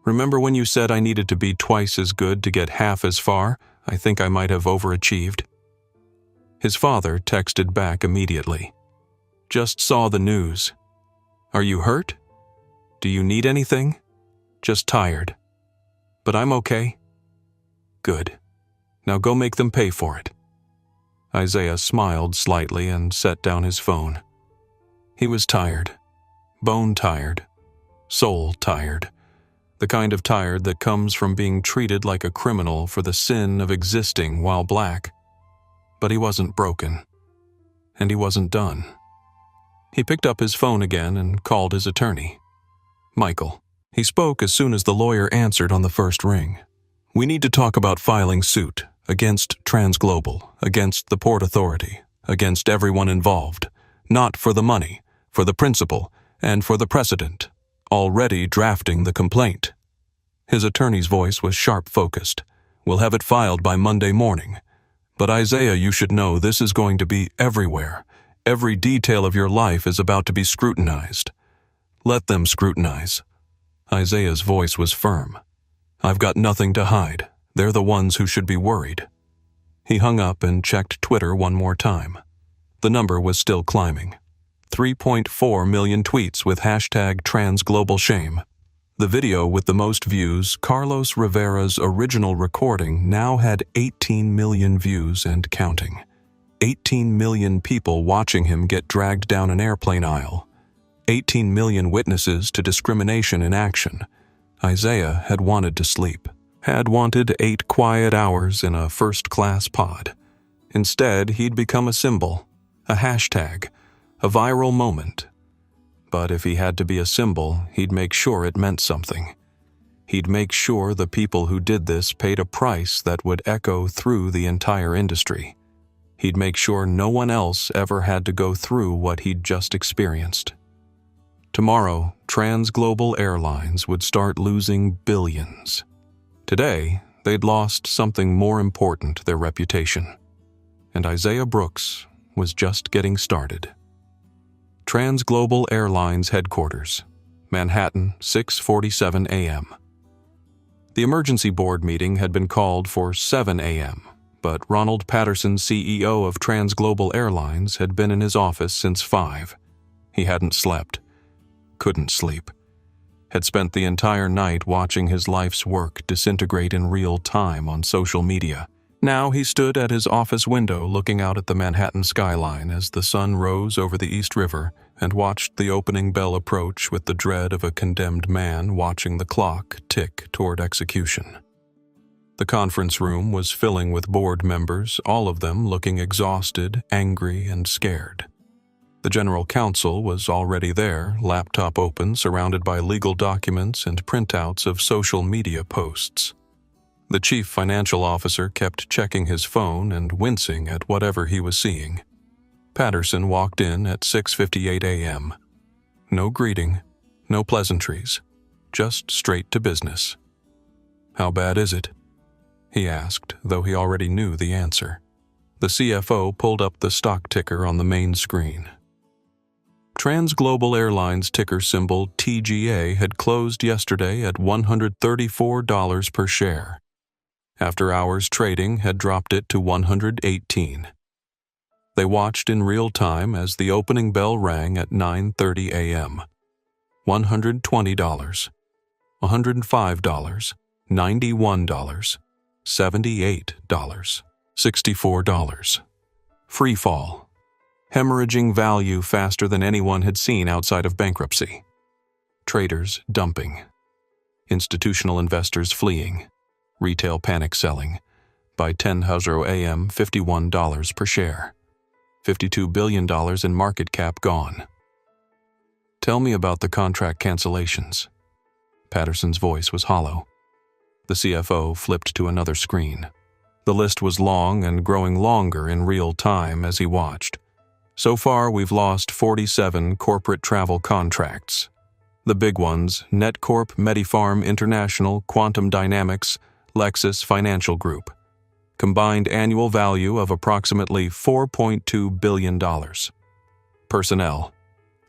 "Remember when you said I needed to be twice as good to get half as far? I think I might have overachieved." His father texted back immediately. "Just saw the news. Are you hurt? Do you need anything? Just tired. But I'm okay." "Good. Now go make them pay for it." Isaiah smiled slightly and set down his phone. He was tired. Bone tired. Soul tired. The kind of tired that comes from being treated like a criminal for the sin of existing while black. But he wasn't broken. And he wasn't done. He picked up his phone again and called his attorney. "Michael." He spoke as soon as the lawyer answered on the first ring. "We need to talk about filing suit against Transglobal, against the Port Authority, against everyone involved. Not for the money, for the principle, and for the precedent. Already drafting the complaint." His attorney's voice was sharp-focused. "We'll have it filed by Monday morning. But Isaiah, you should know this is going to be everywhere. Every detail of your life is about to be scrutinized. Let them scrutinize." Isaiah's voice was firm. "I've got nothing to hide. They're the ones who should be worried." He hung up and checked Twitter one more time. The number was still climbing. 3.4 million tweets with #TransGlobalShame. The video with the most views, Carlos Rivera's original recording, now had 18 million views and counting. 18 million people watching him get dragged down an airplane aisle. 18 million witnesses to discrimination in action. Isaiah had wanted to sleep. Had wanted 8 quiet hours in a first-class pod. Instead, he'd become a symbol, a hashtag, a viral moment. But if he had to be a symbol, he'd make sure it meant something. He'd make sure the people who did this paid a price that would echo through the entire industry. He'd make sure no one else ever had to go through what he'd just experienced. Tomorrow, Transglobal Airlines would start losing billions. Today, they'd lost something more important, their reputation. And Isaiah Brooks was just getting started. Transglobal Airlines headquarters, Manhattan, 6:47 a.m. The emergency board meeting had been called for 7 a.m., but Ronald Patterson, CEO of Transglobal Airlines, had been in his office since 5. He hadn't slept. Couldn't sleep. had spent the entire night watching his life's work disintegrate in real time on social media. Now he stood at his office window looking out at the Manhattan skyline as the sun rose over the East River and watched the opening bell approach with the dread of a condemned man watching the clock tick toward execution. The conference room was filling with board members, all of them looking exhausted, angry, and scared. The general counsel was already there, laptop open, surrounded by legal documents and printouts of social media posts. The chief financial officer kept checking his phone and wincing at whatever he was seeing. Patterson walked in at 6:58 a.m. No greeting, no pleasantries, just straight to business. "How bad is it?" he asked, though he already knew the answer. The CFO pulled up the stock ticker on the main screen. Transglobal Airlines ticker symbol TGA had closed yesterday at $134 per share. After hours trading had dropped it to $118. They watched in real time as the opening bell rang at 9:30 a.m. $120, $105, $91, $78, $64. Free fall. Hemorrhaging value faster than anyone had seen outside of bankruptcy. Traders dumping. Institutional investors fleeing. Retail panic selling. By 10:00 a.m., $51 per share. $52 billion in market cap gone. "Tell me about the contract cancellations." Patterson's voice was hollow. The CFO flipped to another screen. The list was long and growing longer in real time as he watched. So far, we've lost 47 corporate travel contracts. The big ones: NetCorp, MediPharm International, Quantum Dynamics, Lexus Financial Group. Combined annual value of approximately $4.2 billion. Personnel.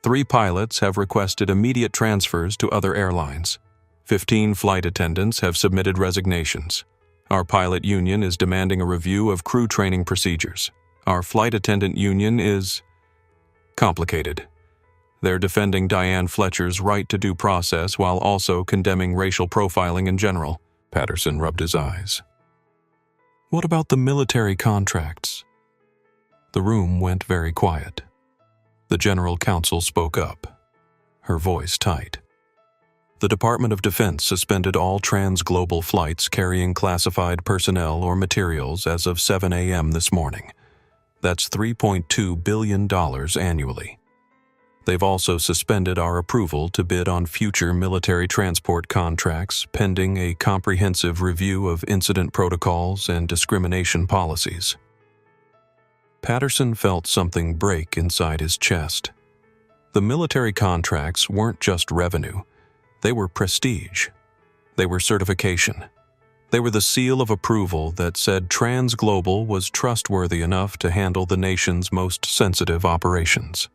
3 pilots have requested immediate transfers to other airlines. 15 flight attendants have submitted resignations. Our pilot union is demanding a review of crew training procedures. Our flight attendant union is complicated. They're defending Diane Fletcher's right to due process while also condemning racial profiling in general. Patterson rubbed his eyes. "What about the military contracts?" The room went very quiet. The general counsel spoke up, her voice tight. The Department of Defense suspended all transglobal flights carrying classified personnel or materials as of 7 a.m. this morning. That's $3.2 billion annually. They've also suspended our approval to bid on future military transport contracts pending a comprehensive review of incident protocols and discrimination policies. Patterson felt something break inside his chest. The military contracts weren't just revenue. They were prestige. They were certification. They were the seal of approval that said Transglobal was trustworthy enough to handle the nation's most sensitive operations.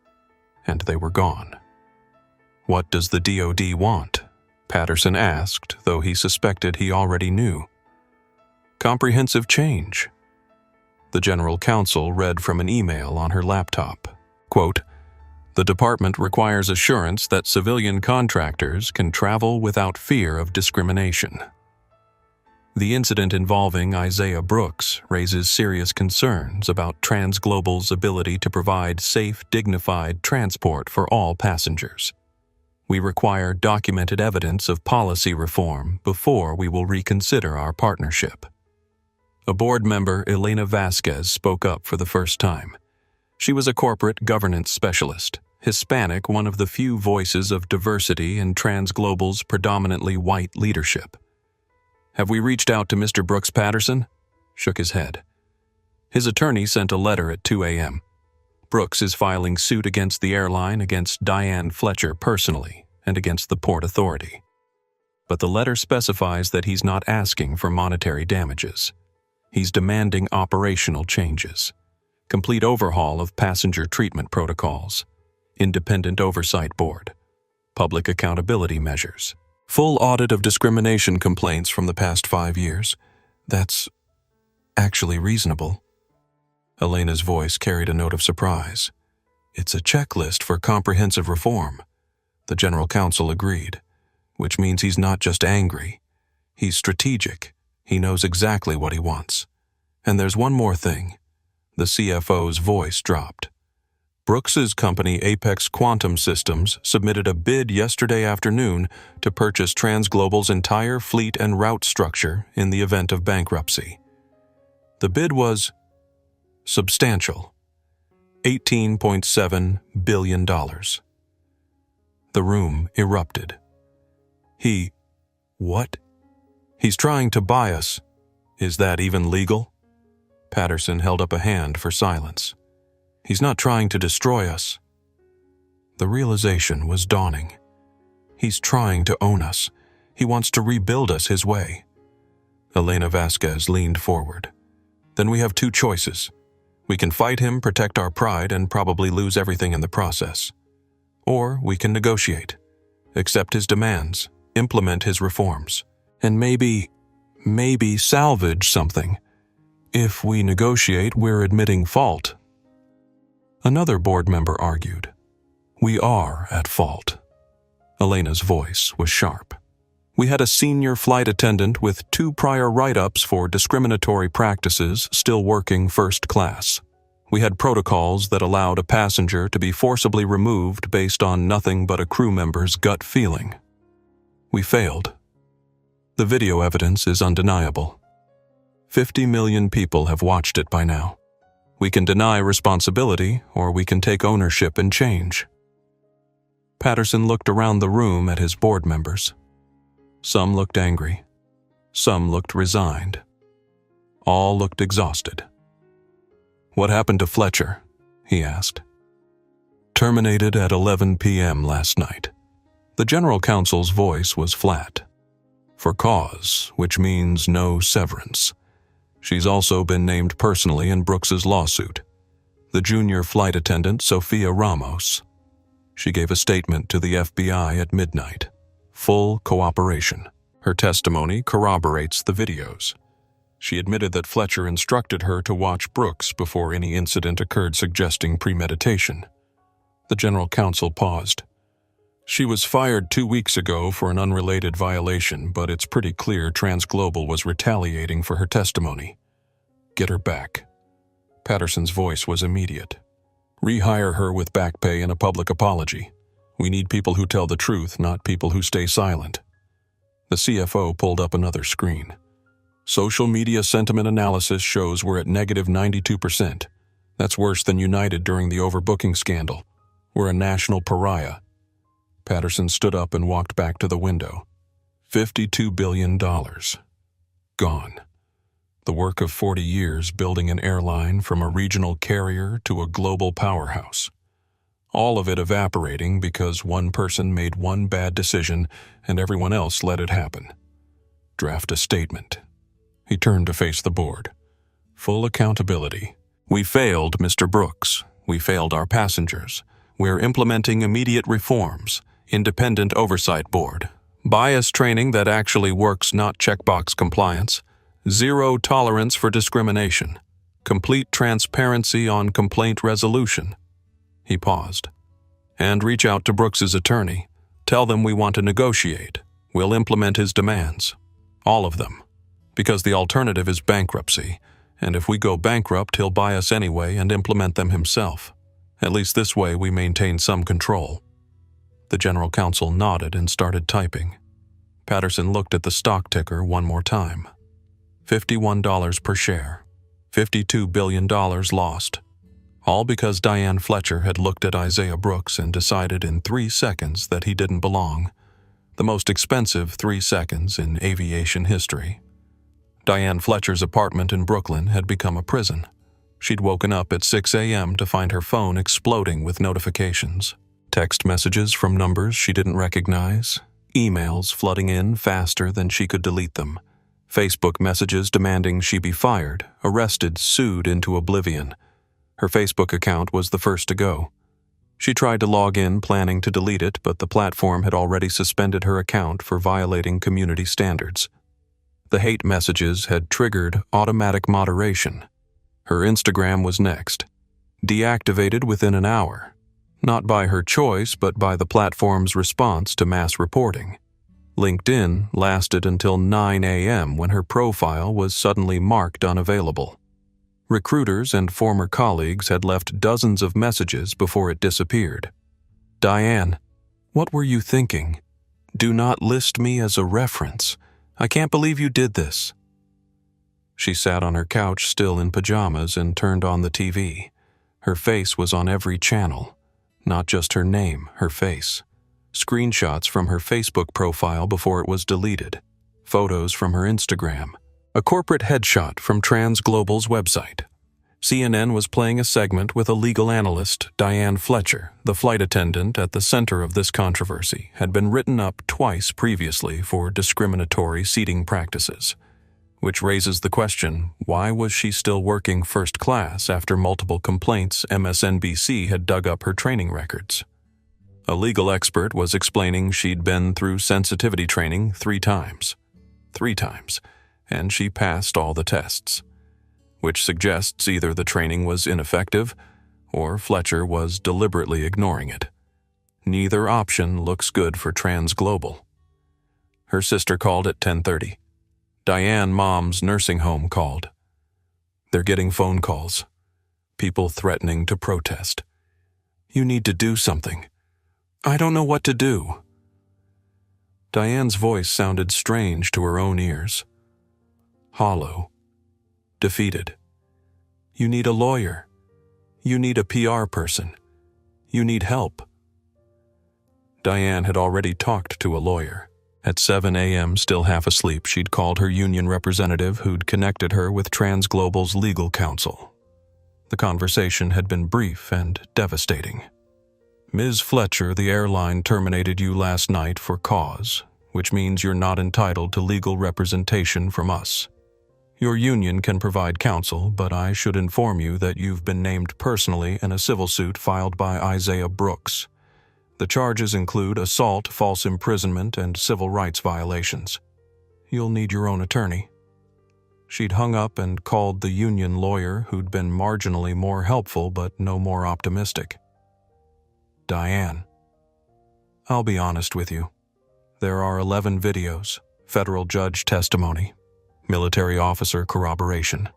And they were gone. "What does the DoD want?" Patterson asked, though he suspected he already knew. "Comprehensive change." The general counsel read from an email on her laptop. Quote, "The department requires assurance that civilian contractors can travel without fear of discrimination." The incident involving Isaiah Brooks raises serious concerns about Transglobal's ability to provide safe, dignified transport for all passengers. We require documented evidence of policy reform before we will reconsider our partnership. A board member, Elena Vasquez, spoke up for the first time. She was a corporate governance specialist, Hispanic, one of the few voices of diversity in Transglobal's predominantly white leadership. "Have we reached out to Mr. Brooks Patterson?" Shook his head. His attorney sent a letter at 2 a.m. Brooks is filing suit against the airline, against Diane Fletcher personally, and against the Port Authority. But the letter specifies that he's not asking for monetary damages. He's demanding operational changes, complete overhaul of passenger treatment protocols, independent oversight board, public accountability measures, full audit of discrimination complaints from the past 5 years. That's actually reasonable. Elena's voice carried a note of surprise. "It's a checklist for comprehensive reform." The general counsel agreed. which means he's not just angry. He's strategic. He knows exactly what he wants. And there's one more thing. The CFO's voice dropped. Brooks's company, Apex Quantum Systems, submitted a bid yesterday afternoon to purchase TransGlobal's entire fleet and route structure in the event of bankruptcy. The bid was substantial. $18.7 billion. The room erupted. What? He's trying to buy us. Is that even legal? Patterson held up a hand for silence. He's not trying to destroy us. The realization was dawning. He's trying to own us. He wants to rebuild us his way. Elena Vasquez leaned forward. Then we have two choices. We can fight him, protect our pride, and probably lose everything in the process. Or we can negotiate, accept his demands, implement his reforms, and maybe salvage something. If we negotiate, we're admitting fault. Another board member argued. We are at fault. Elena's voice was sharp. We had a senior flight attendant with 2 prior write-ups for discriminatory practices still working first class. We had protocols that allowed a passenger to be forcibly removed based on nothing but a crew member's gut feeling. We failed. The video evidence is undeniable. 50 million people have watched it by now. We can deny responsibility, or we can take ownership and change. Patterson looked around the room at his board members. Some looked angry. Some looked resigned. All looked exhausted. What happened to Fletcher? He asked. Terminated at 11 p.m. last night. The general counsel's voice was flat. For cause, which means no severance. She's also been named personally in Brooks's lawsuit. The junior flight attendant, Sophia Ramos. She gave a statement to the FBI at midnight. Full cooperation. Her testimony corroborates the videos. She admitted that Fletcher instructed her to watch Brooks before any incident occurred suggesting premeditation. The general counsel paused. She was fired 2 weeks ago for an unrelated violation, but it's pretty clear TransGlobal was retaliating for her testimony. Get her back. Patterson's voice was immediate. Rehire her with back pay and a public apology. We need people who tell the truth, not people who stay silent. The CFO pulled up another screen. Social media sentiment analysis shows we're at negative 92%. That's worse than United during the overbooking scandal. We're a national pariah. Patterson stood up and walked back to the window. $52 billion. Gone. The work of 40 years building an airline from a regional carrier to a global powerhouse. All of it evaporating because one person made one bad decision and everyone else let it happen. Draft a statement. He turned to face the board. Full accountability. We failed, Mr. Brooks. We failed our passengers. We're implementing immediate reforms. Independent oversight board. Bias training that actually works, not checkbox compliance. Zero tolerance for discrimination. Complete transparency on complaint resolution. He paused. And reach out to Brooks's attorney. Tell them we want to negotiate. We'll implement his demands. All of them. Because the alternative is bankruptcy. And if we go bankrupt, he'll buy us anyway and implement them himself. At least this way we maintain some control. The general counsel nodded and started typing. Patterson looked at the stock ticker one more time. $51 per share. $52 billion lost. All because Diane Fletcher had looked at Isaiah Brooks and decided in 3 seconds that he didn't belong. The most expensive 3 seconds in aviation history. Diane Fletcher's apartment in Brooklyn had become a prison. She'd woken up at 6 a.m. to find her phone exploding with notifications. Text messages from numbers she didn't recognize. Emails flooding in faster than she could delete them. Facebook messages demanding she be fired, arrested, sued into oblivion. Her Facebook account was the first to go. She tried to log in, planning to delete it, but the platform had already suspended her account for violating community standards. The hate messages had triggered automatic moderation. Her Instagram was next. Deactivated within an hour. Not by her choice, but by the platform's response to mass reporting. LinkedIn lasted until 9 a.m. when her profile was suddenly marked unavailable. Recruiters and former colleagues had left dozens of messages before it disappeared. "Diane, what were you thinking? Do not list me as a reference. I can't believe you did this." She sat on her couch still in pajamas and turned on the TV. Her face was on every channel. Not just her name, her face. Screenshots from her Facebook profile before it was deleted. Photos from her Instagram. A corporate headshot from Trans Global's website. CNN was playing a segment with a legal analyst, Diane Fletcher, the flight attendant at the center of this controversy, had been written up twice previously for discriminatory seating practices. Which raises the question, why was she still working first class after multiple complaints MSNBC had dug up her training records? A legal expert was explaining she'd been through sensitivity training 3 times. 3 times, and she passed all the tests. Which suggests either the training was ineffective or Fletcher was deliberately ignoring it. Neither option looks good for Trans Global. Her sister called at 10:30. Diane Mom's nursing home called. They're getting phone calls. People threatening to protest. "You need to do something." "I don't know what to do." Diane's voice sounded strange to her own ears. Hollow. Defeated. "You need a lawyer. You need a PR person. You need help." Diane had already talked to a lawyer. At 7 a.m., still half asleep, she'd called her union representative who'd connected her with Trans Global's legal counsel. The conversation had been brief and devastating. "Ms. Fletcher, the airline terminated you last night for cause, which means you're not entitled to legal representation from us. Your union can provide counsel, but I should inform you that you've been named personally in a civil suit filed by Isaiah Brooks. The charges include assault, false imprisonment, and civil rights violations. You'll need your own attorney." She'd hung up and called the union lawyer who'd been marginally more helpful but no more optimistic. "Diane, I'll be honest with you. There are 11 videos, federal judge testimony, military officer corroboration.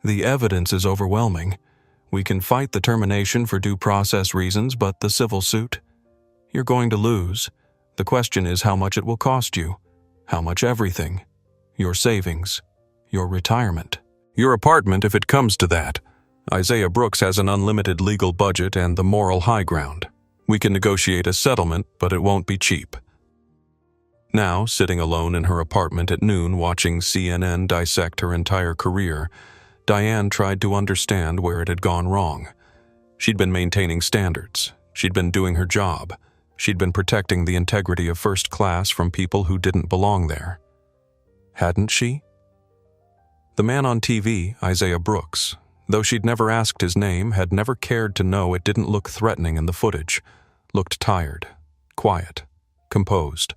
The evidence is overwhelming. We can fight the termination for due process reasons, but the civil suit? You're going to lose. The question is how much it will cost you. How much everything. Your savings. Your retirement. Your apartment if it comes to that. Isaiah Brooks has an unlimited legal budget and the moral high ground. We can negotiate a settlement, but it won't be cheap." Now, sitting alone in her apartment at noon watching CNN dissect her entire career, Diane tried to understand where it had gone wrong. She'd been maintaining standards. She'd been doing her job. She'd been protecting the integrity of first class from people who didn't belong there. Hadn't she? The man on TV, Isaiah Brooks, though she'd never asked his name, had never cared to know it didn't look threatening in the footage. Looked tired, quiet, composed.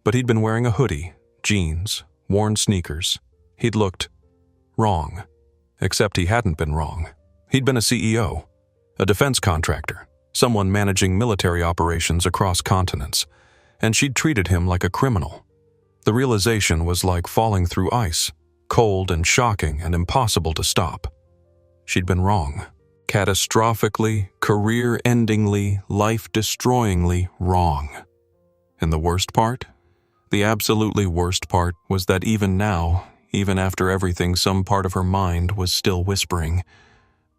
But he'd been wearing a hoodie, jeans, worn sneakers. He'd looked wrong. Except he hadn't been wrong. He'd been a CEO, a defense contractor, someone managing military operations across continents, and she'd treated him like a criminal. The realization was like falling through ice, cold and shocking and impossible to stop. She'd been wrong. Catastrophically, career-endingly, life-destroyingly wrong. And the worst part? The absolutely worst part was that even now, even after everything, some part of her mind was still whispering,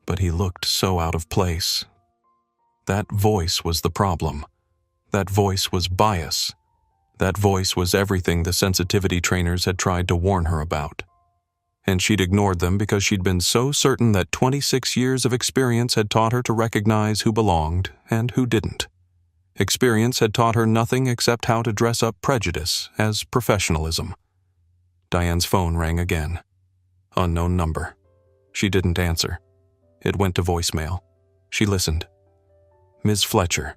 but he looked so out of place. That voice was the problem. That voice was bias. That voice was everything the sensitivity trainers had tried to warn her about. And she'd ignored them because she'd been so certain that 26 years of experience had taught her to recognize who belonged and who didn't. Experience had taught her nothing except how to dress up prejudice as professionalism. Diane's phone rang again. Unknown number. She didn't answer. It went to voicemail. She listened. "Ms. Fletcher,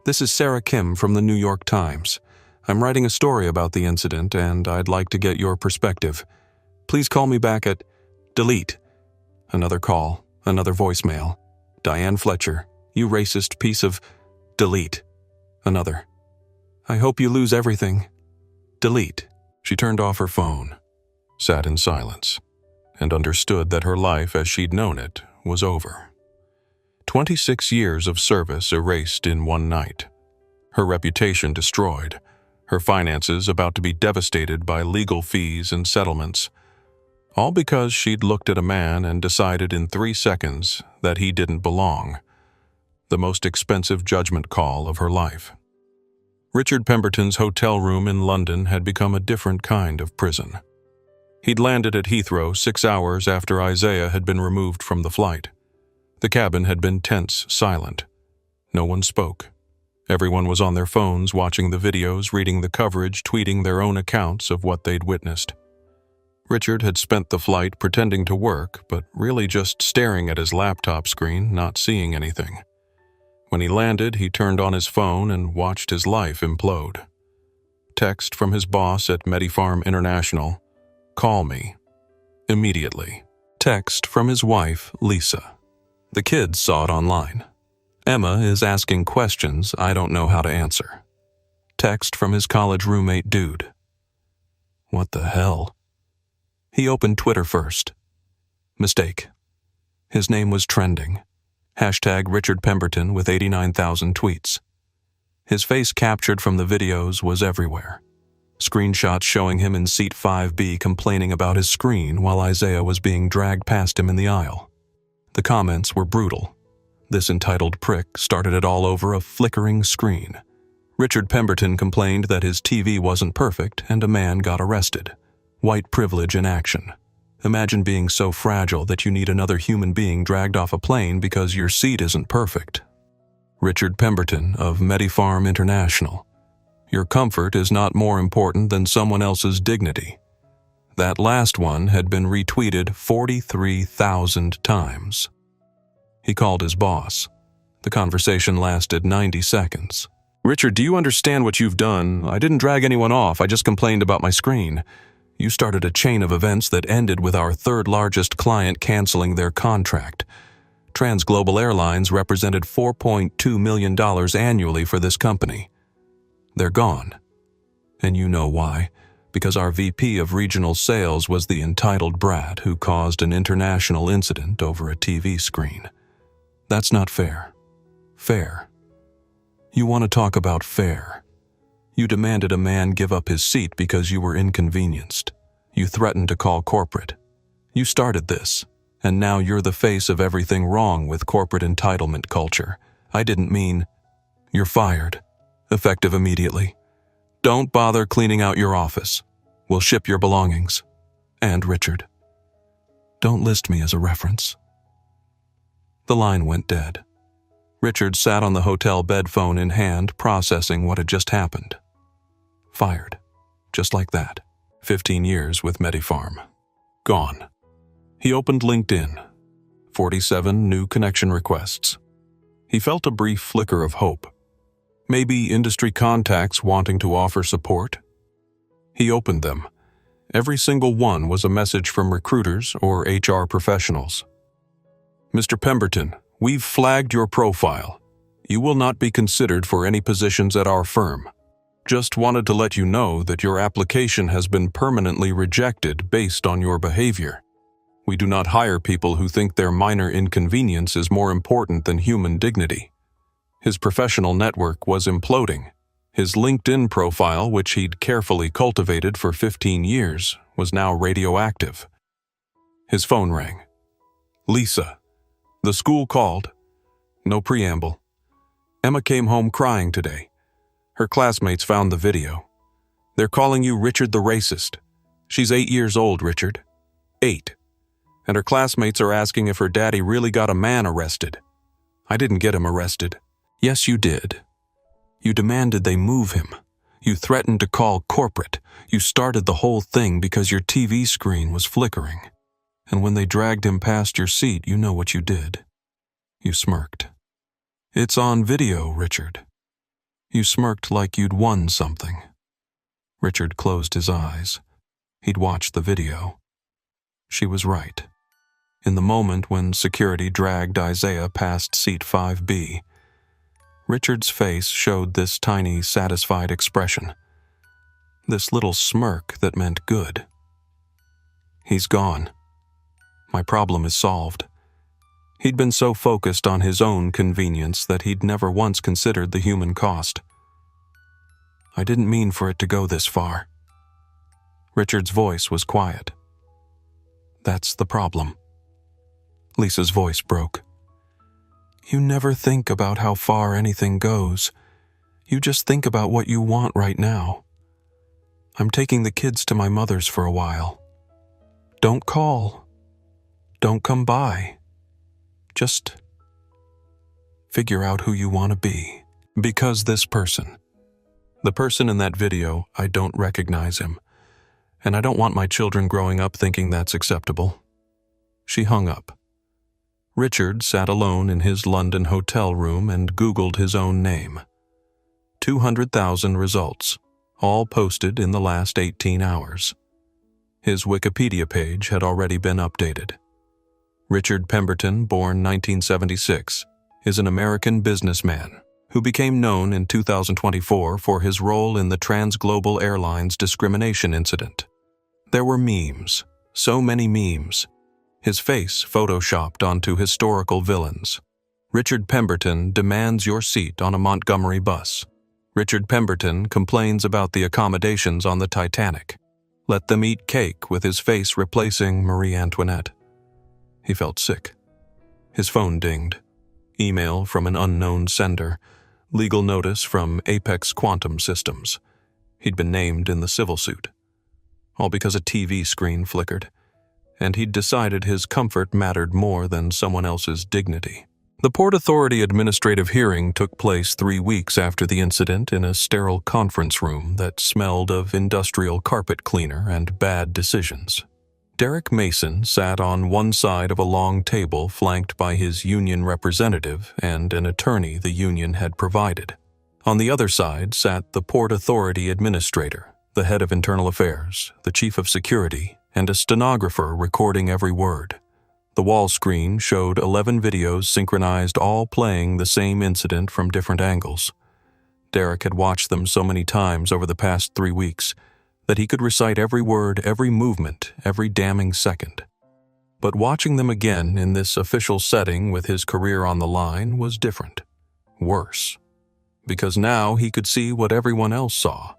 this is Sarah Kim from the New York Times. I'm writing a story about the incident and I'd like to get your perspective. Please call me back at..." Delete. Another call, another voicemail. "Diane Fletcher, you racist piece of..." Delete. Another. I hope you lose everything. Delete. She turned off her phone, sat in silence, and understood that her life as she'd known it was over. 26 years of service erased in one night. Her reputation destroyed, her finances about to be devastated by legal fees and settlements, all because she'd looked at a man and decided in 3 seconds that he didn't belong. The most expensive judgment call of her life. Richard Pemberton's hotel room in London had become a different kind of prison. He'd landed at Heathrow 6 hours after Isaiah had been removed from the flight. The cabin had been tense, silent. No one spoke. Everyone was on their phones, watching the videos, reading the coverage, tweeting their own accounts of what they'd witnessed. Richard had spent the flight pretending to work, but really just staring at his laptop screen, not seeing anything. When he landed, he turned on his phone and watched his life implode. Text from his boss at Medifarm International, "Call me. Immediately." Text from his wife, Lisa. The kids saw it online. "Emma is asking questions I don't know how to answer." Text from his college roommate, Dude. What the hell? He opened Twitter first. Mistake. His name was trending. Hashtag Richard Pemberton with 89,000 tweets. His face captured from the videos was everywhere. Screenshots showing him in seat 5B complaining about his screen while Isaiah was being dragged past him in the aisle. The comments were brutal. This entitled prick started it all over a flickering screen. Richard Pemberton complained that his TV wasn't perfect and a man got arrested. White privilege in action. Imagine being so fragile that you need another human being dragged off a plane because your seat isn't perfect. Richard Pemberton of Medifarm International. Your comfort is not more important than someone else's dignity. That last one had been retweeted 43,000 times. He called his boss. The conversation lasted 90 seconds. "Richard, do you understand what you've done? I didn't drag anyone off, I just complained about my screen. You started a chain of events that ended with our third largest client canceling their contract. Transglobal Airlines represented $4.2 million annually for this company. They're gone. And you know why. Because our VP of regional sales was the entitled brat who caused an international incident over a TV screen. That's not fair. Fair. You want to talk about fair. You demanded a man give up his seat because you were inconvenienced. You threatened to call corporate. You started this, and now you're the face of everything wrong with corporate entitlement culture. I didn't mean... You're fired. Effective immediately. Don't bother cleaning out your office. We'll ship your belongings. And Richard. Don't list me as a reference." The line went dead. Richard sat on the hotel bed, phone in hand, processing what had just happened. Fired. Just like that. 15 years with Medifarm. Gone. He opened LinkedIn. 47 new connection requests. He felt a brief flicker of hope. Maybe industry contacts wanting to offer support? He opened them. Every single one was a message from recruiters or HR professionals. "Mr. Pemberton, we've flagged your profile. You will not be considered for any positions at our firm. Just wanted to let you know that your application has been permanently rejected based on your behavior. We do not hire people who think their minor inconvenience is more important than human dignity." His professional network was imploding. His LinkedIn profile, which he'd carefully cultivated for 15 years, was now radioactive. His phone rang. "Lisa. The school called." No preamble. "Emma came home crying today. Her classmates found the video. They're calling you Richard the racist. She's 8 years old, Richard. 8. And her classmates are asking if her daddy really got a man arrested. I didn't get him arrested." "Yes, you did. You demanded they move him. You threatened to call corporate. You started the whole thing because your TV screen was flickering. And when they dragged him past your seat, you know what you did." You smirked. "It's on video, Richard." You smirked like you'd won something. Richard closed his eyes. He'd watched the video. She was right. In the moment when security dragged Isaiah past seat 5B, Richard's face showed this tiny, satisfied expression. This little smirk that meant good. He's gone. My problem is solved. He'd been so focused on his own convenience that he'd never once considered the human cost. I didn't mean for it to go this far. Richard's voice was quiet. That's the problem. Lisa's voice broke. You never think about how far anything goes. You just think about what you want right now. I'm taking the kids to my mother's for a while. Don't call. Don't come by. Just figure out who you want to be. Because this person, the person in that video, I don't recognize him. And I don't want my children growing up thinking that's acceptable. She hung up. Richard sat alone in his London hotel room and Googled his own name. 200,000 results, all posted in the last 18 hours. His Wikipedia page had already been updated. Richard Pemberton, born 1976, is an American businessman who became known in 2024 for his role in the Transglobal Airlines discrimination incident. There were memes, so many memes. His face photoshopped onto historical villains. Richard Pemberton demands your seat on a Montgomery bus. Richard Pemberton complains about the accommodations on the Titanic. Let them eat cake with his face replacing Marie Antoinette. He felt sick. His phone dinged. Email from an unknown sender. Legal notice from Apex Quantum Systems. He'd been named in the civil suit. All because a TV screen flickered. And he'd decided his comfort mattered more than someone else's dignity. The Port Authority administrative hearing took place 3 weeks after the incident in a sterile conference room that smelled of industrial carpet cleaner and bad decisions. Derek Mason sat on one side of a long table flanked by his union representative and an attorney the union had provided. On the other side sat the Port Authority administrator, the head of internal affairs, the chief of security, and a stenographer recording every word. The wall screen showed 11 videos synchronized, all playing the same incident from different angles. Derek had watched them so many times over the past 3 weeks that he could recite every word, every movement, every damning second. But watching them again in this official setting with his career on the line was different. Worse. Because now he could see what everyone else saw.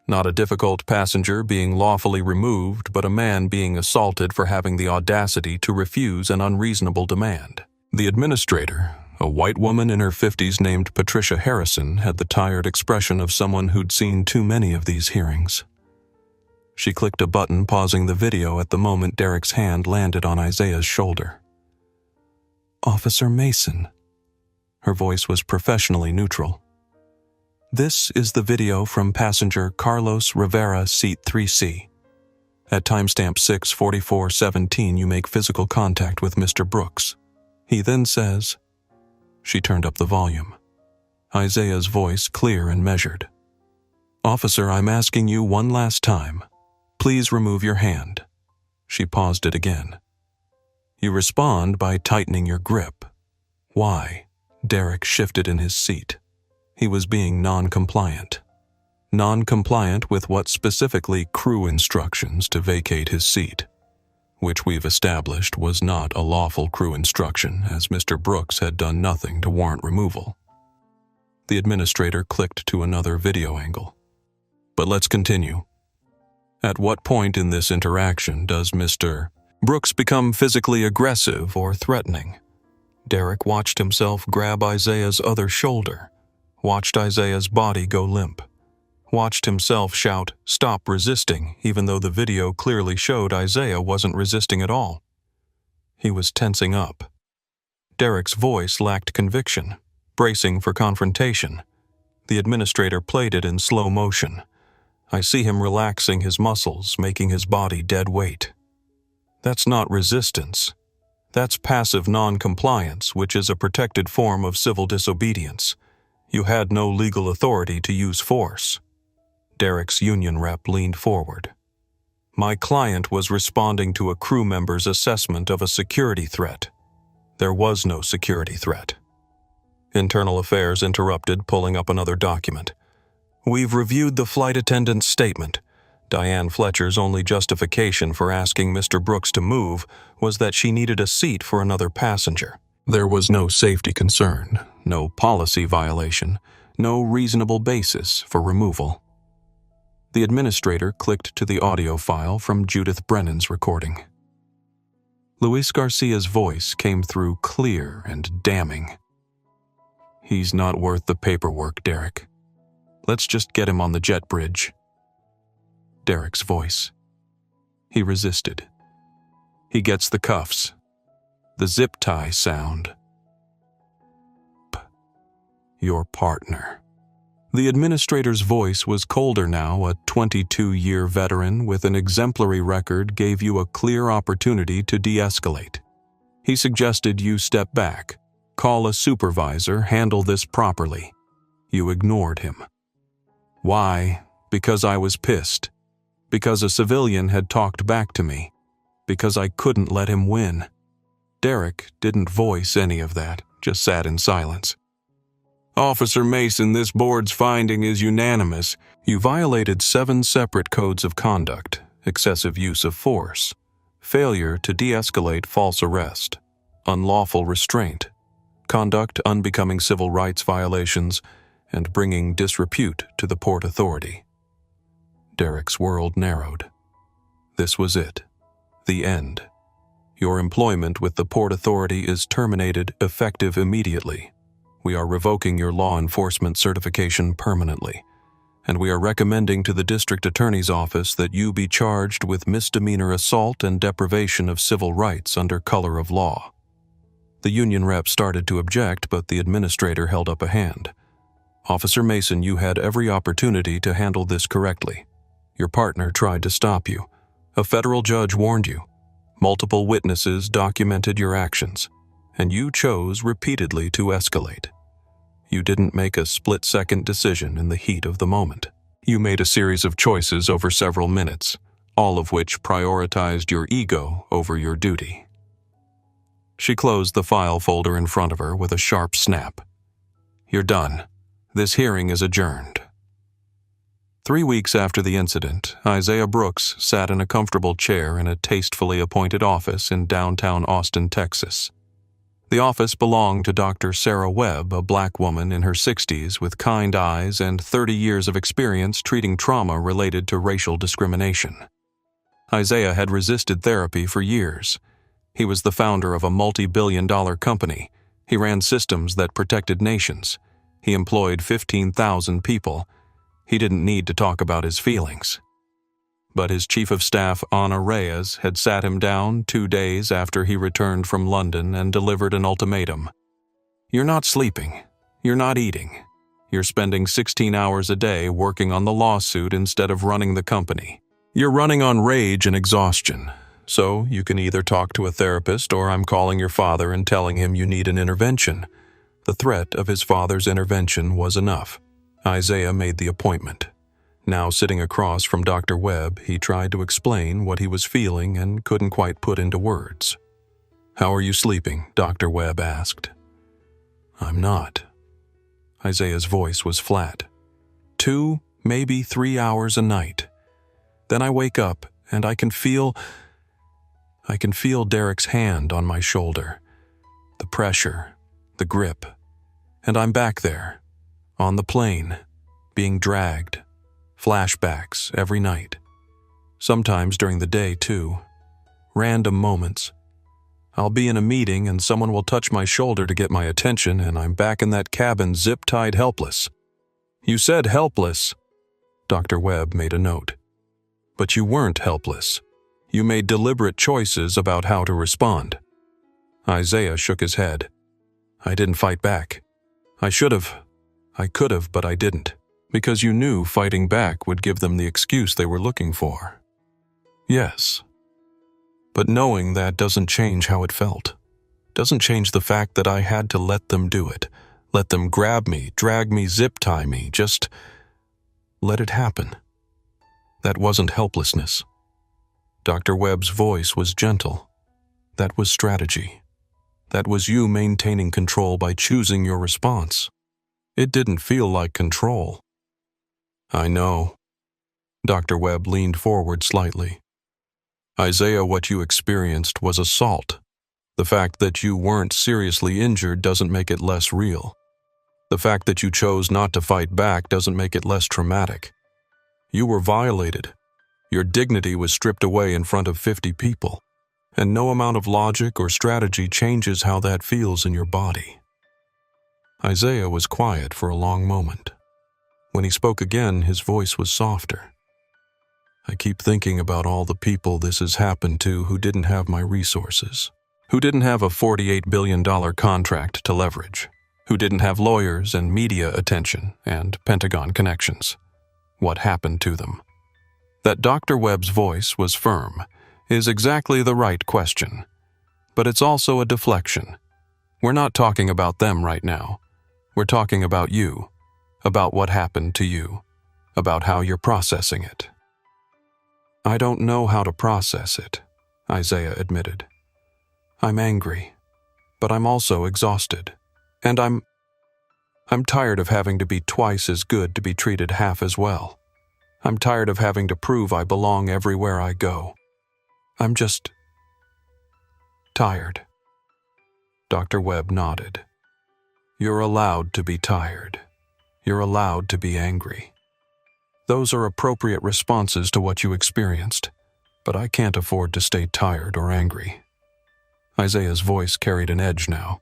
Not a difficult passenger being lawfully removed, but a man being assaulted for having the audacity to refuse an unreasonable demand. The administrator, a white woman in her 50s named Patricia Harrison, had the tired expression of someone who'd seen too many of these hearings. She clicked a button, pausing the video at the moment Derek's hand landed on Isaiah's shoulder. Officer Mason. Her voice was professionally neutral. This is the video from passenger Carlos Rivera, seat 3C. At timestamp 6:44:17, you make physical contact with Mr. Brooks. He then says, She turned up the volume. Isaiah's voice clear and measured. Officer, I'm asking you one last time. Please remove your hand. She paused it again. You respond by tightening your grip. Why? Derek shifted in his seat. He was being non-compliant. Non-compliant with what specifically crew instructions to vacate his seat, which we've established was not a lawful crew instruction, as Mr. Brooks had done nothing to warrant removal. The administrator clicked to another video angle. But let's continue. At what point in this interaction does Mr. Brooks become physically aggressive or threatening? Derek watched himself grab Isaiah's other shoulder, watched Isaiah's body go limp, watched himself shout, "Stop resisting," even though the video clearly showed Isaiah wasn't resisting at all. He was tensing up. Derek's voice lacked conviction, bracing for confrontation. The administrator played it in slow motion. I see him relaxing his muscles, making his body dead weight. That's not resistance. That's passive non-compliance, which is a protected form of civil disobedience. You had no legal authority to use force. Derek's union rep leaned forward. My client was responding to a crew member's assessment of a security threat. There was no security threat. Internal Affairs interrupted, pulling up another document. We've reviewed the flight attendant's statement. Diane Fletcher's only justification for asking Mr. Brooks to move was that she needed a seat for another passenger. There was no safety concern, no policy violation, no reasonable basis for removal. The administrator clicked to the audio file from Judith Brennan's recording. Luis Garcia's voice came through clear and damning. He's not worth the paperwork, Derek. Let's just get him on the jet bridge. Derek's voice. He resisted. He gets the cuffs. The zip tie sound. Your partner. The administrator's voice was colder now. A 22-year veteran with an exemplary record gave you a clear opportunity to de-escalate. He suggested you step back, call a supervisor, handle this properly. You ignored him. Why? Because I was pissed. Because a civilian had talked back to me. Because I couldn't let him win. Derek didn't voice any of that, just sat in silence. Officer Mason, this board's finding is unanimous. You violated 7 separate codes of conduct: excessive use of force, failure to de-escalate false arrest, unlawful restraint, conduct unbecoming civil rights violations, and bringing disrepute to the Port Authority. Derek's world narrowed. This was it. The end. Your employment with the Port Authority is terminated effective immediately. We are revoking your law enforcement certification permanently, and we are recommending to the District Attorney's Office that you be charged with misdemeanor assault and deprivation of civil rights under color of law. The union rep started to object, but the administrator held up a hand. Officer Mason, you had every opportunity to handle this correctly. Your partner tried to stop you. A federal judge warned you. Multiple witnesses documented your actions, and you chose repeatedly to escalate. You didn't make a split-second decision in the heat of the moment. You made a series of choices over several minutes, all of which prioritized your ego over your duty. She closed the file folder in front of her with a sharp snap. You're done. This hearing is adjourned. 3 weeks after the incident, Isaiah Brooks sat in a comfortable chair in a tastefully appointed office in downtown Austin, Texas. The office belonged to Dr. Sarah Webb, a black woman in her 60s with kind eyes and 30 years of experience treating trauma related to racial discrimination. Isaiah had resisted therapy for years. He was the founder of a multi-billion-dollar company. He ran systems that protected nations. He employed 15,000 people. He didn't need to talk about his feelings. But his chief of staff, Ana Reyes, had sat him down 2 days after he returned from London and delivered an ultimatum. You're not sleeping. You're not eating. You're spending 16 hours a day working on the lawsuit instead of running the company. You're running on rage and exhaustion. So you can either talk to a therapist or I'm calling your father and telling him you need an intervention. The threat of his father's intervention was enough. Isaiah made the appointment. Now sitting across from Dr. Webb, he tried to explain what he was feeling and couldn't quite put into words. How are you sleeping? Dr. Webb asked. I'm not. Isaiah's voice was flat. 2, maybe 3 hours a night. Then I wake up and I can feel Derek's hand on my shoulder. The pressure, the grip. And I'm back there, on the plane, being dragged. Flashbacks every night. Sometimes during the day, too. Random moments. I'll be in a meeting and someone will touch my shoulder to get my attention and I'm back in that cabin zip-tied helpless. You said helpless. Dr. Webb made a note. But you weren't helpless. You made deliberate choices about how to respond. Isaiah shook his head. I didn't fight back. I should have. I could have, but I didn't. Because you knew fighting back would give them the excuse they were looking for. Yes. But knowing that doesn't change how it felt. Doesn't change the fact that I had to let them do it. Let them grab me, drag me, zip-tie me, just let it happen. That wasn't helplessness. Dr. Webb's voice was gentle. That was strategy. That was you maintaining control by choosing your response. It didn't feel like control. I know. Dr. Webb leaned forward slightly. Isaiah, what you experienced was assault. The fact that you weren't seriously injured doesn't make it less real. The fact that you chose not to fight back doesn't make it less traumatic. You were violated. Your dignity was stripped away in front of 50 people, and no amount of logic or strategy changes how that feels in your body. Isaiah was quiet for a long moment. When he spoke again, his voice was softer. I keep thinking about all the people this has happened to who didn't have my resources, who didn't have a $48 billion contract to leverage, who didn't have lawyers and media attention and Pentagon connections. What happened to them? That Dr. Webb's voice was firm is exactly the right question, but it's also a deflection. We're not talking about them right now. We're talking about you, about what happened to you, about how you're processing it. I don't know how to process it, Isaiah admitted. I'm angry, but I'm also exhausted, and I'm tired of having to be twice as good to be treated half as well. I'm tired of having to prove I belong everywhere I go. I'm just tired. Dr. Webb nodded. You're allowed to be tired. You're allowed to be angry. Those are appropriate responses to what you experienced, but I can't afford to stay tired or angry. Isaiah's voice carried an edge now.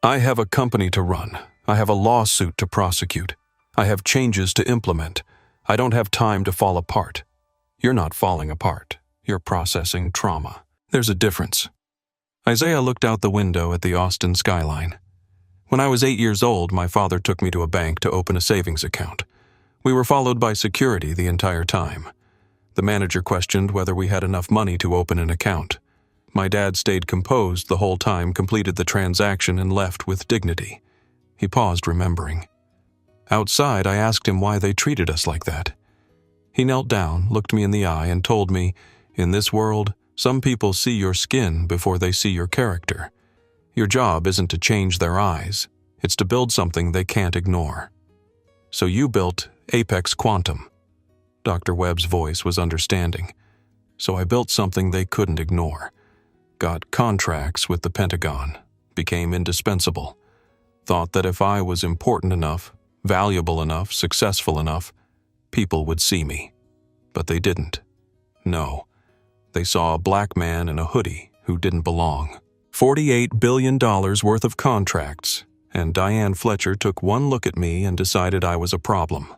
I have a company to run. I have a lawsuit to prosecute. I have changes to implement. I don't have time to fall apart. You're not falling apart. You're processing trauma. There's a difference. Isaiah looked out the window at the Austin skyline. When I was 8 years old, my father took me to a bank to open a savings account. We were followed by security the entire time. The manager questioned whether we had enough money to open an account. My dad stayed composed the whole time, completed the transaction, and left with dignity. He paused, remembering. Outside, I asked him why they treated us like that. He knelt down, looked me in the eye, and told me, in this world, some people see your skin before they see your character. Your job isn't to change their eyes. It's to build something they can't ignore. So you built Apex Quantum. Dr. Webb's voice was understanding. So I built something they couldn't ignore. Got contracts with the Pentagon. Became indispensable. Thought that if I was important enough, valuable enough, successful enough, people would see me. But they didn't. No. They saw a black man in a hoodie who didn't belong. $48 billion worth of contracts, and Diane Fletcher took one look at me and decided I was a problem.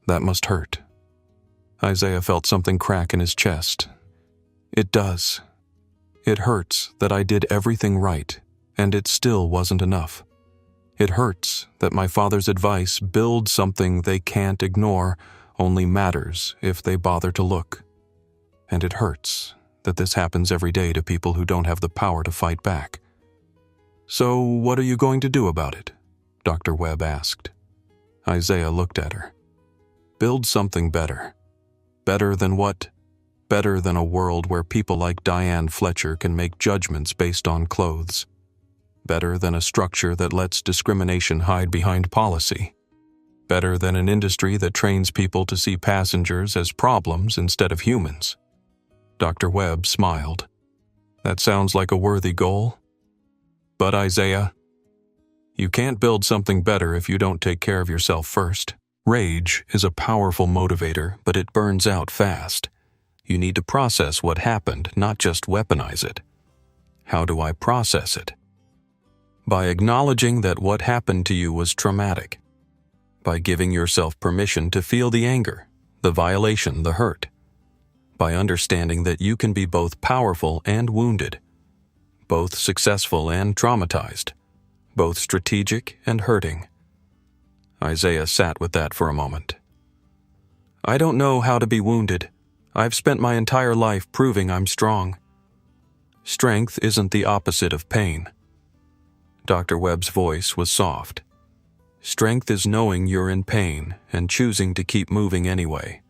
That must hurt. Isaiah felt something crack in his chest. It does. It hurts that I did everything right, and it still wasn't enough. It hurts that my father's advice, build something they can't ignore, only matters if they bother to look. And it hurts that this happens every day to people who don't have the power to fight back. So what are you going to do about it? Dr. Webb asked. Isaiah looked at her. Build something better. Better than what? Better than a world where people like Diane Fletcher can make judgments based on clothes. Better than a structure that lets discrimination hide behind policy. Better than an industry that trains people to see passengers as problems instead of humans. Dr. Webb smiled. That sounds like a worthy goal. But Isaiah, you can't build something better if you don't take care of yourself first. Rage is a powerful motivator, but it burns out fast. You need to process what happened, not just weaponize it. How do I process it? By acknowledging that what happened to you was traumatic. By giving yourself permission to feel the anger, the violation, the hurt. By understanding that you can be both powerful and wounded, both successful and traumatized, both strategic and hurting. Isaiah sat with that for a moment. I don't know how to be wounded. I've spent my entire life proving I'm strong. Strength isn't the opposite of pain. Dr. Webb's voice was soft. Strength is knowing you're in pain and choosing to keep moving anyway.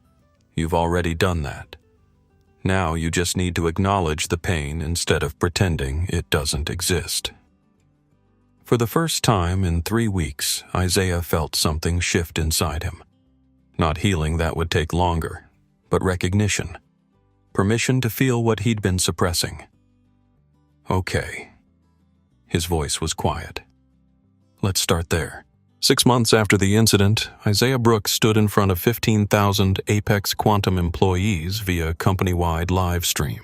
You've already done that. Now you just need to acknowledge the pain instead of pretending it doesn't exist. For the first time in 3 weeks, Isaiah felt something shift inside him. Not healing that would take longer, but recognition. Permission to feel what he'd been suppressing. Okay. His voice was quiet. Let's start there. 6 months after the incident, Isaiah Brooks stood in front of 15,000 Apex Quantum employees via company-wide live stream.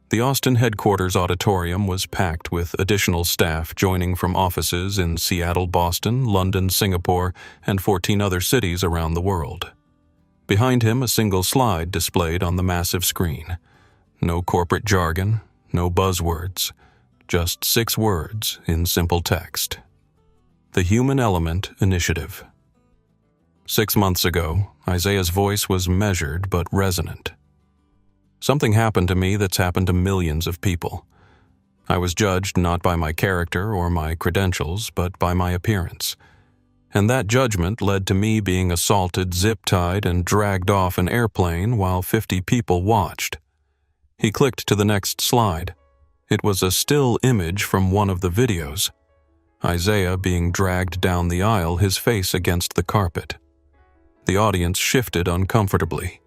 The Austin headquarters auditorium was packed with additional staff joining from offices in Seattle, Boston, London, Singapore, and 14 other cities around the world. Behind him, a single slide displayed on the massive screen. No corporate jargon, no buzzwords, just 6 words in simple text. The Human Element Initiative. 6 months ago, Isaiah's voice was measured but resonant. Something happened to me that's happened to millions of people. I was judged not by my character or my credentials, but by my appearance. And that judgment led to me being assaulted, zip-tied, and dragged off an airplane while 50 people watched. He clicked to the next slide. It was a still image from one of the videos. Isaiah being dragged down the aisle, his face against the carpet. The audience shifted uncomfortably.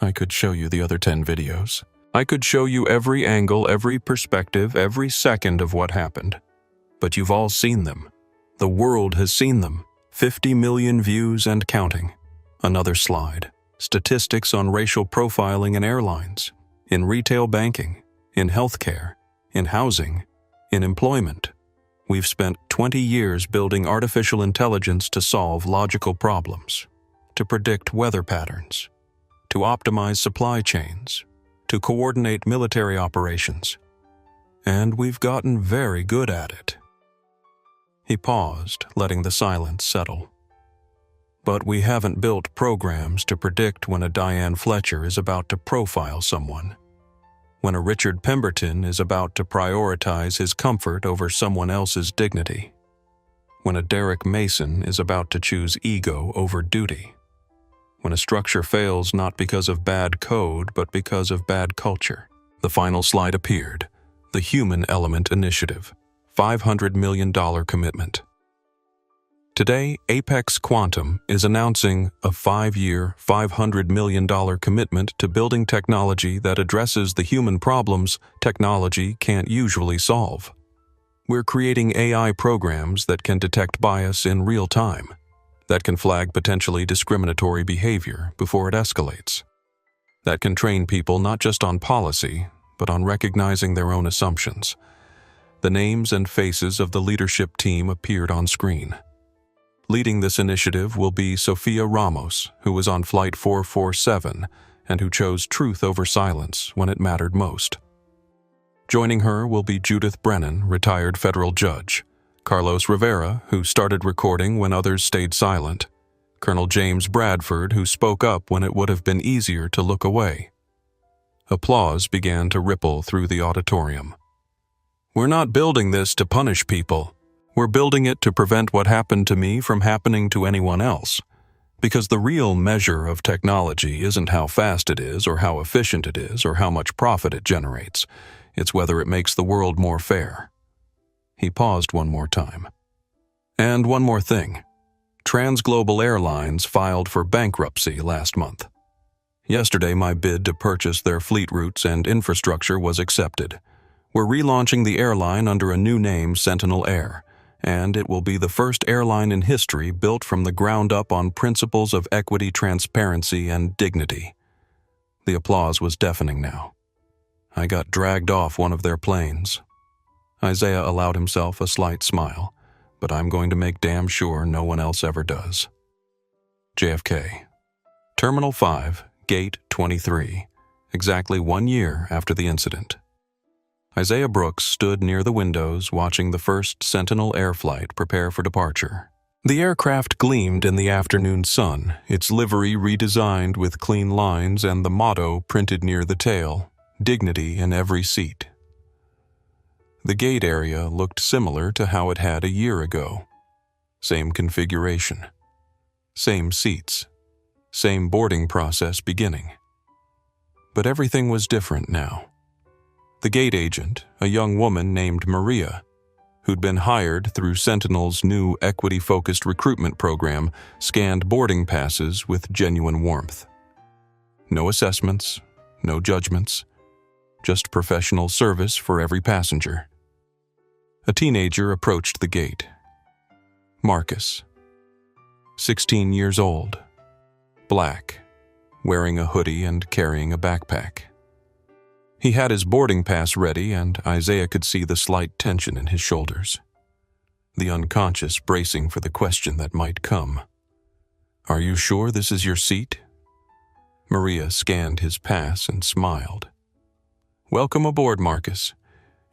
I could show you the other 10 videos. I could show you every angle, every perspective, every second of what happened. But you've all seen them. The world has seen them. 50 million views and counting. Another slide. Statistics on racial profiling in airlines, in retail banking, in healthcare, in housing, in employment. We've spent 20 years building artificial intelligence to solve logical problems, to predict weather patterns, to optimize supply chains, to coordinate military operations. And we've gotten very good at it. He paused, letting the silence settle. But we haven't built programs to predict when a Diane Fletcher is about to profile someone, when a Richard Pemberton is about to prioritize his comfort over someone else's dignity, when a Derek Mason is about to choose ego over duty, when a structure fails not because of bad code but because of bad culture. The final slide appeared. The Human Element Initiative. $500 million commitment. Today, Apex Quantum is announcing a 5-year, $500 million commitment to building technology that addresses the human problems technology can't usually solve. We're creating AI programs that can detect bias in real time, that can flag potentially discriminatory behavior before it escalates, that can train people not just on policy, but on recognizing their own assumptions. The names and faces of the leadership team appeared on screen. Leading this initiative will be Sophia Ramos, who was on Flight 447 and who chose truth over silence when it mattered most. Joining her will be Judith Brennan, retired federal judge, Carlos Rivera, who started recording when others stayed silent, Colonel James Bradford, who spoke up when it would have been easier to look away. Applause began to ripple through the auditorium. We're not building this to punish people. We're building it to prevent what happened to me from happening to anyone else. Because the real measure of technology isn't how fast it is or how efficient it is or how much profit it generates. It's whether it makes the world more fair. He paused one more time. And one more thing. Transglobal Airlines filed for bankruptcy last month. Yesterday, my bid to purchase their fleet routes and infrastructure was accepted. We're relaunching the airline under a new name, Sentinel Air, and it will be the first airline in history built from the ground up on principles of equity, transparency, and dignity. The applause was deafening now. I got dragged off one of their planes. Isaiah allowed himself a slight smile, but I'm going to make damn sure no one else ever does. JFK. Terminal 5, Gate 23, exactly 1 year after the incident. Isaiah Brooks stood near the windows watching the first Sentinel Air flight prepare for departure. The aircraft gleamed in the afternoon sun, its livery redesigned with clean lines and the motto printed near the tail, "Dignity in every seat." The gate area looked similar to how it had a year ago. Same configuration. Same seats. Same boarding process beginning. But everything was different now. The gate agent, a young woman named Maria, who'd been hired through Sentinel's new equity-focused recruitment program, scanned boarding passes with genuine warmth. No assessments, no judgments, just professional service for every passenger. A teenager approached the gate. Marcus, 16 years old, black, wearing a hoodie and carrying a backpack. He had his boarding pass ready, and Isaiah could see the slight tension in his shoulders, the unconscious bracing for the question that might come. "Are you sure this is your seat?" Maria scanned his pass and smiled. "Welcome aboard, Marcus.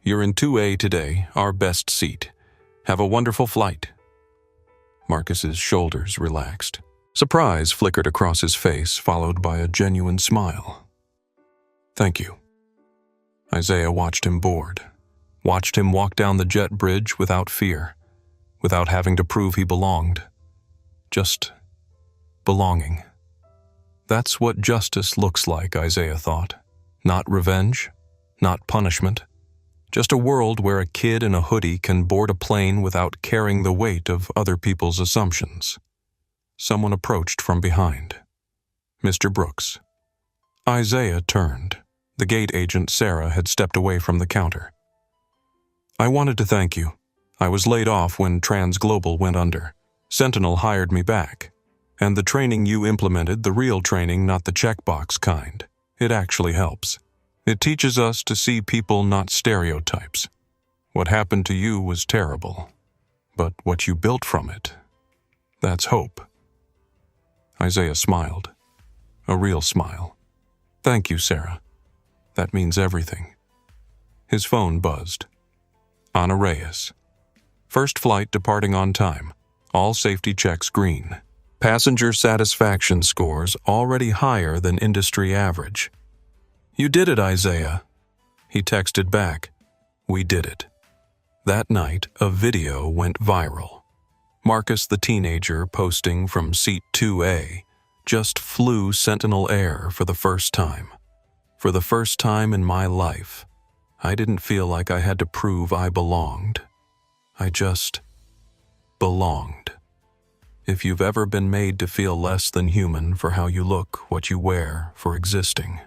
You're in 2A today, our best seat. Have a wonderful flight." Marcus's shoulders relaxed. Surprise flickered across his face, followed by a genuine smile. "Thank you." Isaiah watched him board, watched him walk down the jet bridge without fear, without having to prove he belonged. Just belonging. That's what justice looks like, Isaiah thought. Not revenge, not punishment. Just a world where a kid in a hoodie can board a plane without carrying the weight of other people's assumptions. Someone approached from behind. Mr. Brooks. Isaiah turned. The gate agent, Sarah, had stepped away from the counter. "I wanted to thank you. I was laid off when TransGlobal went under. Sentinel hired me back. And the training you implemented, the real training, not the checkbox kind. It actually helps. It teaches us to see people, not stereotypes. What happened to you was terrible. But what you built from it, that's hope." Isaiah smiled. A real smile. "Thank you, Sarah. That means everything." His phone buzzed. Ana Reyes. First flight departing on time. All safety checks green. Passenger satisfaction scores already higher than industry average. "You did it, Isaiah." He texted back. "We did it." That night, a video went viral. Marcus the teenager, posting from seat 2A, just flew Sentinel Air for the first time. "For the first time in my life, I didn't feel like I had to prove I belonged. I just belonged." If you've ever been made to feel less than human for how you look, what you wear, for existing,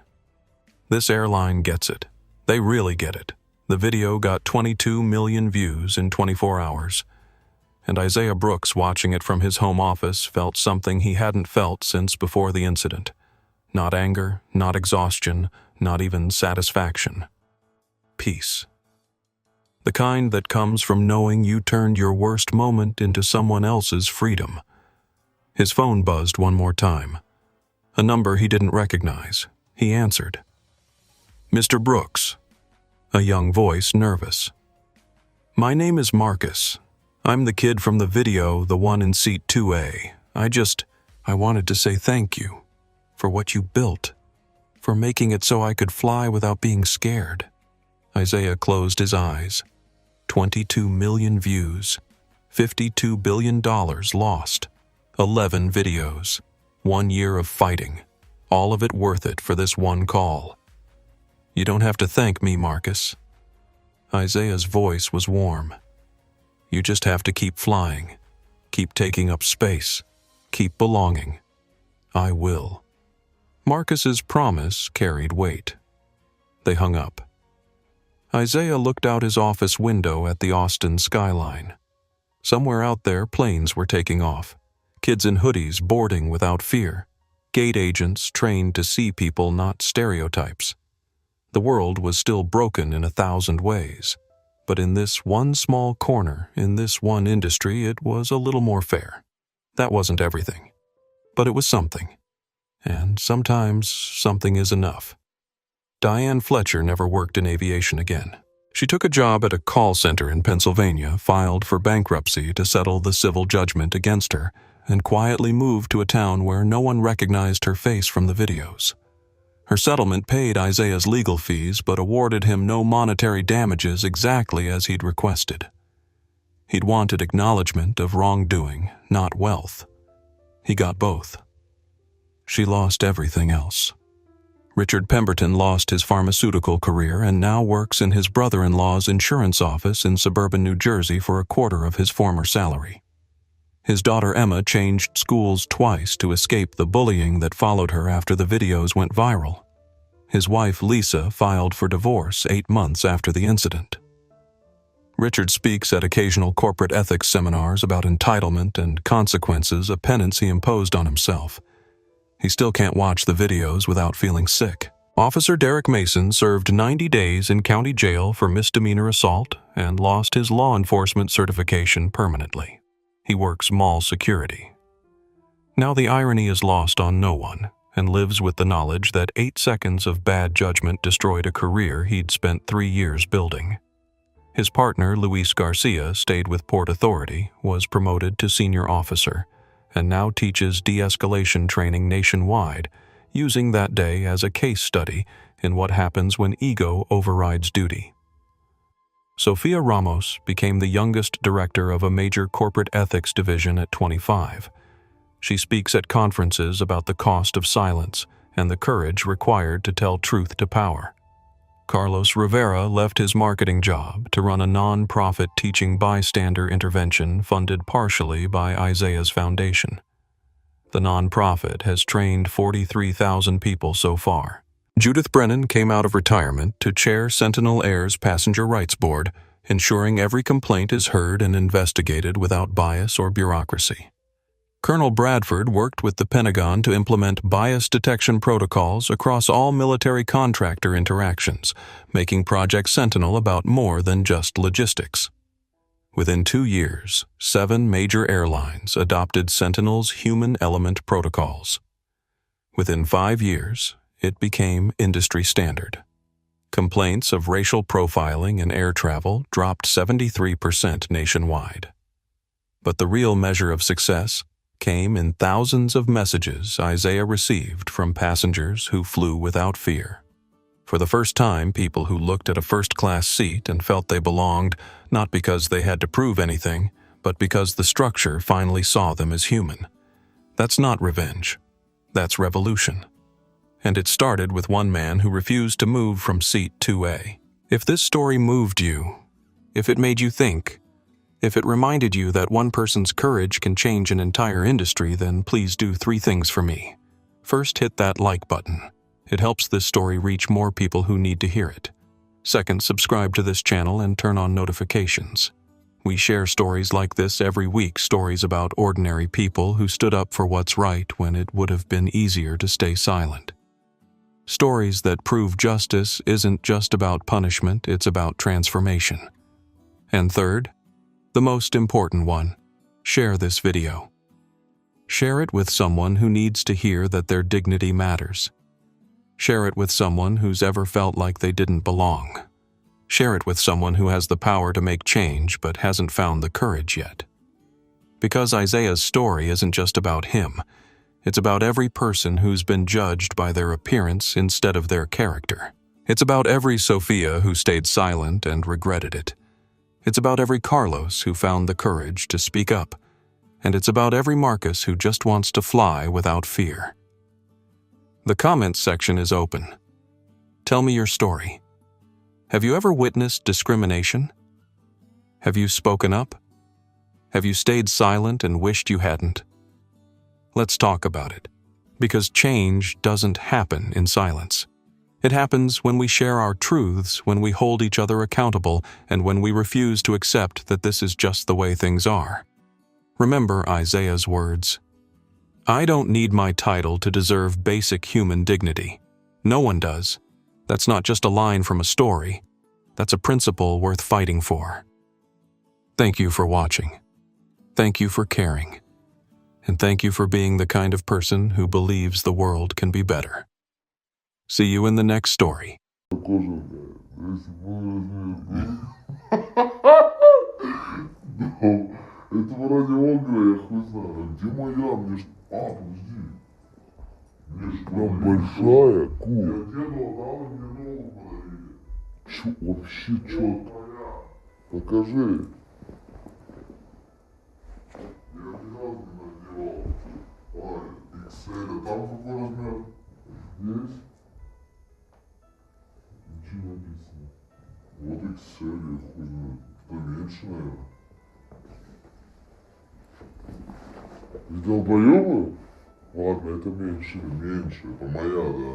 this airline gets it. They really get it. The video got 22 million views in 24 hours. And Isaiah Brooks, watching it from his home office, felt something he hadn't felt since before the incident. Not anger, not exhaustion, not even satisfaction. Peace. The kind that comes from knowing you turned your worst moment into someone else's freedom. His phone buzzed one more time. A number he didn't recognize. He answered. "Mr. Brooks." A young voice, nervous. "My name is Marcus. I'm the kid from the video, the one in seat 2A. I wanted to say thank you for what you built, for making it so I could fly without being scared." Isaiah closed his eyes. 22 million views, $52 billion lost, 11 videos, 1 year of fighting, all of it worth it for this one call. "You don't have to thank me, Marcus." Isaiah's voice was warm. "You just have to keep flying, keep taking up space, keep belonging. I will." Marcus's promise carried weight. They hung up. Isaiah looked out his office window at the Austin skyline. Somewhere out there, planes were taking off. Kids in hoodies boarding without fear. Gate agents trained to see people, not stereotypes. The world was still broken in 1,000 ways. But in this one small corner, in this one industry, it was a little more fair. That wasn't everything. But it was something. And sometimes something is enough. Diane Fletcher never worked in aviation again. She took a job at a call center in Pennsylvania, filed for bankruptcy to settle the civil judgment against her, and quietly moved to a town where no one recognized her face from the videos. Her settlement paid Isaiah's legal fees but awarded him no monetary damages, exactly as he'd requested. He'd wanted acknowledgement of wrongdoing, not wealth. He got both. She lost everything else. Richard Pemberton lost his pharmaceutical career and now works in his brother-in-law's insurance office in suburban New Jersey for a quarter of his former salary. His daughter Emma changed schools twice to escape the bullying that followed her after the videos went viral. His wife Lisa filed for divorce 8 months after the incident. Richard speaks at occasional corporate ethics seminars about entitlement and consequences, a penance he imposed on himself. He still can't watch the videos without feeling sick. Officer Derek Mason served 90 days in county jail for misdemeanor assault and lost his law enforcement certification permanently. He works mall security. Now the irony is lost on no one, and lives with the knowledge that 8 seconds of bad judgment destroyed a career he'd spent 3 years building. His partner, Luis Garcia, stayed with Port Authority, was promoted to senior officer, and now teaches de-escalation training nationwide, using that day as a case study in what happens when ego overrides duty. Sofia Ramos became the youngest director of a major corporate ethics division at 25. She speaks at conferences about the cost of silence and the courage required to tell truth to power. Carlos Rivera left his marketing job to run a non-profit teaching bystander intervention funded partially by Isaiah's foundation. The non-profit has trained 43,000 people so far. Judith Brennan came out of retirement to chair Sentinel Air's Passenger Rights Board, ensuring every complaint is heard and investigated without bias or bureaucracy. Colonel Bradford worked with the Pentagon to implement bias detection protocols across all military contractor interactions, making Project Sentinel about more than just logistics. Within 2 years, 7 major airlines adopted Sentinel's human element protocols. Within 5 years, it became industry standard. Complaints of racial profiling in air travel dropped 73% nationwide. But the real measure of success came in thousands of messages Isaiah received from passengers who flew without fear. For the first time, people who looked at a first-class seat and felt they belonged, not because they had to prove anything, but because the structure finally saw them as human. That's not revenge. That's revolution. And it started with one man who refused to move from seat 2A. If this story moved you, if it made you think, if it reminded you that one person's courage can change an entire industry, then please do 3 things for me. First, hit that like button. It helps this story reach more people who need to hear it. Second, subscribe to this channel and turn on notifications. We share stories like this every week, stories about ordinary people who stood up for what's right when it would have been easier to stay silent. Stories that prove justice isn't just about punishment, it's about transformation. And third, the most important one, share this video. Share it with someone who needs to hear that their dignity matters. Share it with someone who's ever felt like they didn't belong. Share it with someone who has the power to make change but hasn't found the courage yet. Because Isaiah's story isn't just about him. It's about every person who's been judged by their appearance instead of their character. It's about every Sophia who stayed silent and regretted it. It's about every Carlos who found the courage to speak up. And it's about every Marcus who just wants to fly without fear. The comments section is open. Tell me your story. Have you ever witnessed discrimination? Have you spoken up? Have you stayed silent and wished you hadn't? Let's talk about it. Because change doesn't happen in silence. It happens when we share our truths, when we hold each other accountable, and when we refuse to accept that this is just the way things are. Remember Isaiah's words. I don't need my title to deserve basic human dignity. No one does. That's not just a line from a story. That's a principle worth fighting for. Thank you for watching. Thank you for caring. And thank you for being the kind of person who believes the world can be better. See you in the next story. Это вроде Ольга, я хуй знаю. Где моя? Мне ж... подожди. Мне ж прям большая, ку. Я деду отдал, и мне новую подарили. Чё, вообще чётко. Покажи. Я ни разу не надевал. Ай, XL, там какой размер? Здесь. наверное. Из долбоёбы? Ладно, это меньше, это моя, да.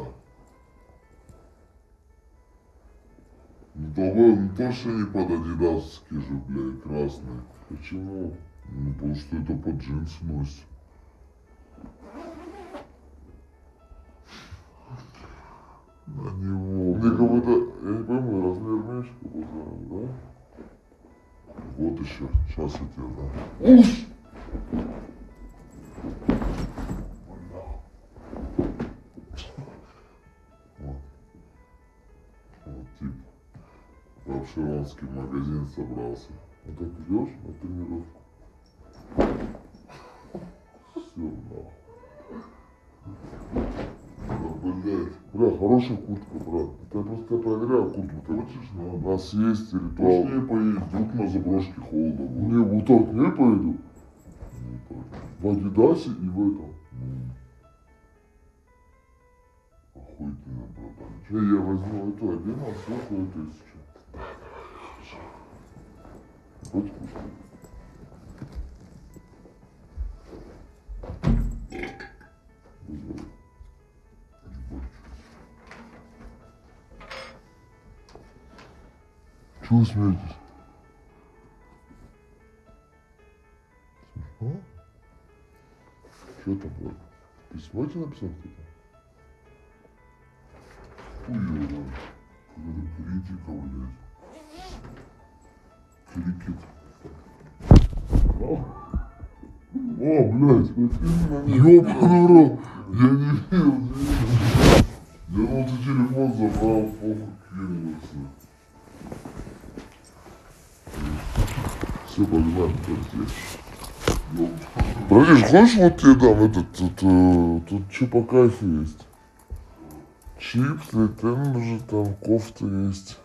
Ну долбоёб, ну точно не под адидасовские же, блядь, красные. Почему? Ну потому что это под джинсы носит. На него. Мне как будто, я не пойму, размер меньше, как будто, да? Вот еще, сейчас я тебе дам. Уш! Вот. Вот тип. В обширонский магазин собрался. Вот так идешь на тренировку. Все, нахуй. Бля, хорошая куртка, брат. Я просто проверял куртку. Хочешь, у нас есть ритуал. Точнее поедешь, вдруг на заброшке холодно будет. Не, вот так не поеду. В Адидасе и в этом. Охуительно, братан. Я возьму эту один, а сколько 1000. Вот вкусно. Чего смеетесь? Смешно? Что там, брат? Письмо тебе написал кто-то? Хуёво. Какая-то критика, блядь. Крикет. О, блядь, ёбаный рот. Я не видел, Я думал, ты телефон забрал, похуй кинулся. Все, погнали, подожди. Братиш, хочешь, вот тебе дам этот, тут что по кайфу есть? Чипсы, тендеры, там кофта есть.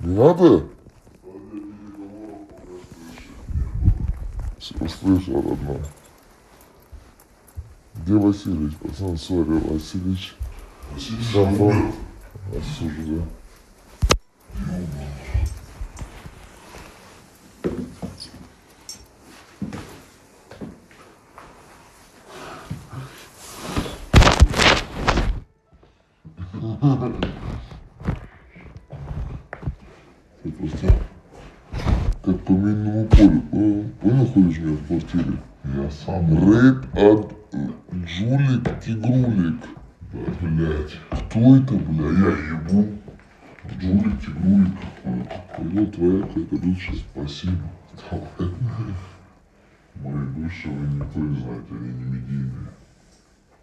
Не надо? Все, услышал, родной. Где Васильевич, пацан, сори, Васильевич. Васильевич, осуждаю. Ты просто как по минному полю. Понял, ходишь у меня в квартире? Я сам. Рейд от Джулик Тигрулик. Да, блядь. Кто это, блядь? Я ебу. Джулик Тигрулик. Ну, твоя какая-то бывшая. Спасибо. Давай. Мои бывшие вы никто не знаете, они не медийные.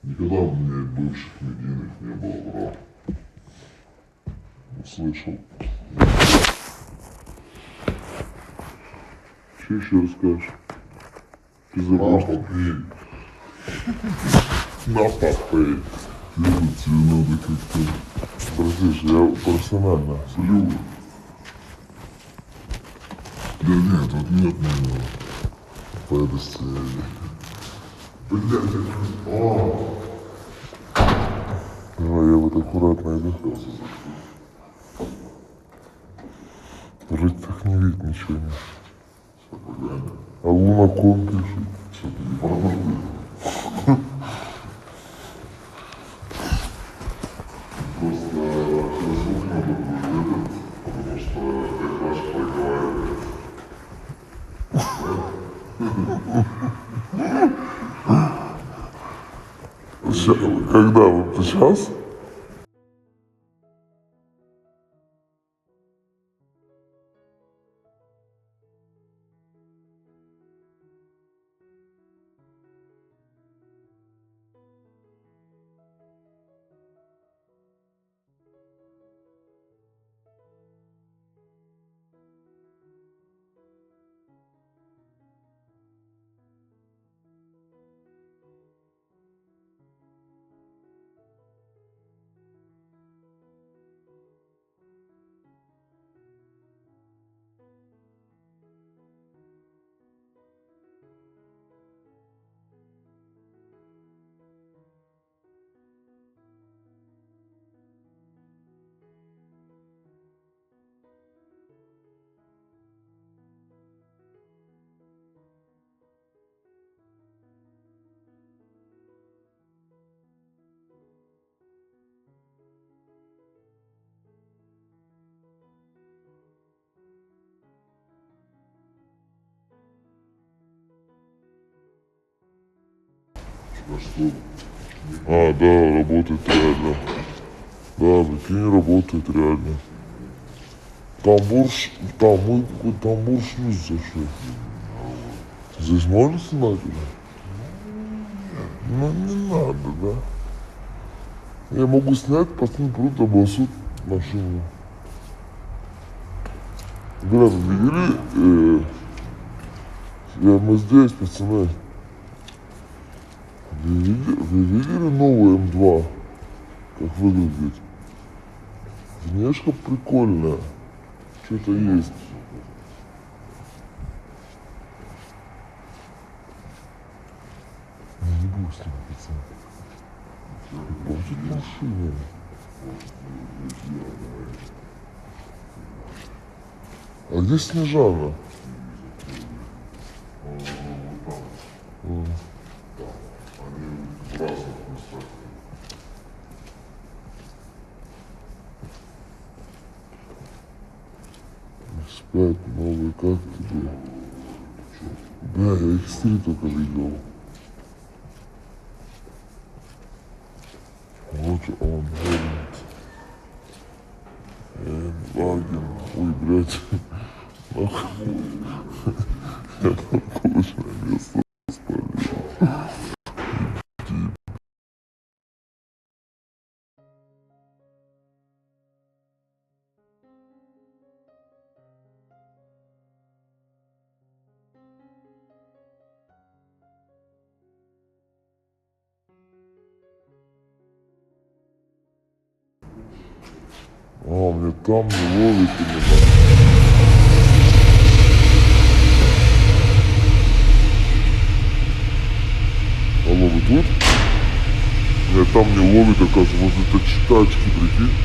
Никогда у меня бывших медийных не было, брат. Услышал. Что еще расскажешь? Ты забыл? На попей. Тебе надо как-то... Братиш, я профессионально. Слю. Да нет, тут нет моего. По этой сцене. Блядь, о! Давай я вот аккуратно иду. Вроде так не видно ничего. А лунаком пишет. Что-то не правда. Просто звук надо будет потому что как раз проговаривает. Когда вы сейчас? На что? А, да, работает реально. Да, прикинь, работает реально. Там мой какой-то тамбур шлюз зашел. Здесь можно снимать уже? Ну, не надо, да. Я могу снять, пацаны прут, обоссут машину. Бля, вы видели? Мы здесь, пацаны. Вы видели новую М2? Как выглядит? Внешка прикольная. Что-то есть. Не буду с ним, пацаны. Будет машина. А где Снежана? Спят новые, как тебе? Да, я X3 только видел. Вот он, Ваген. Ой, блядь. Нахуй. Я парковочное место спалил. А, мне там не ловит именно. Алло, вы тут? Меня там не ловит, оказывается, возле тачки, прикинь.